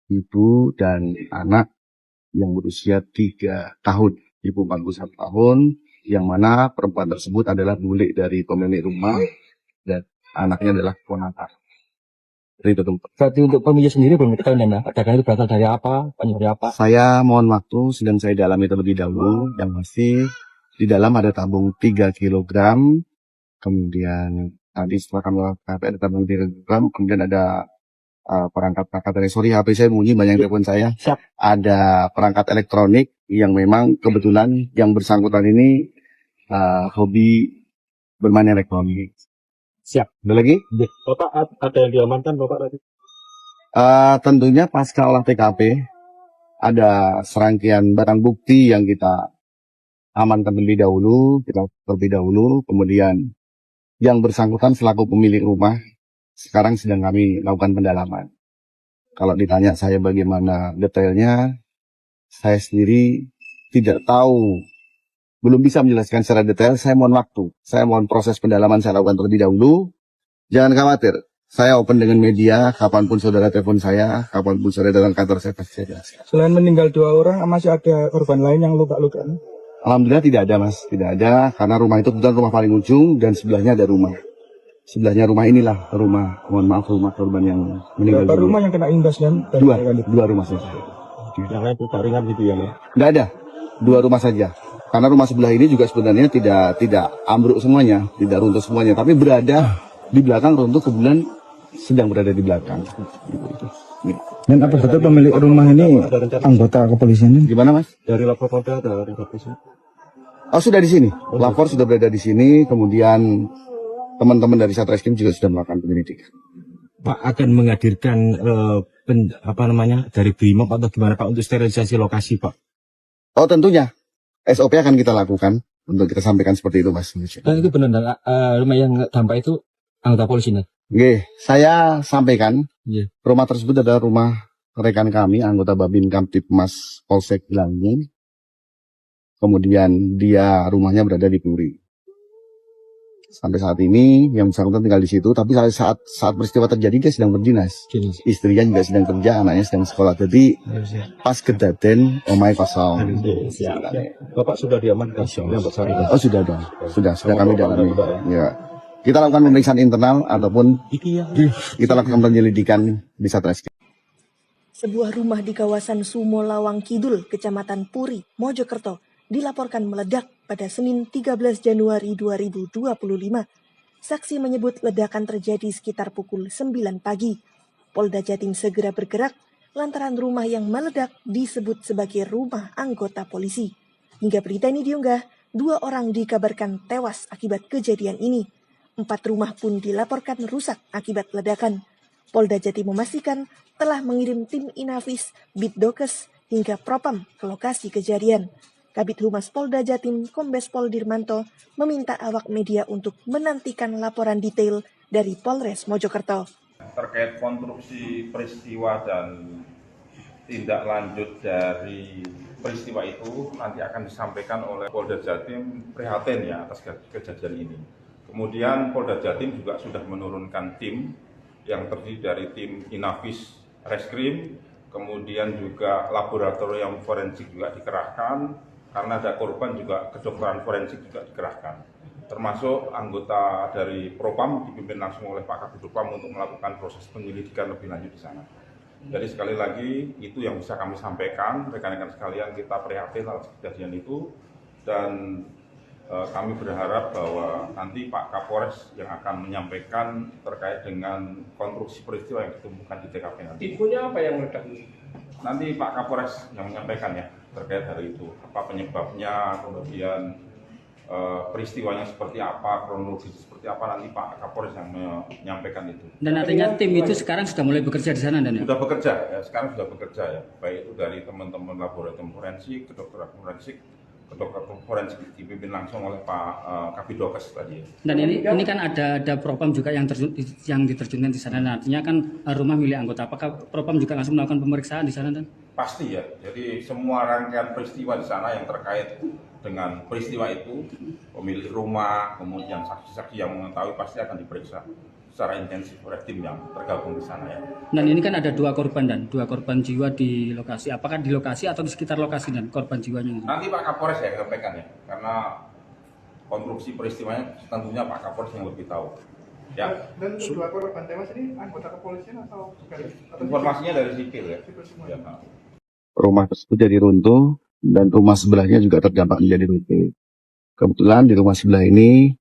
Ibu dan anak yang berusia 3 tahun. Ibu 41 tahun, yang mana perempuan tersebut adalah bule dari pemilik rumah dan anaknya adalah ponakan. Itu tempat. Berarti untuk pemilik sendiri belum diketahui, dan ledakan itu berasal dari apa, penyebab dari apa? Saya mohon waktu, sedang saya dalami terlebih dahulu. Yang pasti di dalam ada tabung 3 kg, kemudian tadi setelah kami lakukan ada tabung 3 kg, kemudian ada perangkat dari HP saya bunyi, banyak telepon saya. Siap. Ada perangkat elektronik yang memang kebetulan yang bersangkutan ini hobi bermain elektronik. Siap. Ada lagi? Bapak ada yang diamankan, Bapak tadi? Tentunya pasca olah TKP ada serangkaian barang bukti yang kita amankan terlebih dahulu, kita terlebih dahulu, kemudian yang bersangkutan selaku pemilik rumah sekarang sedang kami lakukan pendalaman. Kalau ditanya saya bagaimana detailnya, saya sendiri tidak tahu, belum bisa menjelaskan secara detail. Saya mohon waktu, saya mohon proses pendalaman saya lakukan terlebih dahulu. Jangan khawatir, saya open dengan media, kapanpun saudara telepon saya, kapanpun saudara datang kantor saya pasti saya jelaskan. Selain meninggal 2 orang, masih ada korban lain yang luka-luka? Alhamdulillah tidak ada mas, tidak ada, karena rumah itu kebetulan rumah paling ujung dan sebelahnya ada rumah. Sebelahnya rumah inilah rumah, mohon maaf, rumah korban yang meninggal. Berapa rumah yang kena imbasnya? Dua rumah saja. Yang lain luka ringan gitu ya, Mas? Tidak ada, 2 rumah saja. Karena rumah sebelah ini juga sebenarnya tidak ambruk semuanya, tidak runtuh semuanya, tapi berada di belakang, runtuh kebetulan sedang berada di belakang. Dan apa betul pemilik rumah ini anggota kepolisian? Gimana mas? Dari lapor Polda ada informasi? Oh sudah di sini, lapor sudah berada di sini, kemudian teman-teman dari Satreskrim juga sudah melakukan penyelidikan. Pak akan menghadirkan dari BRIMOB atau gimana Pak untuk sterilisasi lokasi Pak? Oh tentunya, SOP akan kita lakukan untuk kita sampaikan seperti itu mas. Dan itu benar, rumah yang dampak itu anggota polisi nih? Oke, saya sampaikan, Rumah tersebut adalah rumah rekan kami, anggota Babin Kamtipmas Polsek Ilangin. Kemudian dia rumahnya berada di Puri. Sampai saat ini yang bersangkutan tinggal di situ, tapi saat peristiwa terjadi dia sedang berdinas. Istrinya juga sedang kerja, anaknya sedang sekolah. Jadi pas kedaten omai kosong. Bapak sudah diamankan? Oh sudah dong, sudah kami dalami. Ya. Kita lakukan pemeriksaan internal ataupun kita lakukan penyelidikan di Satreskrim. Sebuah rumah di kawasan Sumo Lawang Kidul, Kecamatan Puri, Mojokerto, dilaporkan meledak pada Senin 13 Januari 2025. Saksi menyebut ledakan terjadi sekitar pukul 9 pagi. Polda Jatim segera bergerak lantaran rumah yang meledak disebut sebagai rumah anggota polisi. Hingga berita ini diunggah, 2 orang dikabarkan tewas akibat kejadian ini. 4 rumah pun dilaporkan rusak akibat ledakan. Polda Jatim memastikan telah mengirim tim Inafis, Bitdokes, hingga Propam ke lokasi kejadian. Kabid Humas Polda Jatim, Kombes Pol Dirmanto, meminta awak media untuk menantikan laporan detail dari Polres Mojokerto. Terkait konstruksi peristiwa dan tindak lanjut dari peristiwa itu nanti akan disampaikan oleh Polda Jatim prihatin ya atas kejadian ini. Kemudian Polda Jatim juga sudah menurunkan tim yang terdiri dari tim Inafis Reskrim, kemudian juga laboratorium forensik juga dikerahkan. Karena ada korban juga kedokteran forensik juga dikerahkan, termasuk anggota dari Propam dipimpin langsung oleh Pak Kabid Propam untuk melakukan proses penyelidikan lebih lanjut di sana. Jadi sekali lagi itu yang bisa kami sampaikan, rekan-rekan sekalian, kita prihatin atas kejadian itu dan kami berharap bahwa nanti Pak Kapolres yang akan menyampaikan terkait dengan konstruksi peristiwa yang ditemukan di TKP nanti. Tipunya apa yang meledak? Nanti Pak Kapolres yang menyampaikan ya terkait hari itu, apa penyebabnya, kemudian peristiwanya seperti apa, kronologis seperti apa, nanti Pak Kapolres yang menyampaikan itu. Dan artinya tim itu sekarang sudah mulai bekerja di sana dan ya? Sudah bekerja ya, sekarang sudah bekerja ya, baik itu dari teman-teman laboratorium forensik, kedokteran forensik dipimpin langsung oleh Pak Kabidokes tadi. Dan ini kan ada Propam juga yang diterjunkan di sana. Nah, artinya kan rumah milik anggota. Apakah Propam juga langsung melakukan pemeriksaan di sana dan? Pasti ya. Jadi semua rangkaian peristiwa di sana yang terkait dengan peristiwa itu, pemilik rumah, kemudian saksi-saksi yang mengetahui pasti akan diperiksa secara intensif oleh tim yang tergabung di sana ya. Dan ini kan ada 2 korban dan 2 korban jiwa di lokasi. Apakah di lokasi atau di sekitar lokasi dan korban jiwanya? Nanti Pak Kapolres ya sampaikan ya, karena konstruksi peristiwanya tentunya Pak Kapolres yang lebih tahu. Ya. Dan 2 korban tewas ini anggota kepolisian atau informasinya dari sipil ya. Ya. Rumah tersebut jadi runtuh dan rumah sebelahnya juga terdampak menjadi runtuh. Kebetulan di rumah sebelah ini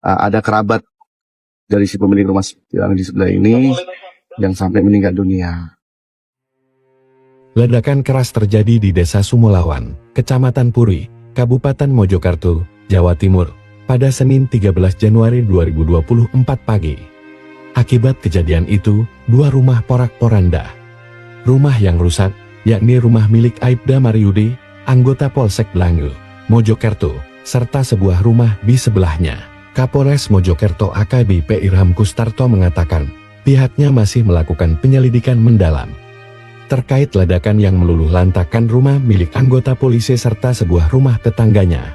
ada kerabat dari si pemilik rumah yang di sebelah ini yang sampai meninggal dunia. Ledakan keras terjadi di Desa Sumolawan, Kecamatan Puri, Kabupaten Mojokerto, Jawa Timur, pada Senin 13 Januari 2024 pagi. Akibat kejadian itu, 2 rumah porak-poranda. Rumah yang rusak, yakni rumah milik Aibda Mariudi, anggota Polsek Blangu, Mojokerto, serta sebuah rumah di sebelahnya. Kapolres Mojokerto AKBP Irham Kustarto mengatakan, pihaknya masih melakukan penyelidikan mendalam terkait ledakan yang meluluh lantakan rumah milik anggota polisi serta sebuah rumah tetangganya.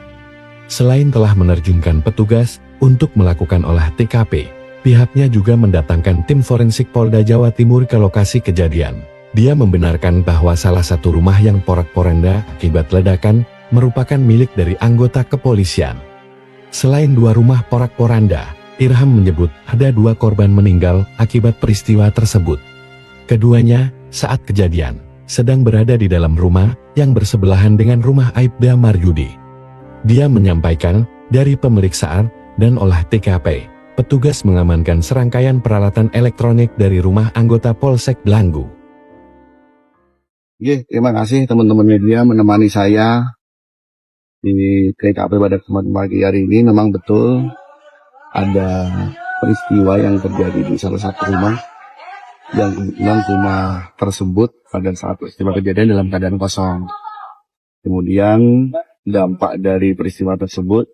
Selain telah menerjunkan petugas untuk melakukan olah TKP, pihaknya juga mendatangkan tim forensik Polda Jawa Timur ke lokasi kejadian. Dia membenarkan bahwa salah satu rumah yang porak-poranda akibat ledakan merupakan milik dari anggota kepolisian. Selain 2 rumah porak-poranda, Irham menyebut ada 2 korban meninggal akibat peristiwa tersebut. Keduanya, saat kejadian, sedang berada di dalam rumah yang bersebelahan dengan rumah Aibda Maryudi. Dia menyampaikan, dari pemeriksaan dan olah TKP, petugas mengamankan serangkaian peralatan elektronik dari rumah anggota Polsek Blanggu. Terima kasih teman-teman media menemani saya di TKP pada kesempatan pagi hari ini. Memang betul ada peristiwa yang terjadi di salah satu rumah, yang kebetulan rumah tersebut pada saat peristiwa kejadian dalam keadaan kosong. Kemudian dampak dari peristiwa tersebut,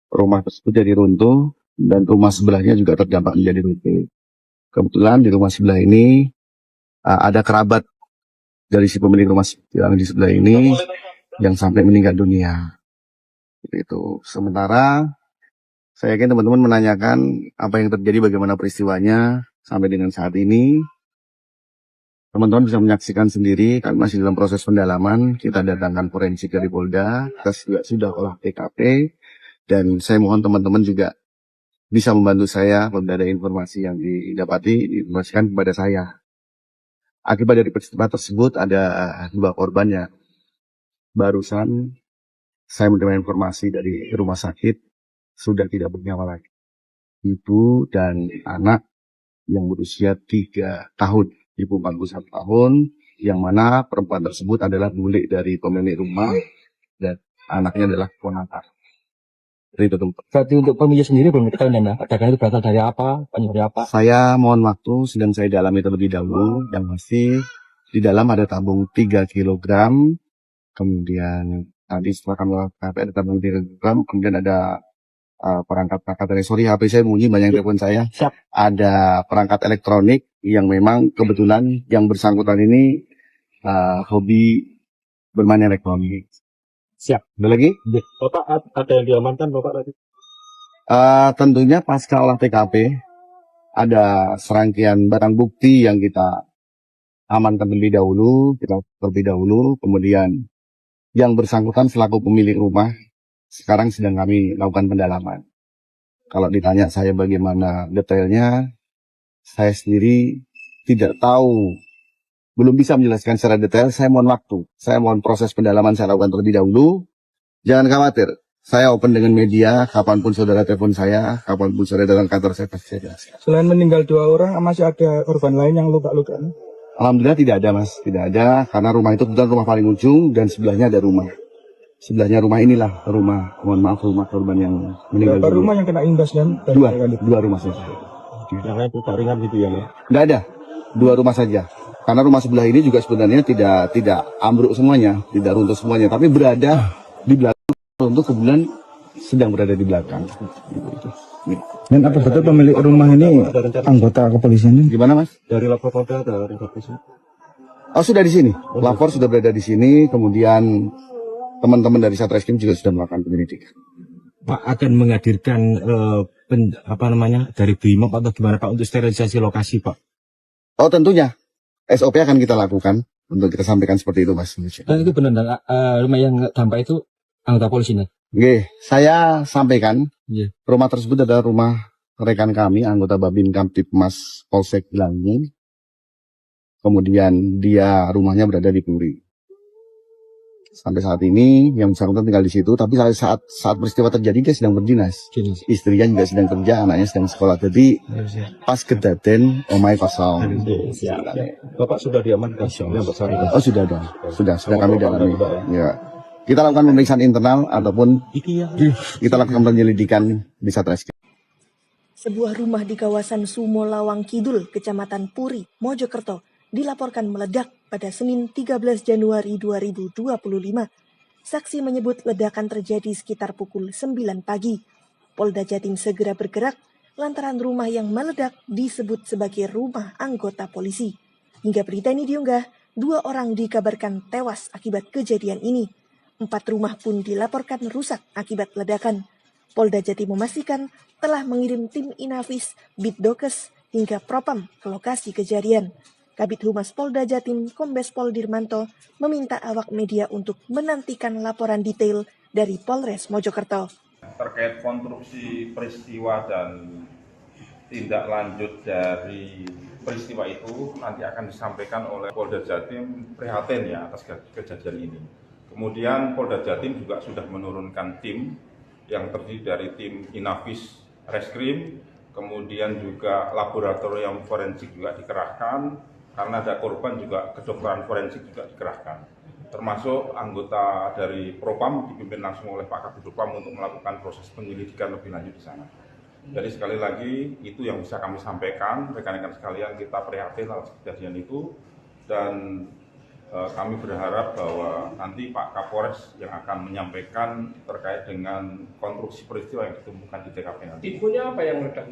rumah tersebut jadi runtuh dan rumah sebelahnya juga terdampak menjadi runtuh. Kebetulan di rumah sebelah ini ada kerabat dari si pemilik rumah yang di sebelah ini yang sampai meninggal dunia. Itu. Sementara saya yakin teman-teman menanyakan apa yang terjadi, bagaimana peristiwanya sampai dengan saat ini. Teman-teman bisa menyaksikan sendiri, kami masih dalam proses pendalaman. Kita datangkan forensik dari Polda, kita juga sudah olah TKP, dan saya mohon teman-teman juga bisa membantu saya apabila ada informasi yang didapati, diinformasikan kepada saya. Akibat dari peristiwa tersebut ada 2 korban yang barusan saya menerima informasi dari rumah sakit sudah tidak bernyawa lagi. Ibu dan anak yang berusia 3 tahun. Ibu 41 tahun, yang mana perempuan tersebut adalah milik dari pemilik rumah dan anaknya adalah ponakan. Berarti untuk pemilik sendiri belum diketahui ledakan itu berasal dari apa, penyebab dari apa? Saya mohon waktu, sedang saya dalami terlebih dahulu. Yang masih di dalam ada tabung 3 kg, kemudian tadi setelah kami lakukan ada tabung 3 kg, kemudian ada perangkat dari HP saya bunyi, banyak telepon saya. Siap. Ada perangkat elektronik yang memang kebetulan yang bersangkutan ini hobi bermain elektronik. Siap. Ada lagi? Bapak ada yang diamankan Bapak tadi? Tentunya pasca olah TKP ada serangkaian barang bukti yang kita amankan terlebih dahulu, kemudian yang bersangkutan selaku pemilik rumah sekarang sedang kami lakukan pendalaman. Kalau ditanya saya bagaimana detailnya, saya sendiri tidak tahu, belum bisa menjelaskan secara detail. Saya mohon waktu, saya mohon proses pendalaman saya lakukan terlebih dahulu. Jangan khawatir, saya open dengan media, kapanpun saudara telepon saya, kapanpun saudara datang kantor saya pasti saya jelaskan. Selain meninggal 2 orang, masih ada korban lain yang luka-luka? Alhamdulillah tidak ada mas, tidak ada, karena rumah itu kebetulan rumah paling ujung dan sebelahnya ada rumah. Sebelahnya rumah inilah rumah, mohon maaf, rumah korban yang meninggal. Berapa rumah yang kena imbas dan 2 rumah saja. Yang lain luka ringan gitu ya? Tidak ada, 2 rumah saja. Karena rumah sebelah ini juga sebenarnya tidak ambruk semuanya, tidak runtuh semuanya, tapi berada di belakang, runtuh kebetulan sedang berada di belakang. Dan apa betul pemilik rumah ini anggota kepolisian? Gimana mas? Dari lapor Polda ada informasi? Oh sudah di sini, lapor sudah berada di sini, kemudian teman-teman dari Satreskrim juga sudah melakukan penyelidikan. Pak akan menghadirkan dari BRIMOB atau gimana Pak untuk sterilisasi lokasi Pak? Oh tentunya, SOP akan kita lakukan untuk kita sampaikan seperti itu mas. Dan itu benar rumah yang dampak itu anggota polisi nih? Oke, saya sampaikan, Rumah tersebut adalah rumah rekan kami, anggota Babin Kamtipmas Polsek Blanggu. Kemudian dia rumahnya berada di Puri. Sampai saat ini yang bersangkutan tinggal di situ, tapi saat peristiwa terjadi dia sedang berdinas. Istrinya juga sedang kerja, anaknya sedang sekolah. Jadi pas kedaten omai kosong. Bapak sudah diamankan? Oh sudah dong, sudah kami dalami. Ya. Kita lakukan pemeriksaan internal ataupun kita lakukan penyelidikan di Satreskrim. Sebuah rumah di kawasan Sumo Lawang Kidul, Kecamatan Puri, Mojokerto, dilaporkan meledak pada Senin 13 Januari 2025. Saksi menyebut ledakan terjadi sekitar pukul 9 pagi. Polda Jatim segera bergerak lantaran rumah yang meledak disebut sebagai rumah anggota polisi. Hingga berita ini diunggah, 2 orang dikabarkan tewas akibat kejadian ini. 4 rumah pun dilaporkan rusak akibat ledakan. Polda Jatim memastikan telah mengirim tim Inafis, Bitdokes, hingga Propam ke lokasi kejadian. Kabid Humas Polda Jatim, Kombes Pol Dirmanto, meminta awak media untuk menantikan laporan detail dari Polres Mojokerto. Terkait konstruksi peristiwa dan tindak lanjut dari peristiwa itu nanti akan disampaikan oleh Polda Jatim prihatin ya atas kejadian ini. Kemudian Polda Jatim juga sudah menurunkan tim yang terdiri dari tim Inafis Reskrim, kemudian juga laboratorium forensik juga dikerahkan, karena ada korban juga kedokteran forensik juga dikerahkan. Termasuk anggota dari Propam dipimpin langsung oleh Pak Kabid Propam untuk melakukan proses penyelidikan lebih lanjut di sana. Jadi sekali lagi itu yang bisa kami sampaikan, rekan-rekan sekalian, kita prihatin atas kejadian itu dan kami berharap bahwa nanti Pak Kapolres yang akan menyampaikan terkait dengan konstruksi peristiwa yang ditemukan di TKP nanti. Tipunya apa yang meledak?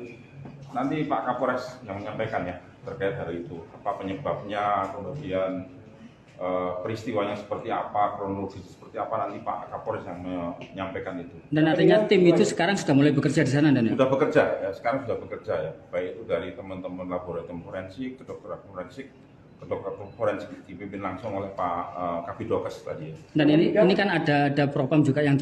Nanti Pak Kapolres yang menyampaikan ya terkait hari itu, apa penyebabnya, kemudian peristiwanya seperti apa, kronologi seperti apa, nanti Pak Kapolres yang menyampaikan itu. Dan artinya tim itu sekarang sudah mulai bekerja di sana, dan ya? Sudah bekerja, ya sekarang sudah bekerja ya, baik itu dari teman-teman laboratorium forensik, kedokteran forensik dipimpin langsung oleh Pak Kabidokes tadi. Dan ini kan ada Propam juga yang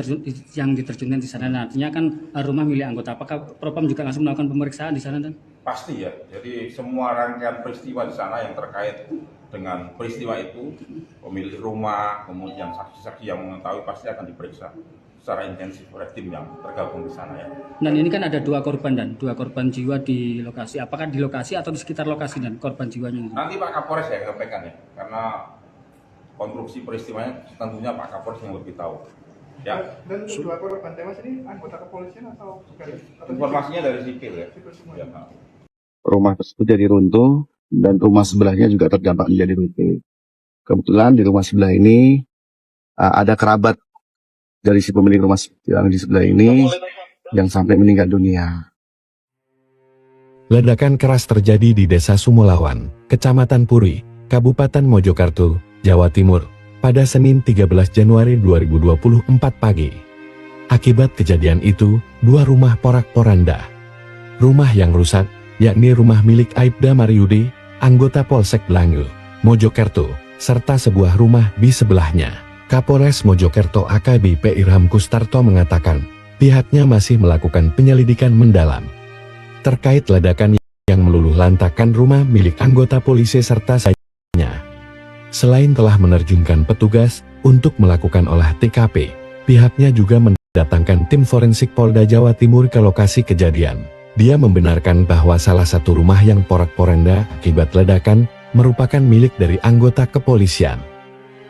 diterjunkan di sana. Nah, artinya kan rumah milik anggota. Apakah Propam juga langsung melakukan pemeriksaan di sana, dan? Pasti ya. Jadi semua rangkaian peristiwa di sana yang terkait dengan peristiwa itu, pemilik rumah, kemudian saksi-saksi yang mengetahui pasti akan diperiksa secara intensif oleh tim yang tergabung di sana ya. Dan ini kan ada 2 korban, dan 2 korban jiwa di lokasi. Apakah di lokasi atau di sekitar lokasi, dan korban jiwanya? Nanti Pak Kapolres ya sampaikan ya, karena konstruksi peristiwanya tentunya Pak Kapolres yang lebih tahu. Ya. Dan 2 korban tewas ini anggota kepolisian atau bukan? Informasinya dari sipil ya. Sipil semua. Ya. Rumah tersebut jadi runtuh dan rumah sebelahnya juga terdampak menjadi runtuh. Kebetulan di rumah sebelah ini ada kerabat dari si pemilik rumah yang di sebelah ini yang sampai meninggal dunia. Ledakan keras terjadi di Desa Sumolawan, Kecamatan Puri, Kabupaten Mojokerto, Jawa Timur, pada Senin 13 Januari 2024 pagi. Akibat kejadian itu, 2 rumah porak-poranda. Rumah yang rusak, yakni rumah milik Aibda Maryudi, anggota Polsek Blangu, Mojokerto, serta sebuah rumah di sebelahnya. Kapolres Mojokerto AKBP Irham Kustarto mengatakan, pihaknya masih melakukan penyelidikan mendalam terkait ledakan yang meluluh lantakan rumah milik anggota polisi serta sajinya. Selain telah menerjunkan petugas untuk melakukan olah TKP, pihaknya juga mendatangkan tim forensik Polda Jawa Timur ke lokasi kejadian. Dia membenarkan bahwa salah satu rumah yang porak-poranda akibat ledakan merupakan milik dari anggota kepolisian.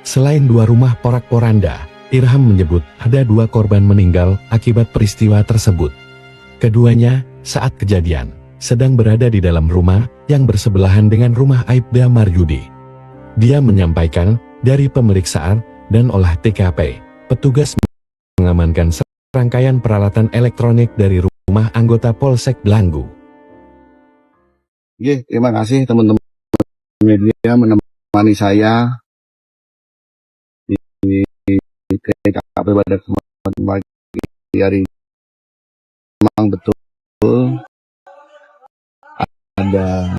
Selain 2 rumah porak-poranda, Irham menyebut ada 2 korban meninggal akibat peristiwa tersebut. Keduanya, saat kejadian, sedang berada di dalam rumah yang bersebelahan dengan rumah Aibda Maryudi. Dia menyampaikan, dari pemeriksaan dan olah TKP, petugas mengamankan serangkaian peralatan elektronik dari rumah anggota Polsek Blangu. Terima kasih teman-teman media menemani saya di TKP pada kesempatan pagi hari ini. Memang betul ada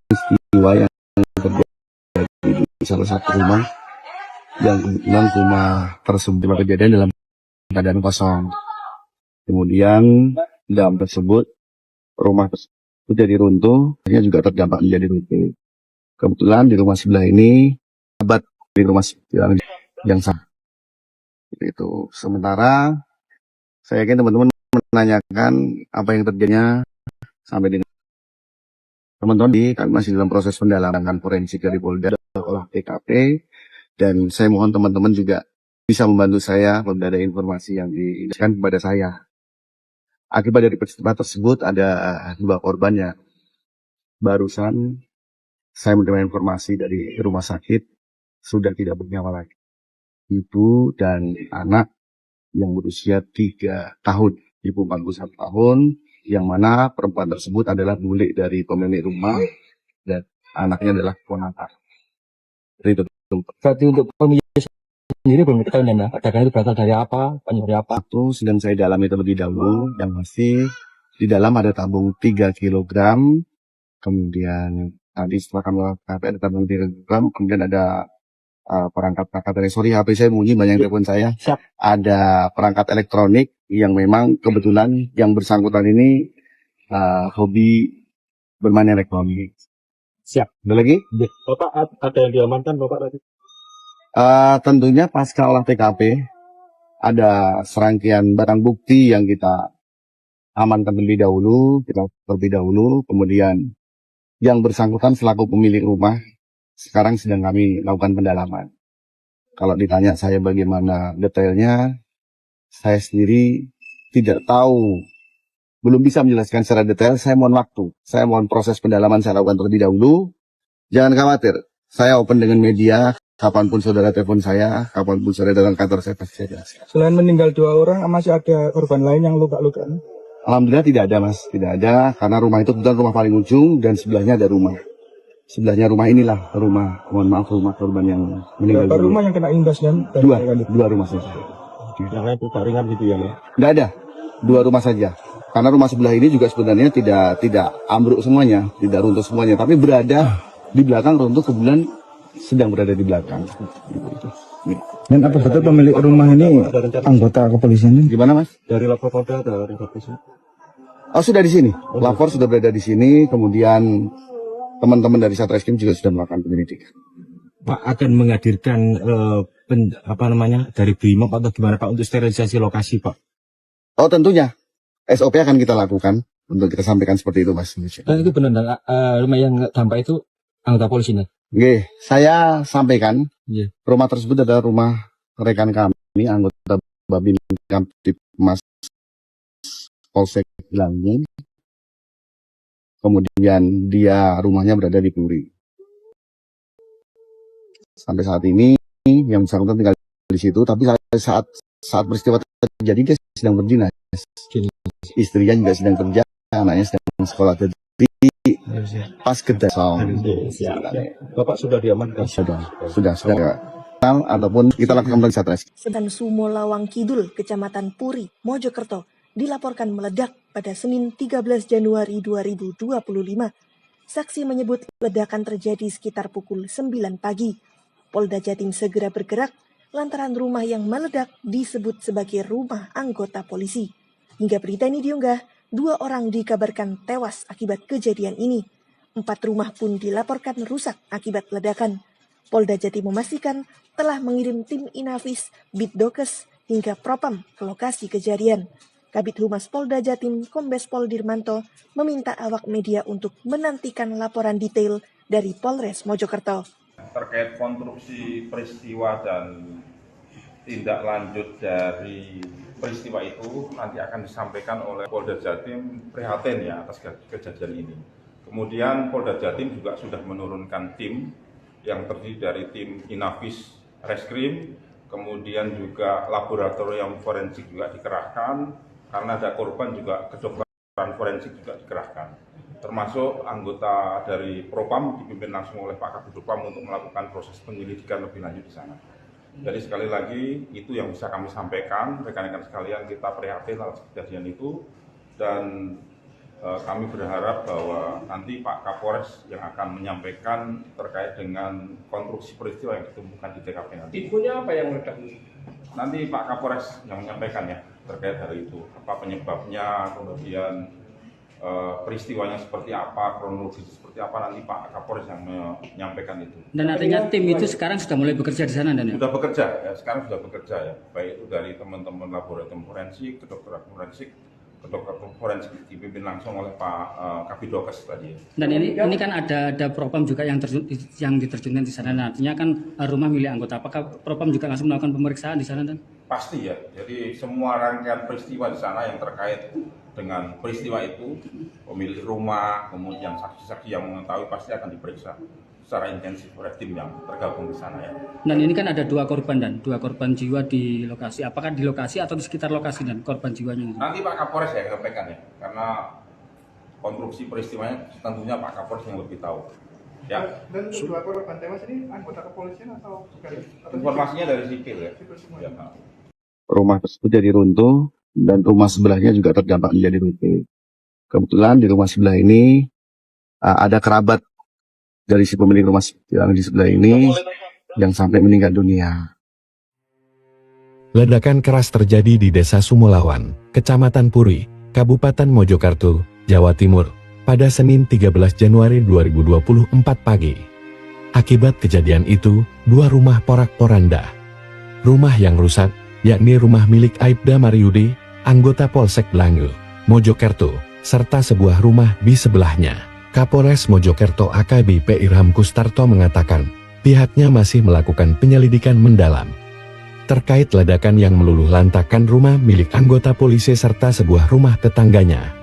peristiwa yang terjadi di salah satu rumah yang kebetulan rumah tersebut kejadian dalam keadaan kosong. Kemudian dalam tersebut rumah tersebut jadi runtuh, akhirnya juga terdampak menjadi runtuh. Kebetulan di rumah sebelah ini sahabat di rumah yang sama. Itu sementara saya yakin teman-teman menanyakan apa yang terjadinya sampai dengan teman-teman kami masih dalam proses pendalaman forensik dari Polda olah TKP, dan saya mohon teman-teman juga bisa membantu saya apabila ada informasi yang dijelaskan kepada saya. Akibat dari peristiwa tersebut ada 2 korban yang barusan saya menerima informasi dari rumah sakit sudah tidak bernyawa lagi. ibu dan anak yang berusia 3 tahun, ibu 41 tahun, yang mana perempuan tersebut adalah bule dari pemilik rumah dan anaknya adalah ponakan. Itu Berarti untuk pemilik sendiri belum diketahui ya, ledakan itu berasal dari apa, penyebab dari apa? itu sedang saya dalami terlebih dahulu, yang masih di dalam ada tabung 3 kg, kemudian tadi setelah kami lakukan ada tabung 3 kg, kemudian ada perangkat dari sorry HP saya bunyi banyak telepon saya. Siap. Ada perangkat elektronik yang memang kebetulan yang bersangkutan ini hobi bermain elektronik. Siap. Ada lagi? Bapak ada yang diamankan Bapak tadi? Tentunya pasca olah TKP ada serangkaian barang bukti yang kita amankan terlebih dahulu, kemudian yang bersangkutan selaku pemilik rumah sekarang sedang kami lakukan pendalaman. Kalau ditanya saya bagaimana detailnya, saya sendiri tidak tahu, belum bisa menjelaskan secara detail. Saya mohon waktu, saya mohon proses pendalaman saya lakukan terlebih dahulu. Jangan khawatir, saya open dengan media. Kapanpun saudara telepon saya, kapanpun saudara datang kantor saya pasti saya jelaskan. Selain meninggal 2 orang, masih ada korban lain yang luka-luka? Alhamdulillah tidak ada mas, tidak ada, karena rumah itu kebetulan rumah paling ujung dan sebelahnya ada rumah. Sebelahnya rumah inilah rumah, mohon maaf, rumah korban yang meninggal. Berapa rumah yang kena imbas dan? Dua rumah saja. Yang lain itu ringan gitu ya, Mas? Tidak ada, 2 rumah saja. Karena rumah sebelah ini juga sebenarnya tidak ambruk semuanya, tidak runtuh semuanya, tapi berada di belakang runtuh, kebetulan sedang berada di belakang. Dan apa betul pemilik rumah ini anggota kepolisian? Gimana mas? Dari lapor Polda ada informasi? Oh sudah di sini, lapor sudah berada di sini, kemudian teman-teman dari Satreskrim juga sudah melakukan penyelidikan. Pak akan menghadirkan dari BRIMOB atau gimana Pak untuk sterilisasi lokasi Pak? Oh tentunya, SOP akan kita lakukan untuk kita sampaikan seperti itu mas. Itu benar, rumah yang dampak itu anggota polisi nih? Oke, saya sampaikan, Rumah tersebut adalah rumah rekan kami, anggota Babin Kamtipmas Polsek Langin. Kemudian dia rumahnya berada di Puri. Sampai saat ini yang bersangkutan tinggal di situ, tapi saat peristiwa terjadi dia sedang berdinas. Istrinya juga sedang kerja, anaknya sedang sekolah. Jadi pas kejadian Bapak sudah diamankan? sudah ataupun kita lakukan pemeriksaan Satreskrim. Sedang Sumo Lawang Kidul, Kecamatan Puri, Mojokerto, dilaporkan meledak pada Senin 13 Januari 2025. Saksi menyebut ledakan terjadi sekitar pukul 9 pagi. Polda Jatim segera bergerak lantaran rumah yang meledak disebut sebagai rumah anggota polisi. Hingga berita ini diunggah, 2 orang dikabarkan tewas akibat kejadian ini. 4 rumah pun dilaporkan rusak akibat ledakan. Polda Jatim memastikan telah mengirim tim Inafis, Bitdokes, hingga Propam ke lokasi kejadian. Kabid Humas Polda Jatim, Kombes Pol Dirmanto, meminta awak media untuk menantikan laporan detail dari Polres Mojokerto. Terkait konstruksi peristiwa dan tindak lanjut dari peristiwa itu nanti akan disampaikan oleh Polda Jatim prihatin ya atas kejadian ini. Kemudian Polda Jatim juga sudah menurunkan tim yang terdiri dari tim Inafis Reskrim, kemudian juga laboratorium forensik juga dikerahkan, karena ada korban juga kedokteran forensik juga dikerahkan. Termasuk anggota dari Propam dipimpin langsung oleh Pak Kabid Propam untuk melakukan proses penyelidikan lebih lanjut di sana. Jadi sekali lagi itu yang bisa kami sampaikan, rekan-rekan sekalian, kita prihatin atas kejadian itu dan kami berharap bahwa nanti Pak Kapolres yang akan menyampaikan terkait dengan konstruksi peristiwa yang ditemukan di TKP nanti. Infonya apa yang meledak? Nanti Pak Kapolres yang menyampaikan ya terkait hal itu, apa penyebabnya, kemudian peristiwanya seperti apa, kronologis seperti apa, nanti Pak Kapolres yang menyampaikan itu. Dan artinya tim itu sekarang sudah mulai bekerja di sana dan ya? Sudah bekerja ya, sekarang sudah bekerja ya, baik itu dari teman-teman laboratorium forensik, kedokteran forensik, kedokteran forensik dipimpin langsung oleh Pak Kabidokes tadi. Dan ini kan ada Propam juga yang diterjunkan di sana. Nah, artinya kan rumah milik anggota. Apakah Propam juga langsung melakukan pemeriksaan di sana dan? Pasti ya. Jadi semua rangkaian peristiwa di sana yang terkait dengan peristiwa itu, pemilik rumah, kemudian saksi-saksi yang mengetahui pasti akan diperiksa. secara intensif oleh tim yang tergabung di sana ya. Dan ini kan ada dua korban jiwa di lokasi. Apakah di lokasi atau di sekitar lokasi dan korban jiwanya? Nanti Pak Kapolres ya sampaikan ya, karena konstruksi peristiwanya tentunya Pak Kapolres yang lebih tahu. Ya. Dan dua korban tewas ini anggota kepolisian atau juga Informasinya dari sipil ya. sipil semua? Ya. Rumah tersebut jadi runtuh dan rumah sebelahnya juga terdampak menjadi runtuh. Kebetulan di rumah sebelah ini ada kerabat dari si pemilik rumah yang di sebelah ini yang sampai meninggal dunia. Ledakan keras terjadi di Desa Sumolawan, Kecamatan Puri, Kabupaten Mojokerto, Jawa Timur, pada Senin 13 Januari 2024 pagi. Akibat kejadian itu, dua rumah porak-poranda. Rumah yang rusak, yakni rumah milik Aibda Maryudi, anggota Polsek Langgu, Mojokerto, serta sebuah rumah di sebelahnya. Kapolres Mojokerto AKBP Irham Kustarto mengatakan, pihaknya masih melakukan penyelidikan mendalam terkait ledakan yang meluluh lantakkan rumah milik anggota polisi serta sebuah rumah tetangganya.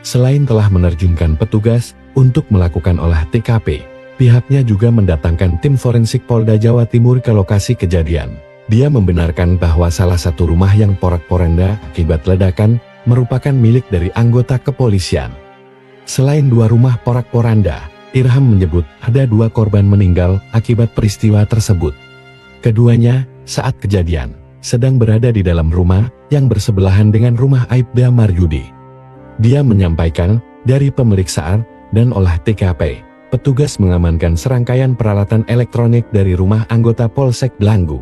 Selain telah menerjunkan petugas untuk melakukan olah TKP, pihaknya juga mendatangkan tim forensik Polda Jawa Timur ke lokasi kejadian. Dia membenarkan bahwa salah satu rumah yang porak-poranda akibat ledakan merupakan milik dari anggota kepolisian. Selain dua rumah porak-poranda, Irham menyebut ada dua korban meninggal akibat peristiwa tersebut. Keduanya, saat kejadian, sedang berada di dalam rumah yang bersebelahan dengan rumah Aibda Maryudi. Dia menyampaikan, dari pemeriksaan dan olah TKP, petugas mengamankan serangkaian peralatan elektronik dari rumah anggota Polsek Langgu.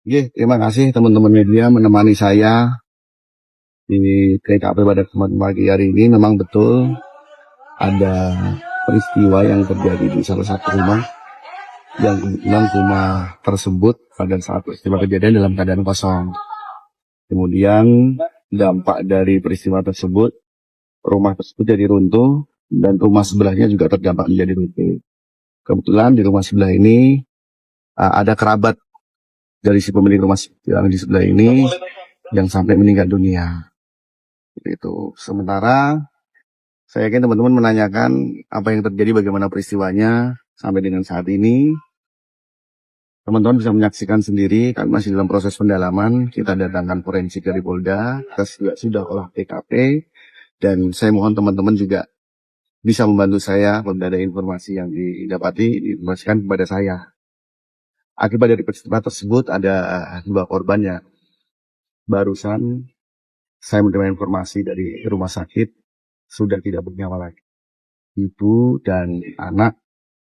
Terima kasih teman-teman media menemani saya di TKP pada pagi hari ini. Memang betul ada peristiwa yang terjadi di salah satu rumah yang kebetulan rumah tersebut pada saat peristiwa kejadian dalam keadaan kosong. Kemudian dampak dari peristiwa tersebut, rumah tersebut jadi runtuh dan rumah sebelahnya juga terdampak menjadi runtuh. Kebetulan di rumah sebelah ini ada kerabat dari si pemilik rumah yang di sebelah ini yang sampai meninggal dunia. Itu. Sementara saya yakin teman-teman menanyakan apa yang terjadi, bagaimana peristiwanya sampai dengan saat ini. Teman-teman bisa menyaksikan sendiri, kan masih dalam proses pendalaman. Kita datangkan forensik dari Polda, kita sudah olah TKP, dan saya mohon teman-teman juga bisa membantu saya apabila ada informasi yang didapati, diinformasikan kepada saya. Akibat dari peristiwa tersebut ada dua korban ya. Barusan saya menerima informasi dari rumah sakit sudah tidak bernyawa lagi. Ibu dan anak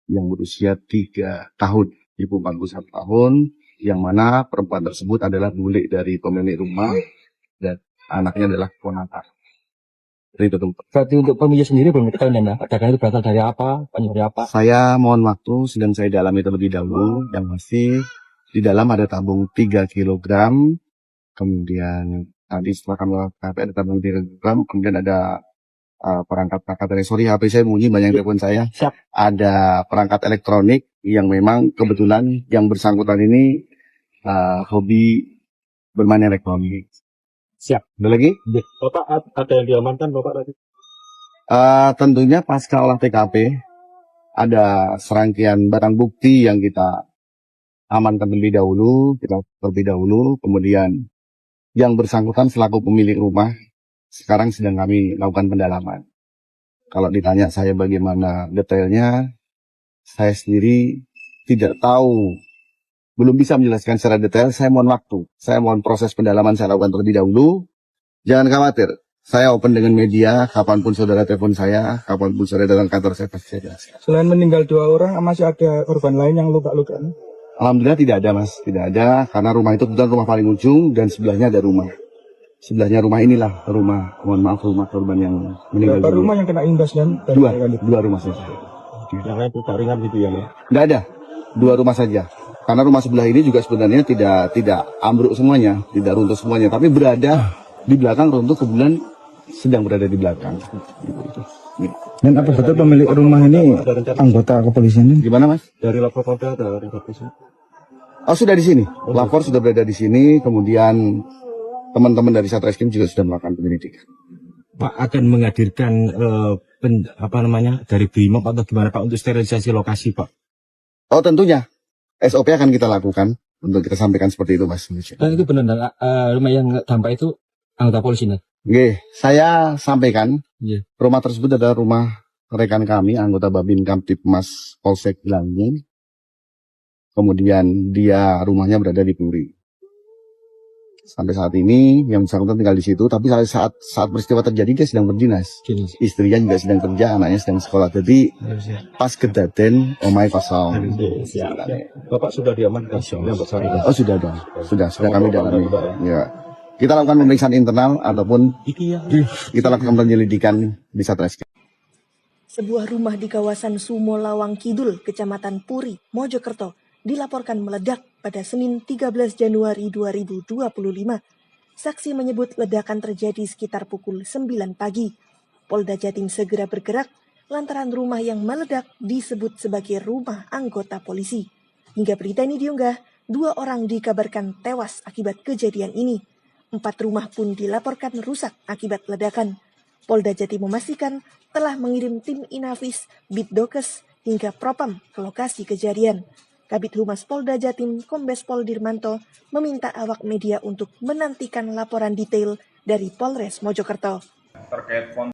yang berusia 3 tahun, ibu 41 tahun, yang mana perempuan tersebut adalah bule dari pemilik rumah dan anaknya adalah ponakan. Itu tempat. Berarti untuk pemilik sendiri belum diketahui ya, ledakan itu berasal dari apa, penyebabnya apa? Saya mohon waktu, sedang saya dalami terlebih dahulu. Yang pasti di dalam ada tabung 3 kg, kemudian tadi setelah kami lakukan ada tabung 3 kg, kemudian ada perangkat HP saya bunyi, banyak telepon saya. Siap. Ada perangkat elektronik yang memang kebetulan yang bersangkutan ini hobi bermain elektronik. Siap. Ada lagi? Bapak ada yang diamankan Bapak tadi? Tentunya pasca olah TKP ada serangkaian barang bukti yang kita amankan terlebih dahulu, kemudian yang bersangkutan selaku pemilik rumah sekarang sedang kami lakukan pendalaman. Kalau ditanya saya bagaimana detailnya, saya sendiri tidak tahu, belum bisa menjelaskan secara detail. Saya mohon waktu, saya mohon proses pendalaman saya lakukan terlebih dahulu. Jangan khawatir, saya open dengan media, kapanpun saudara telepon saya, kapanpun saudara datang kantor saya pasti saya jelaskan. Selain meninggal 2 orang, masih ada korban lain yang luka-luka? Alhamdulillah tidak ada mas, tidak ada, karena rumah itu kebetulan rumah paling ujung dan sebelahnya ada rumah. Sebelahnya rumah inilah rumah, mohon maaf, rumah korban yang meninggal. Berapa rumah yang kena imbas dan? Dua rumah saja. Yang lain itu ringan gitu ya? Tidak ada, 2 rumah saja. Karena rumah sebelah ini juga sebenarnya tidak ambruk semuanya, tidak runtuh semuanya, tapi berada di belakang runtuh, kebetulan sedang berada di belakang. Dan apa betul pemilik rumah ini anggota kepolisian? Gimana mas? Dari lapor Polda ada informasi? Oh sudah di sini, lapor sudah berada di sini, kemudian teman-teman dari Satreskrim juga sudah melakukan penyelidikan. Pak akan menghadirkan dari Brimob atau gimana Pak untuk sterilisasi lokasi Pak? Oh tentunya SOP akan kita lakukan untuk kita sampaikan seperti itu Mas. Dan itu benar rumah yang dampak itu anggota polisi nih. Oke, saya sampaikan Iya. rumah tersebut adalah rumah rekan kami anggota Babin Kamtipmas Polsek Ilangin. Kemudian dia rumahnya berada di Puri. Sampai saat ini yang bersangkutan tinggal di situ, tapi saat peristiwa terjadi dia sedang berdinas. Istrinya juga sedang kerja, anaknya sedang sekolah. Jadi pas kedaden omai kosong. Bapak sudah diamankan? Oh sudah dong, sudah kami dalami. Ya. Kita lakukan pemeriksaan internal ataupun kita lakukan penyelidikan di Satreskrim. Sebuah rumah di kawasan Sumo Lawang Kidul, Kecamatan Puri, Mojokerto, dilaporkan meledak pada Senin 13 Januari 2025. Saksi menyebut ledakan terjadi sekitar pukul 9 pagi. Polda Jatim segera bergerak lantaran rumah yang meledak disebut sebagai rumah anggota polisi. Hingga berita ini diunggah, 2 orang dikabarkan tewas akibat kejadian ini. 4 rumah pun dilaporkan rusak akibat ledakan. Polda Jatim memastikan telah mengirim tim Inafis, Bitdokes, hingga Propam ke lokasi kejadian. Kabid Humas Polda Jatim, Kombes Pol Dirmanto, meminta awak media untuk menantikan laporan detail dari Polres Mojokerto. Terkait